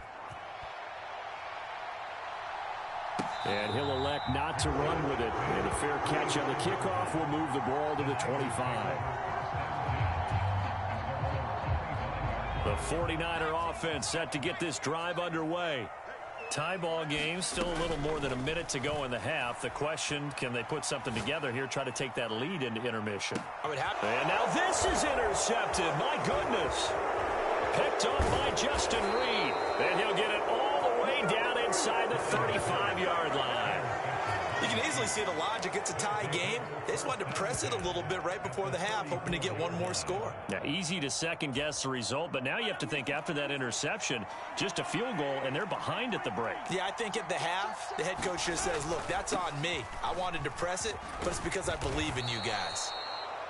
And he'll elect not to run with it. And a fair catch on the kickoff will move the ball to the 25. The 49er offense set to get this drive underway. Tie ball game, still a little more than a minute to go in the half. The question, can they put something together here, try to take that lead into intermission? And now this is intercepted. My goodness. Picked up by Justin Reed. And he'll get it all the way down inside the 35-yard line. You can easily see the logic. It's a tie game. They just wanted to press it a little bit right before the half, hoping to get one more score. Now, easy to second-guess the result, but now you have to think after that interception, just a field goal, and they're behind at the break. Yeah, I think at the half, the head coach just says, look, that's on me. I wanted to press it, but it's because I believe in you guys.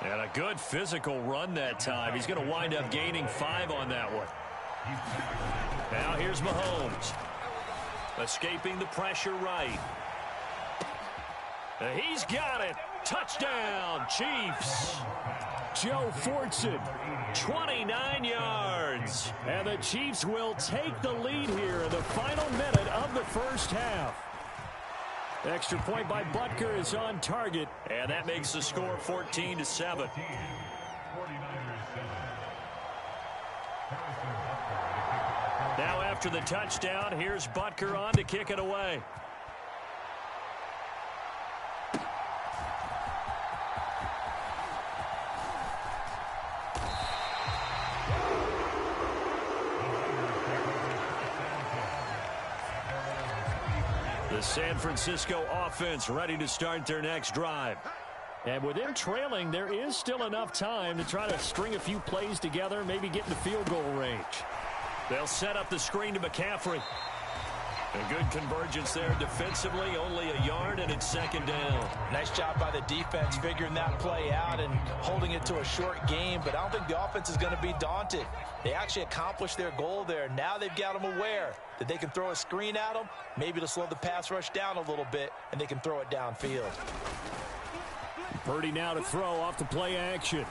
And a good physical run that time. He's going to wind up gaining 5 on that one. Now here's Mahomes. Escaping the pressure right. He's got it. Touchdown, Chiefs. Joe Fortson, 29 yards. And the Chiefs will take the lead here in the final minute of the first half. Extra point by Butker is on target. And that makes the score 14-7. Now after the touchdown, here's Butker on to kick it away. The San Francisco offense ready to start their next drive. And with them trailing, there is still enough time to try to string a few plays together, maybe get into field goal range. They'll set up the screen to McCaffrey. A good convergence there defensively, only a yard, and it's second down. Nice job by the defense figuring that play out and holding it to a short game, but I don't think the offense is going to be daunted. They actually accomplished their goal there. Now they've got them aware that they can throw a screen at them, maybe to slow the pass rush down a little bit, and they can throw it downfield. Purdy now to throw off the play action.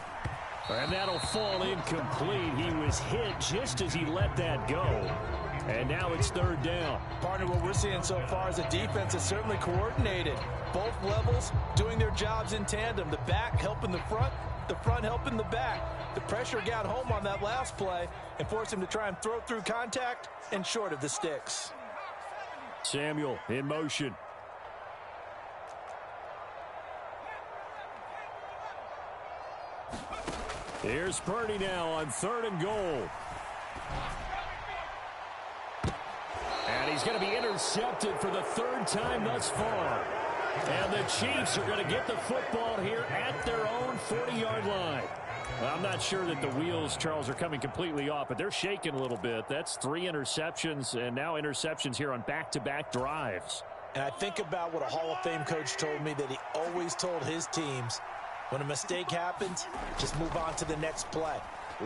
And that'll fall incomplete. He was hit just as he let that go. And now it's third down. Partner, what we're seeing so far is the defense is certainly coordinated. Both levels doing their jobs in tandem. The back helping the front helping the back. The pressure got home on that last play and forced him to try and throw through contact and short of the sticks. Samuel in motion. Here's Purdy now on 3rd and goal. And he's going to be intercepted for the 3rd time thus far. And the Chiefs are going to get the football here at their own 40-yard line. Well, I'm not sure that the wheels, Charles, are coming completely off, but they're shaking a little bit. That's 3 interceptions, and now interceptions here on back-to-back drives. And I think about what a Hall of Fame coach told me that he always told his teams, when a mistake happens, just move on to the next play.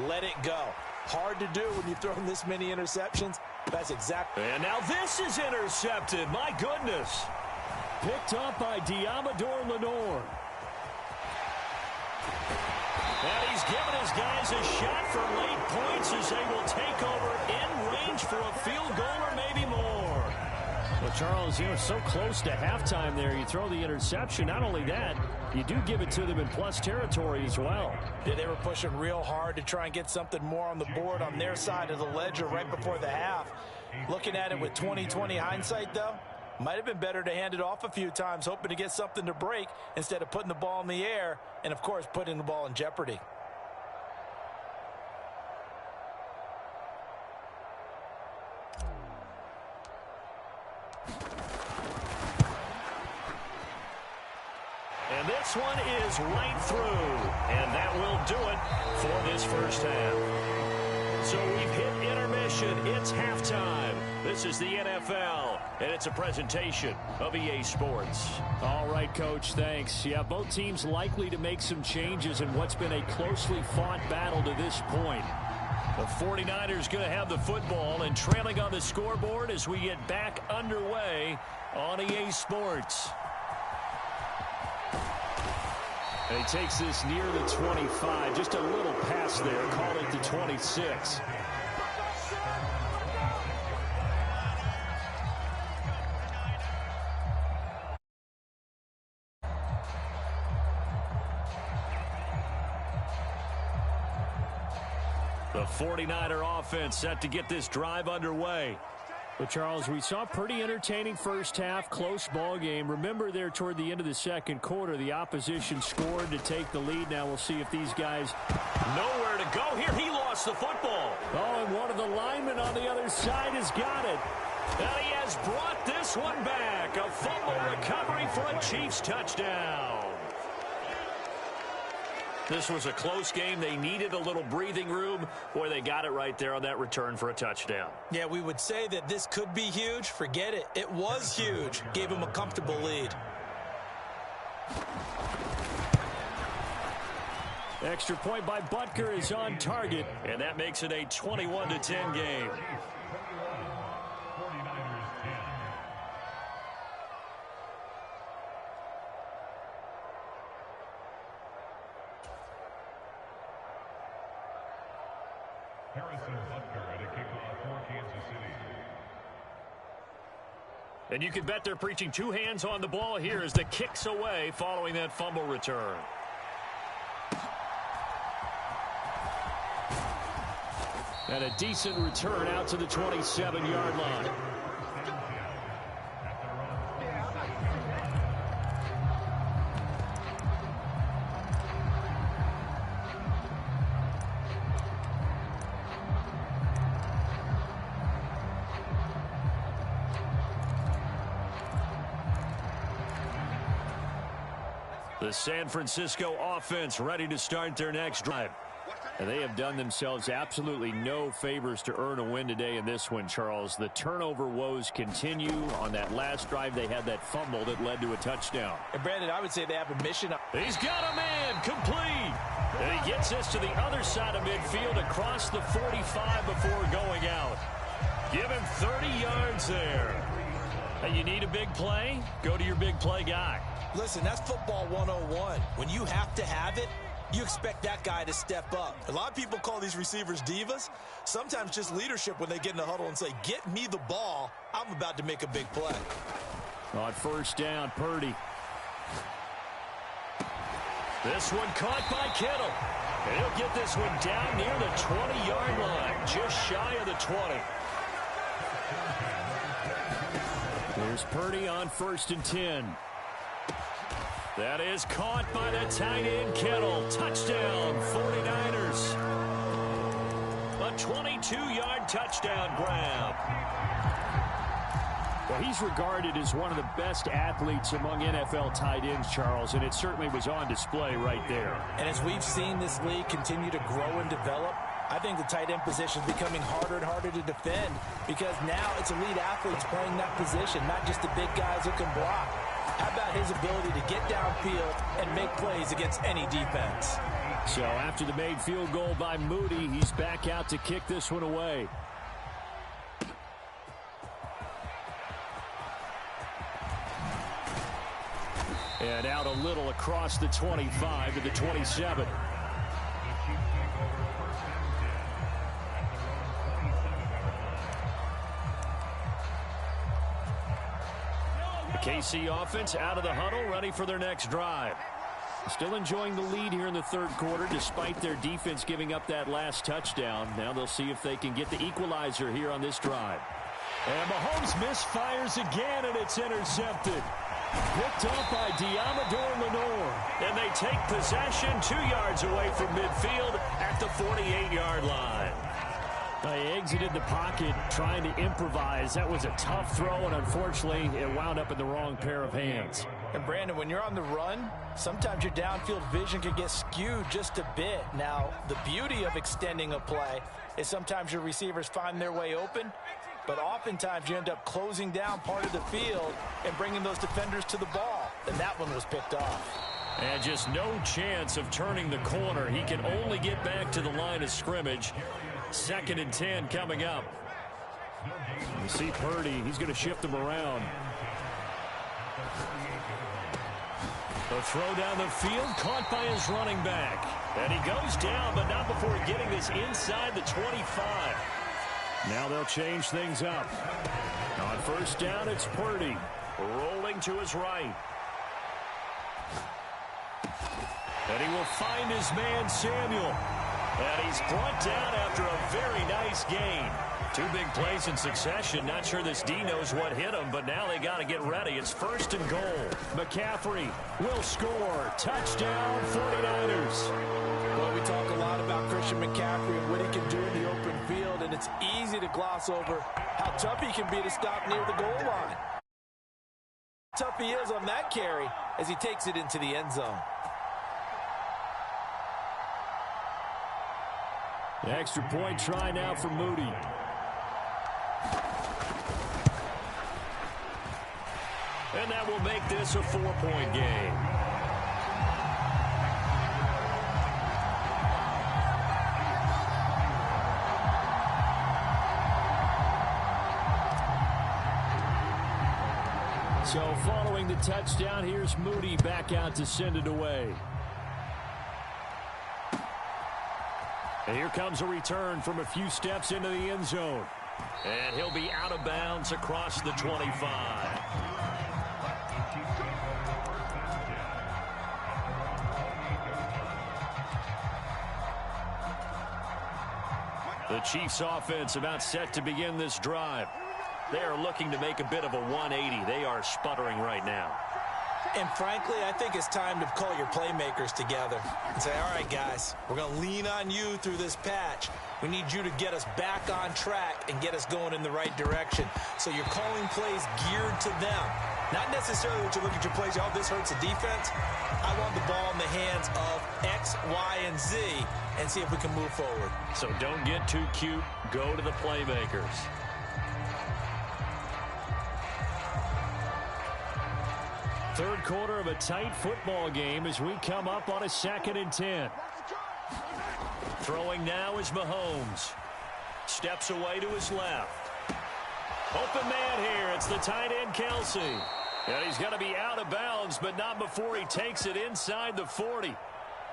Let it go. Hard to do when you've thrown this many interceptions. That's exactly. And now this is intercepted. My goodness. Picked up by Diamador Lenore. And he's given his guys a shot for late points as they will take over in range for a field goal or maybe more. Well, Charles, so close to halftime there. You throw the interception. Not only that, you do give it to them in plus territory as well. Yeah, they were pushing real hard to try and get something more on the board on their side of the ledger right before the half. Looking at it with 20/20 hindsight, though, might have been better to hand it off a few times, hoping to get something to break instead of putting the ball in the air and, of course, putting the ball in jeopardy. And this one is right through. And that will do it for this first half. So we've hit intermission. It's halftime. This is the NFL, and it's a presentation of EA Sports. All right, Coach, thanks. Yeah, both teams likely to make some changes in what's been a closely fought battle to this point. The 49ers going to have the football and trailing on the scoreboard as we get back underway on EA Sports. And he takes this near the 25, just a little pass there, call it the 26. The 49er offense set to get this drive underway. But, Charles, we saw a pretty entertaining first half, close ball game. Remember there toward the end of the second quarter, the opposition scored to take the lead. Now we'll see if these guys... Nowhere to go here. He lost the football. Oh, and one of the linemen on the other side has got it. And he has brought this one back. A fumble recovery for a Chiefs touchdown. This was a close game. They needed a little breathing room. Boy, they got it right there on that return for a touchdown. Yeah, we would say that this could be huge. Forget it. It was huge. Gave him a comfortable lead. Extra point by Butker is on target. And that makes it a 21-10 game. And you can bet they're preaching two hands on the ball here as the kick's away following that fumble return. And a decent return out to the 27-yard line. The San Francisco offense ready to start their next drive. And they have done themselves absolutely no favors to earn a win today in this one, Charles. The turnover woes continue. On that last drive, they had that fumble that led to a touchdown. And Brandon, I would say they have a mission. He's got a man complete. And he gets us to the other side of midfield across the 45 before going out. Give him 30 yards there. Hey, you need a big play? Go to your big play guy. Listen, that's football 101. When you have to have it, you expect that guy to step up. A lot of people call these receivers divas. Sometimes just leadership when they get in the huddle and say, get me the ball. I'm about to make a big play. On first down, Purdy. This one caught by Kittle. And he'll get this one down near the 20-yard line, just shy of the 20. Here's Purdy on 1st and 10. That is caught by the tight end Kittle. Touchdown, 49ers. A 22-yard touchdown grab. Well, he's regarded as one of the best athletes among NFL tight ends, Charles, and it certainly was on display right there. And as we've seen this league continue to grow and develop, I think the tight end position is becoming harder and harder to defend because now it's elite athletes playing that position, not just the big guys who can block. How about his ability to get downfield and make plays against any defense? So after the made field goal by Moody, he's back out to kick this one away. And out a little across the 25 to the 27. The KC offense out of the huddle, ready for their next drive. Still enjoying the lead here in the third quarter, despite their defense giving up that last touchdown. Now they'll see if they can get the equalizer here on this drive. And Mahomes misfires again, and it's intercepted. Picked off by Diamador Lenore. And they take possession 2 yards away from midfield at the 48-yard line. They exited the pocket trying to improvise. That was a tough throw, and unfortunately, it wound up in the wrong pair of hands. And Brandon, when you're on the run, sometimes your downfield vision can get skewed just a bit. Now, the beauty of extending a play is sometimes your receivers find their way open, but oftentimes you end up closing down part of the field and bringing those defenders to the ball. And that one was picked off. And just no chance of turning the corner. He can only get back to the line of scrimmage. 2nd and 10 coming up. You see Purdy, he's going to shift them around. The throw down the field, caught by his running back. And he goes down, but not before getting this inside the 25. Now they'll change things up. On first down, it's Purdy. Rolling to his right. And he will find his man, Samuel. And he's brought down after a very nice gain. 2 big plays in succession. Not sure this D knows what hit him, but now they got to get ready. It's 1st and goal. McCaffrey will score. Touchdown, 49ers. Well, we talk a lot about Christian McCaffrey and what he can do in the open field, and it's easy to gloss over how tough he can be to stop near the goal line. Tough he is on that carry as he takes it into the end zone. The extra point try now for Moody. And that will make this a 4-point game. So following the touchdown, here's Moody back out to send it away. And here comes a return from a few steps into the end zone. And he'll be out of bounds across the 25. The Chiefs offense about set to begin this drive. They are looking to make a bit of a 180. They are sputtering right now. And frankly, I think it's time to call your playmakers together and say, all right, guys, we're going to lean on you through this patch. We need you to get us back on track and get us going in the right direction. So you're calling plays geared to them. Not necessarily that you look at your plays, oh, this hurts the defense. I want the ball in the hands of X, Y, and Z and see if we can move forward. So don't get too cute. Go to the playmakers. Third quarter of a tight football game as we come up on a 2nd and 10. Throwing now is Mahomes. Steps away to his left. Open man here. It's the tight end, Kelsey. And he's going to be out of bounds, but not before he takes it inside the 40.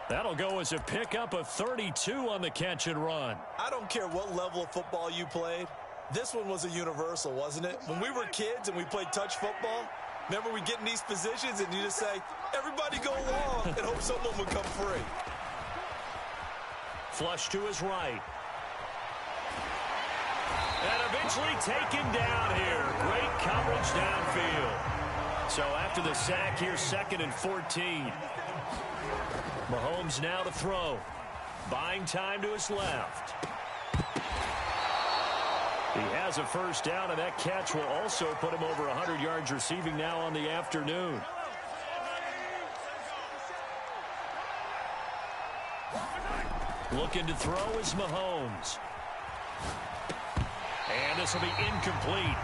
That'll go as a pickup of 32 on the catch and run. I don't care what level of football you played. This one was a universal, wasn't it? When we were kids and we played touch football, remember we get in these positions and you just say, everybody go along and hope someone would come free. Flush to his right. And eventually taken down here. Great coverage downfield. So after the sack here, 2nd and 14. Mahomes now to throw. Buying time to his left. He has a first down, and that catch will also put him over 100 yards receiving now on the afternoon. Looking to throw is Mahomes. And this will be incomplete.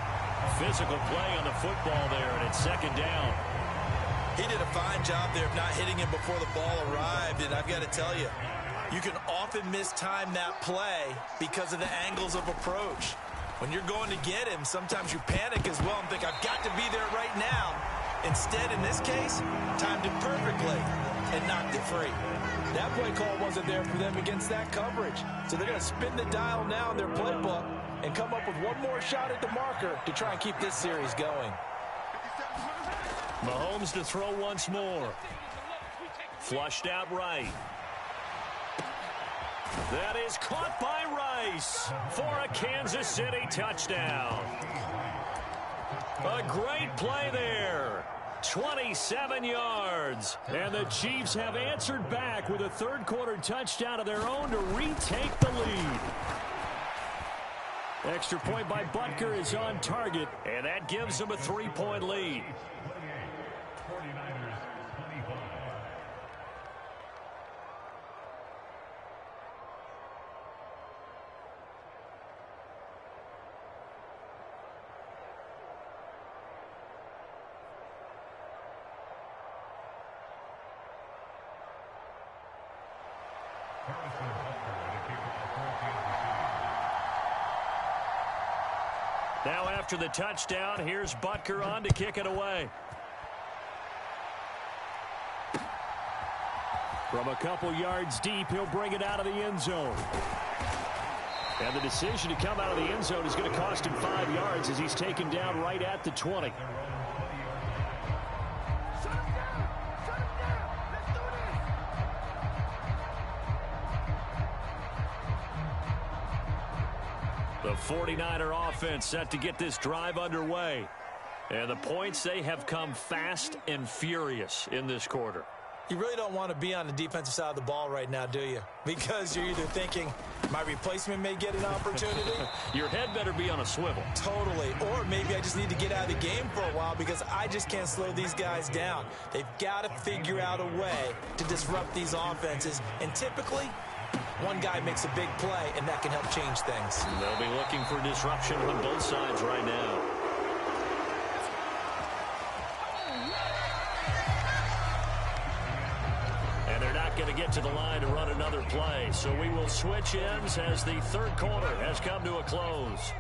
Physical play on the football there, and it's 2nd down. He did a fine job there of not hitting him before the ball arrived, and I've got to tell you, you can often mistime that play because of the angles of approach. When you're going to get him, sometimes you panic as well and think, I've got to be there right now. Instead, in this case, timed it perfectly and knocked it free. That play call wasn't there for them against that coverage. So they're going to spin the dial now in their playbook and come up with one more shot at the marker to try and keep this series going. Mahomes to throw once more. Flushed out right. That is caught by Rice for a Kansas City touchdown. A great play there. 27 yards. And the Chiefs have answered back with a third-quarter touchdown of their own to retake the lead. Extra point by Butker is on target, and that gives them a 3-point lead. Now after the touchdown, here's Butker on to kick it away. From a couple yards deep, he'll bring it out of the end zone. And the decision to come out of the end zone is going to cost him 5 yards as he's taken down right at the 20. The 49er offense set to get this drive underway. And the points, they have come fast and furious in this quarter. You really don't want to be on the defensive side of the ball right now, do you? Because you're either thinking, my replacement may get an opportunity. Your head better be on a swivel. Totally. Or maybe I just need to get out of the game for a while because I just can't slow these guys down. They've got to figure out a way to disrupt these offenses. And typically, one guy makes a big play, and that can help change things. They'll be looking for disruption on both sides right now. And they're not going to get to the line to run another play, so we will switch ends as the third quarter has come to a close.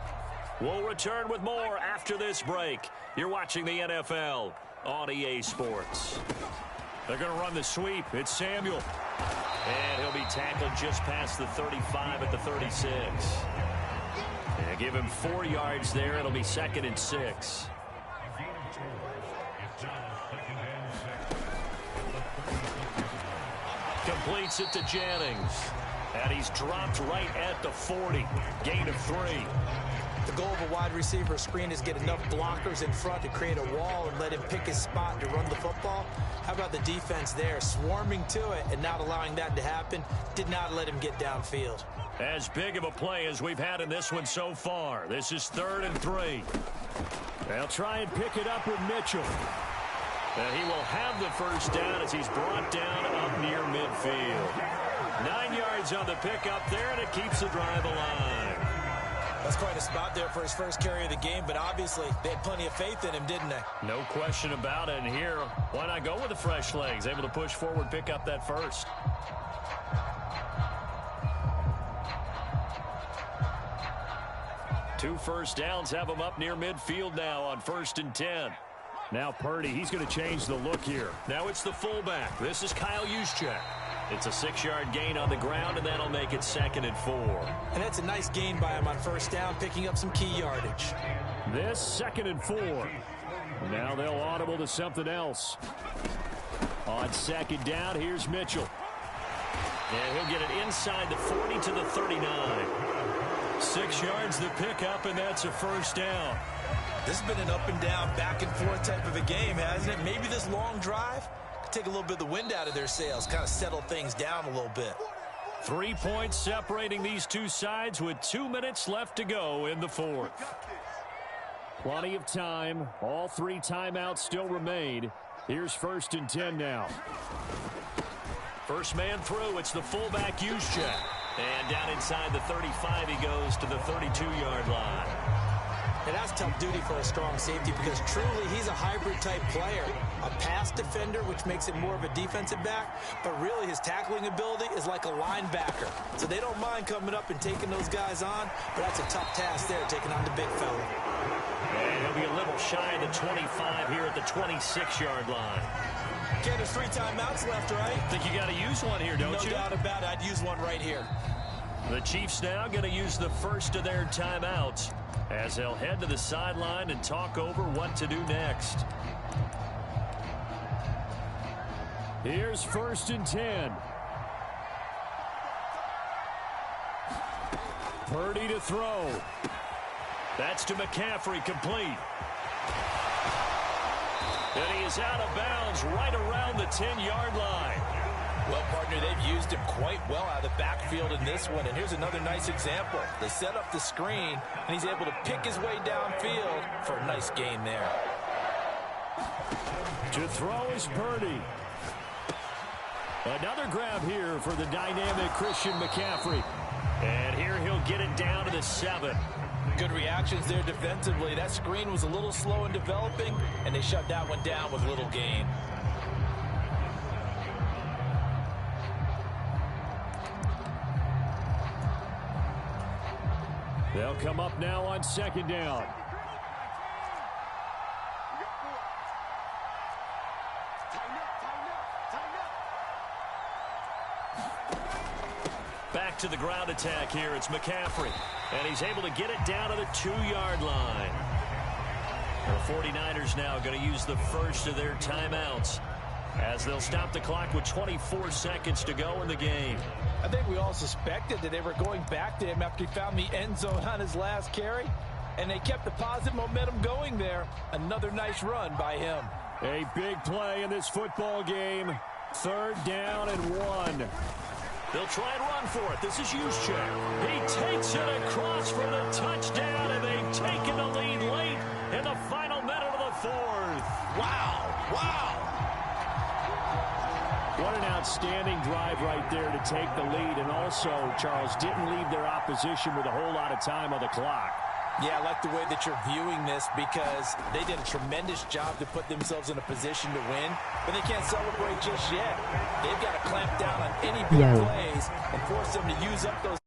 We'll return with more after this break. You're watching the NFL on EA Sports. They're going to run the sweep. It's Samuel. And he'll be tackled just past the 35 at the 36. And give him 4 yards there. It'll be 2nd and 6. Completes it to Jennings. And he's dropped right at the 40. Gain of 3. The goal of a wide receiver screen is get enough blockers in front to create a wall and let him pick his spot to run the football. How about the defense there, swarming to it and not allowing that to happen? Did not let him get downfield. As big of a play as we've had in this one so far. This is 3rd and 3. They'll try and pick it up with Mitchell. And he will have the first down as he's brought down up near midfield. 9 yards on the pickup there, and it keeps the drive alive. That's quite a spot there for his first carry of the game, but obviously they had plenty of faith in him, didn't they? No question about it. And here, why not go with the fresh legs? Able to push forward, pick up that first. Two first downs have him up near midfield now on 1st and 10. Now Purdy, he's going to change the look here. Now it's the fullback. This is Kyle Juszczyk. It's a 6-yard gain on the ground, and that'll make it 2nd and 4. And that's a nice gain by him on first down, picking up some key yardage. This 2nd and 4. Now they'll audible to something else. On 2nd down, here's Mitchell. And he'll get it inside the 40 to the 39. 6 yards the pickup, and that's a first down. This has been an up and down, back and forth type of a game, hasn't it? Maybe this long drive could take a little bit of the wind out of their sails, kind of settle things down a little bit. 3 points separating these two sides with 2 minutes left to go in the 4th. Plenty of time. All 3 timeouts still remain. Here's 1st and 10 now. First man through. It's the fullback, Juszczyk. And down inside the 35, he goes to the 32-yard line. And that's tough duty for a strong safety because truly he's a hybrid-type player. A pass defender, which makes him more of a defensive back, but really his tackling ability is like a linebacker. So they don't mind coming up and taking those guys on, but that's a tough task there, taking on the big fella. And he'll be a little shy of the 25 here at the 26-yard line. Ken, there's 3 timeouts left, right? I think you got to use one here, don't you? No doubt about it. I'd use one right here. The Chiefs now going to use the first of their timeouts as they'll head to the sideline and talk over what to do next. Here's 1st and 10. Purdy to throw. That's to McCaffrey, complete. And he is out of bounds right around the 10-yard line. Well, partner, they've used him quite well out of the backfield in this one. And here's another nice example. They set up the screen, and he's able to pick his way downfield for a nice gain there. To throw is Purdy. Another grab here for the dynamic Christian McCaffrey. And here he'll get it down to the 7. Good reactions there defensively. That screen was a little slow in developing, and they shut that one down with little gain. They'll come up now on 2nd down. Back to the ground attack here. It's McCaffrey. And he's able to get it down to the 2-yard line. The 49ers now going to use the first of their timeouts as they'll stop the clock with 24 seconds to go in the game. I think we all suspected that they were going back to him after he found the end zone on his last carry, and they kept the positive momentum going there. Another nice run by him. A big play in this football game. 3rd down and 1. They'll try and run for it. This is Juszczyk. He takes it across for the touchdown, and they've taken the lead late in the final minute of the 4th. Wow. Wow. What an outstanding drive right there to take the lead. And also, Charles, didn't leave their opposition with a whole lot of time on the clock. Yeah, I like the way that you're viewing this because they did a tremendous job to put themselves in a position to win, but they can't celebrate just yet. They've got to clamp down on any big plays and force them to use up those.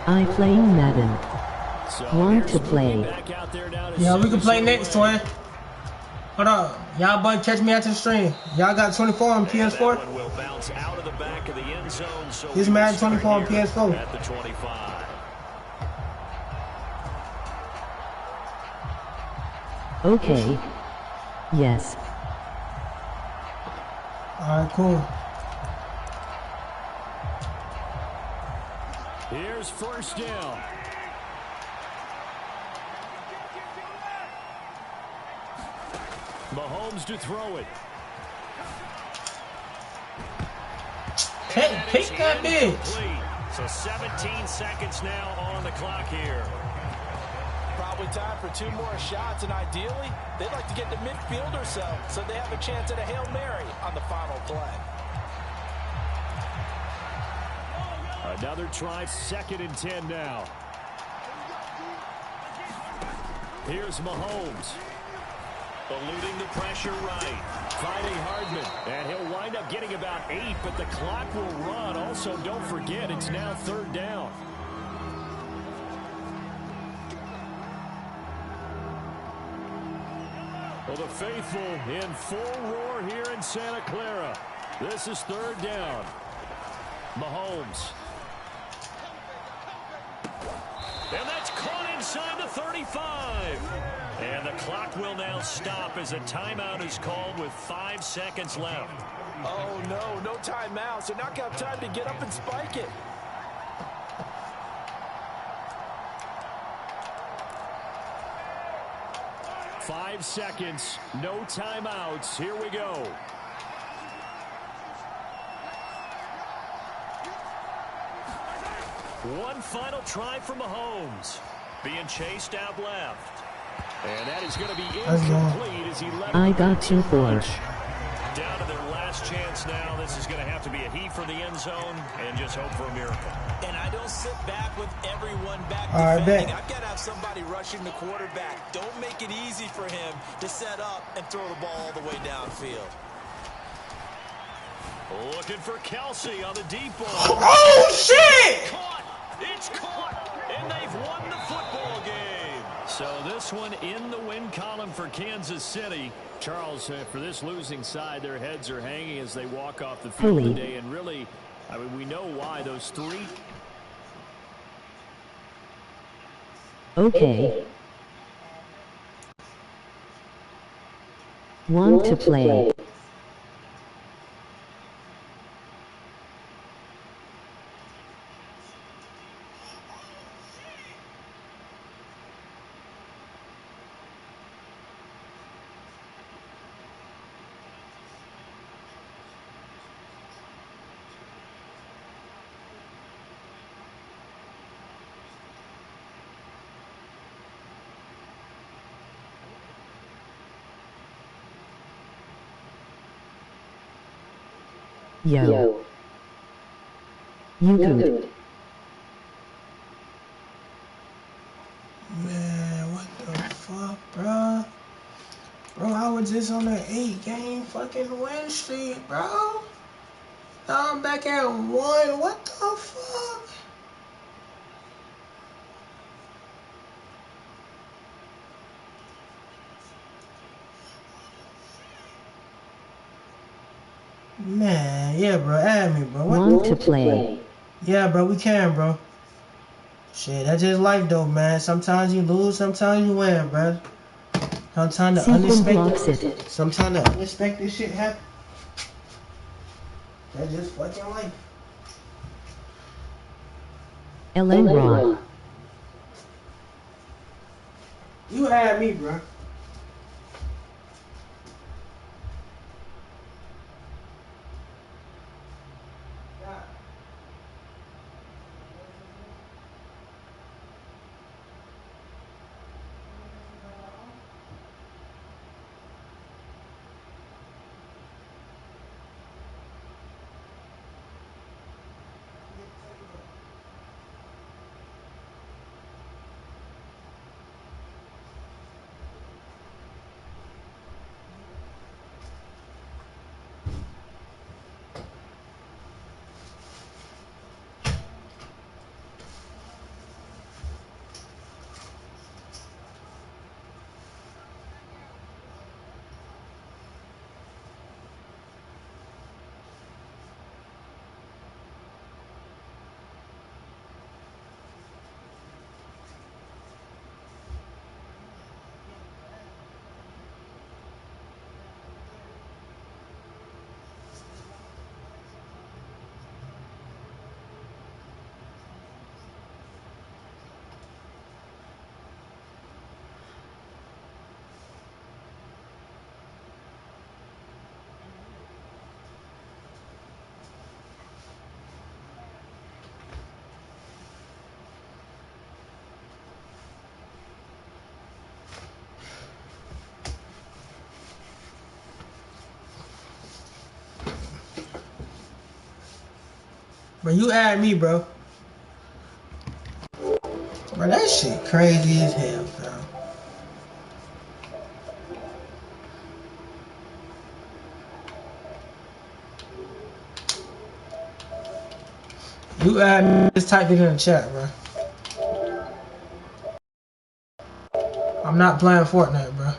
I playing Madden. Want to play? Yeah, we can play next, twin. Hold on. Y'all boys catch me after the stream. Y'all got 24 on PS4? Will bounce out of the back of the end zone, so Here's Madden 24 on PS4. At the 25. Okay. Yes. Alright, cool. Here's first down. Mahomes to throw it. Can't pick that bitch. So 17 seconds now on the clock here. Probably time for 2 more shots, and ideally, they'd like to get to midfield or so they have a chance at a Hail Mary on the final play. Another try, 2nd and 10 now. Here's Mahomes. Eluding the pressure right. Finding Hardman. And he'll wind up getting about 8, but the clock will run. Also, don't forget, it's now 3rd down. Well, the faithful in full roar here in Santa Clara. This is 3rd down. Mahomes. And that's caught inside the 35. And the clock will now stop as a timeout is called with 5 seconds left. Oh, no timeouts. They're not going to have time to get up and spike it. Five seconds, no timeouts. Here we go. One final try for Mahomes. Being chased out left. And that is going to be incomplete as he let I got you for. Down to their last chance now. This is going to have to be a heave for the end zone and just hope for a miracle. And I don't sit back with everyone back All right, defending. bet. I've got to have somebody rushing the quarterback. Don't make it easy for him to set up and throw the ball all the way downfield. Looking for Kelsey on the deep ball. Oh, shit! It's caught, and they've won the football game. So this one in the win column for Kansas City. Charles, for this losing side, their heads are hanging as they walk off the field today. And really, I mean, we know why. Those 3. Okay. Want to play. Yo. You good. Man, what the fuck, bro? Bro, I was just on an 8-game fucking win streak, bro. Now I'm back at 1. What the fuck? Man, yeah, bro. Add me, bro. Want to play. Yeah, bro. We can, bro. Shit, that's just life, though, man. Sometimes you lose, sometimes you win, bro. Sometimes the unexpected, sometimes the unexpected shit happen. That's just fucking life. Elena. You add me, bro. Bro, you add me, bro. Bro, that shit crazy as hell, bro. You add me, just type it in the chat, bro. I'm not playing Fortnite, bro.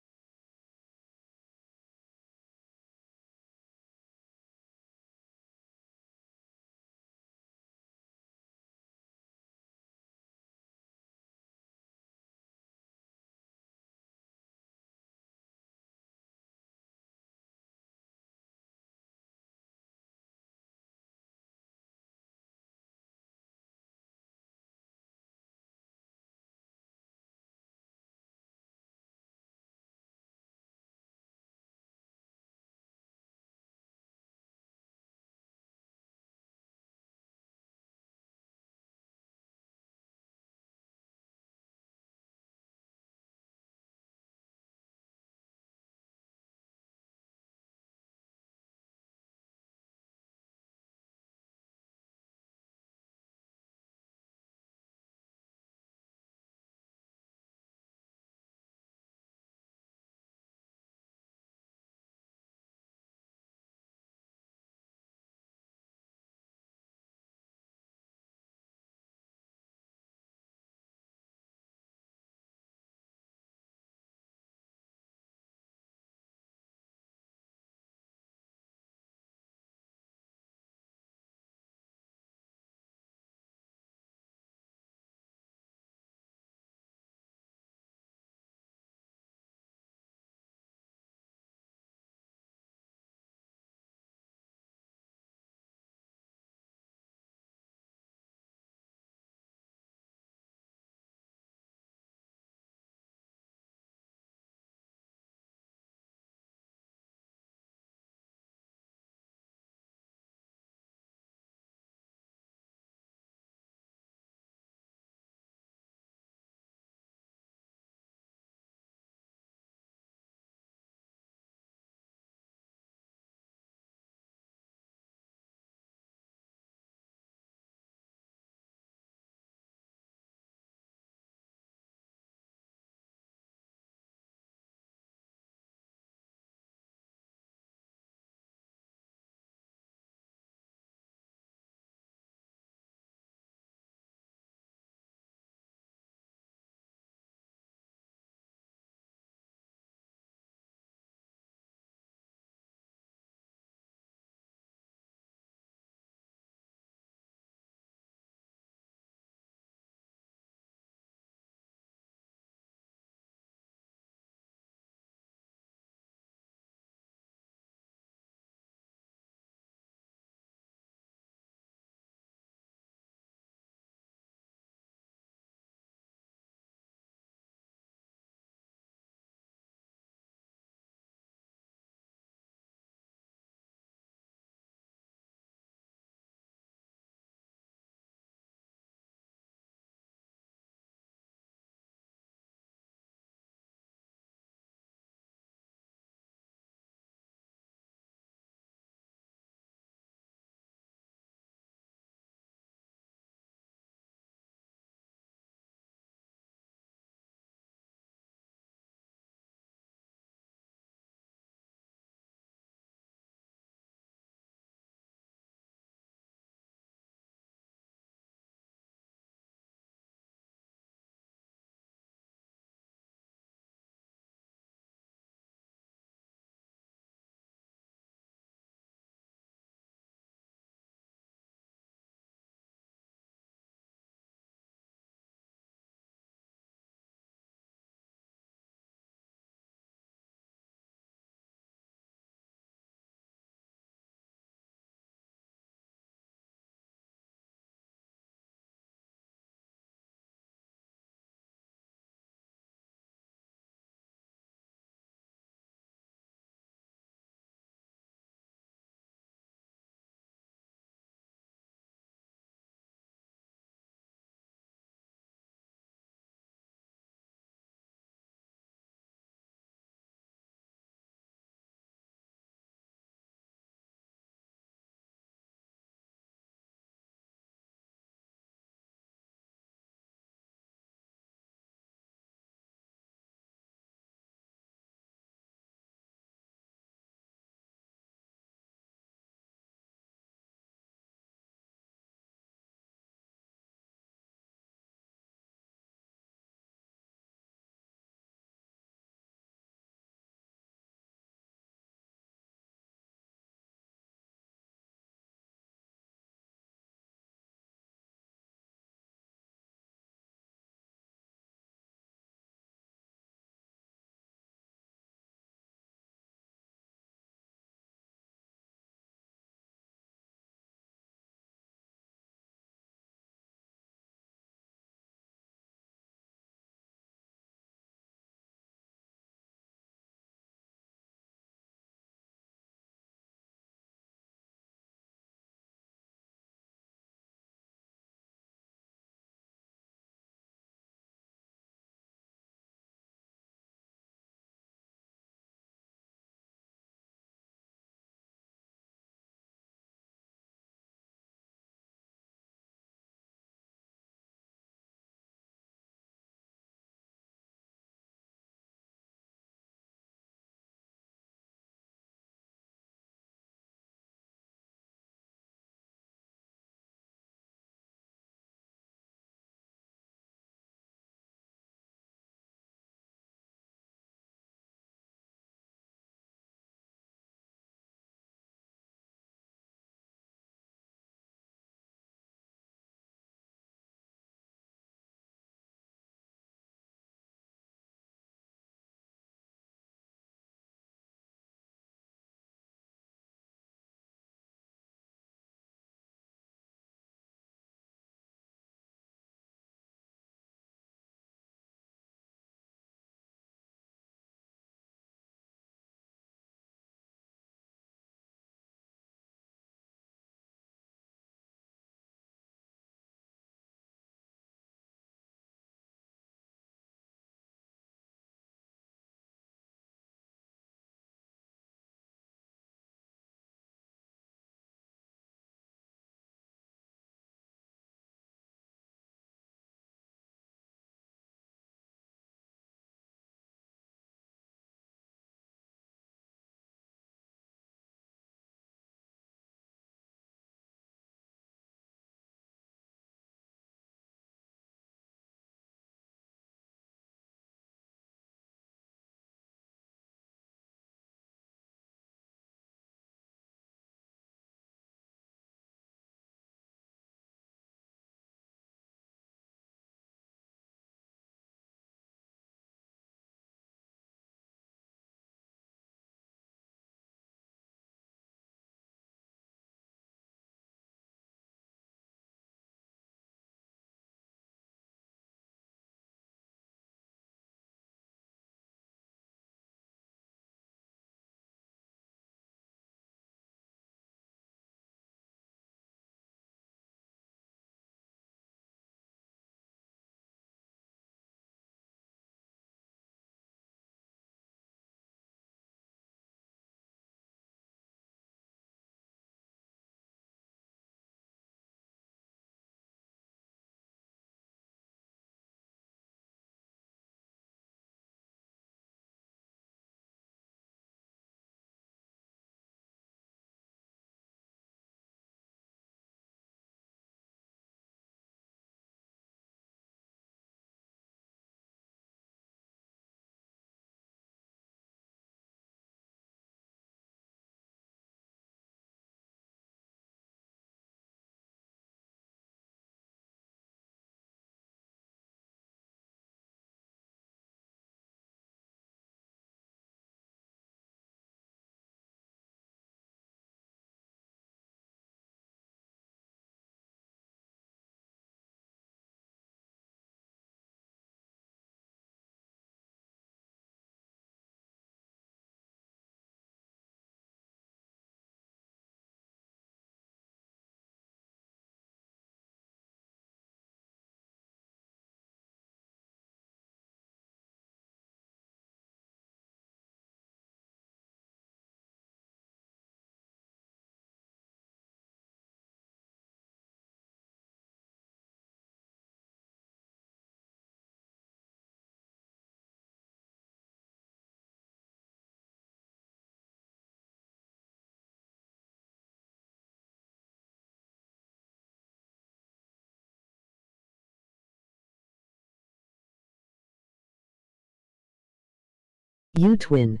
You twin.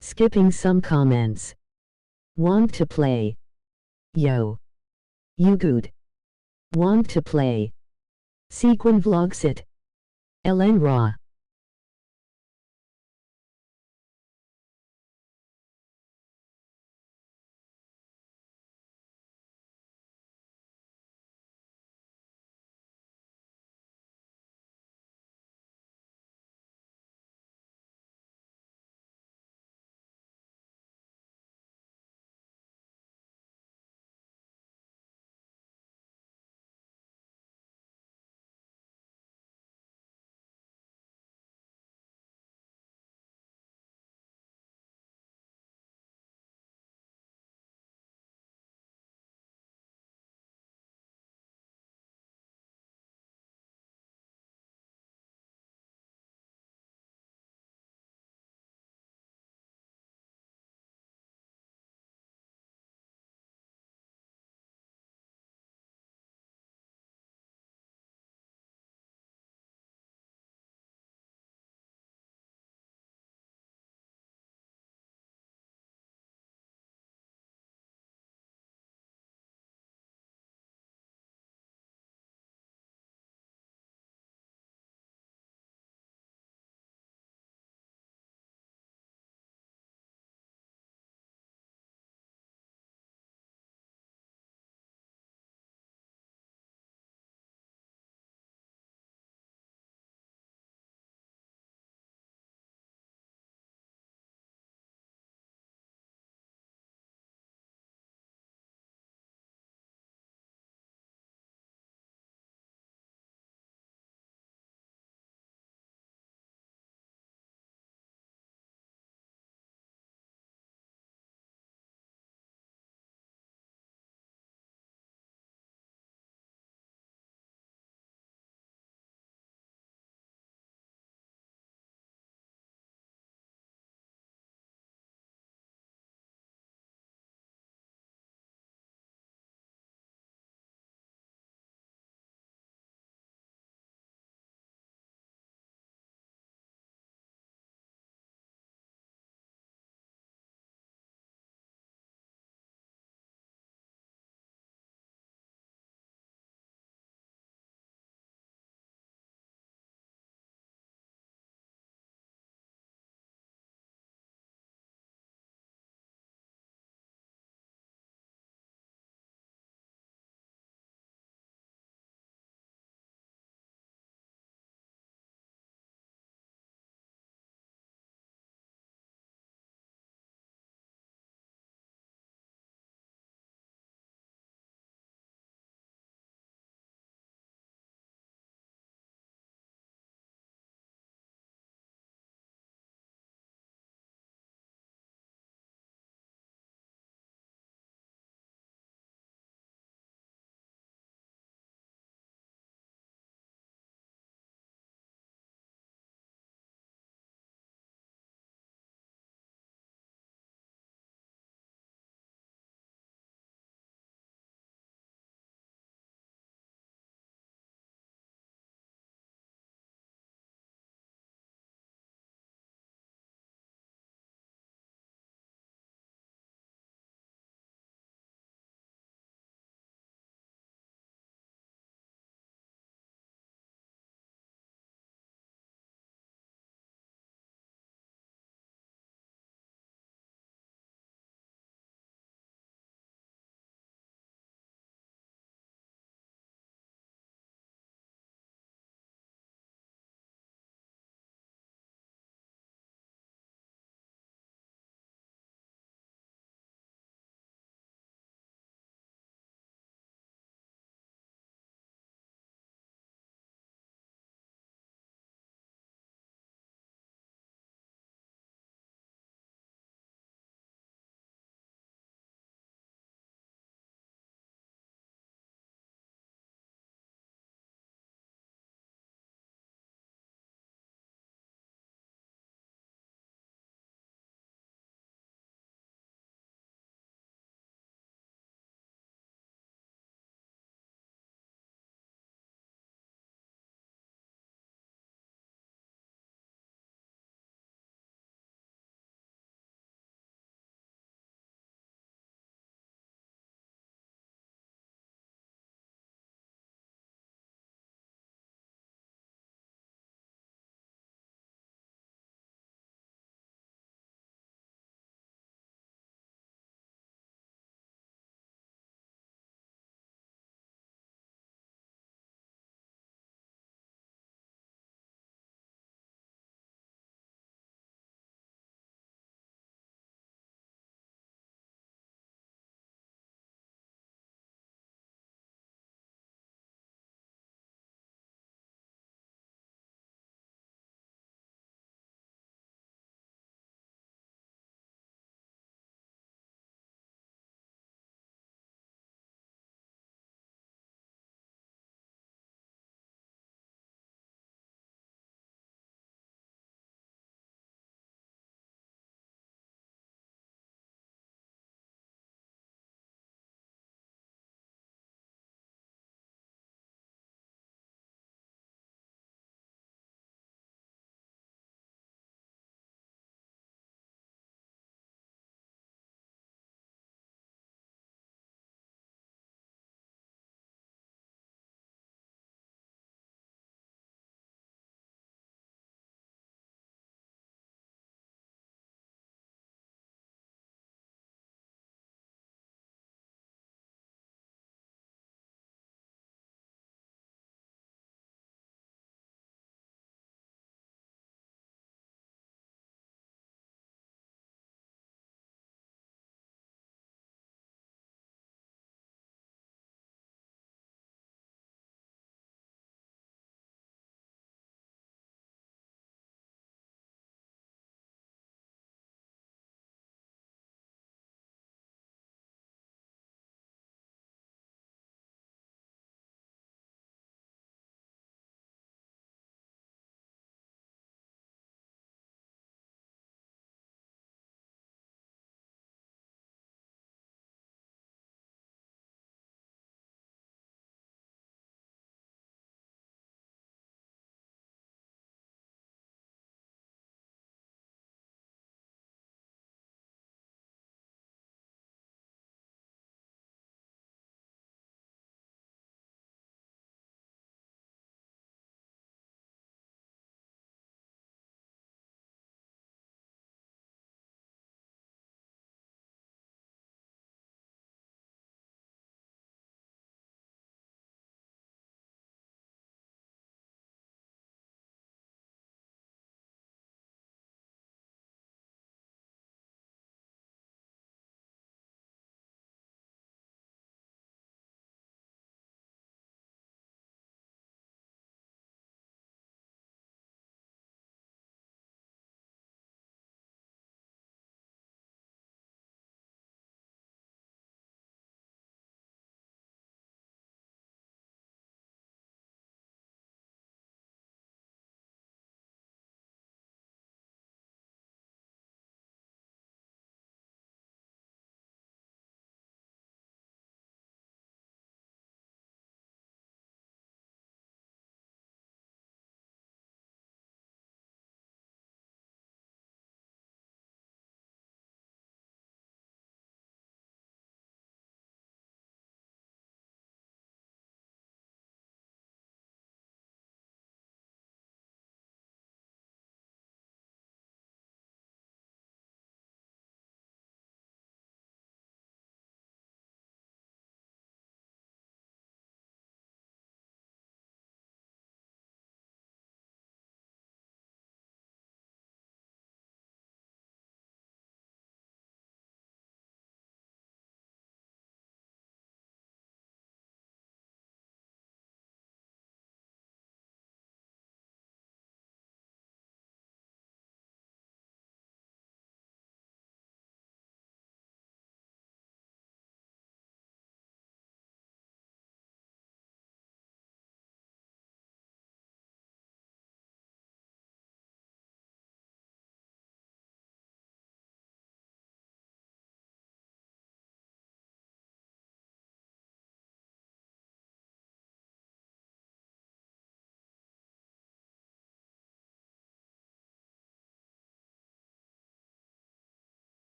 Skipping some comments. Want to play? Yo. You good. Want to play? Sequanvlogss-YT. Ellen Ra.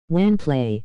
WAN play.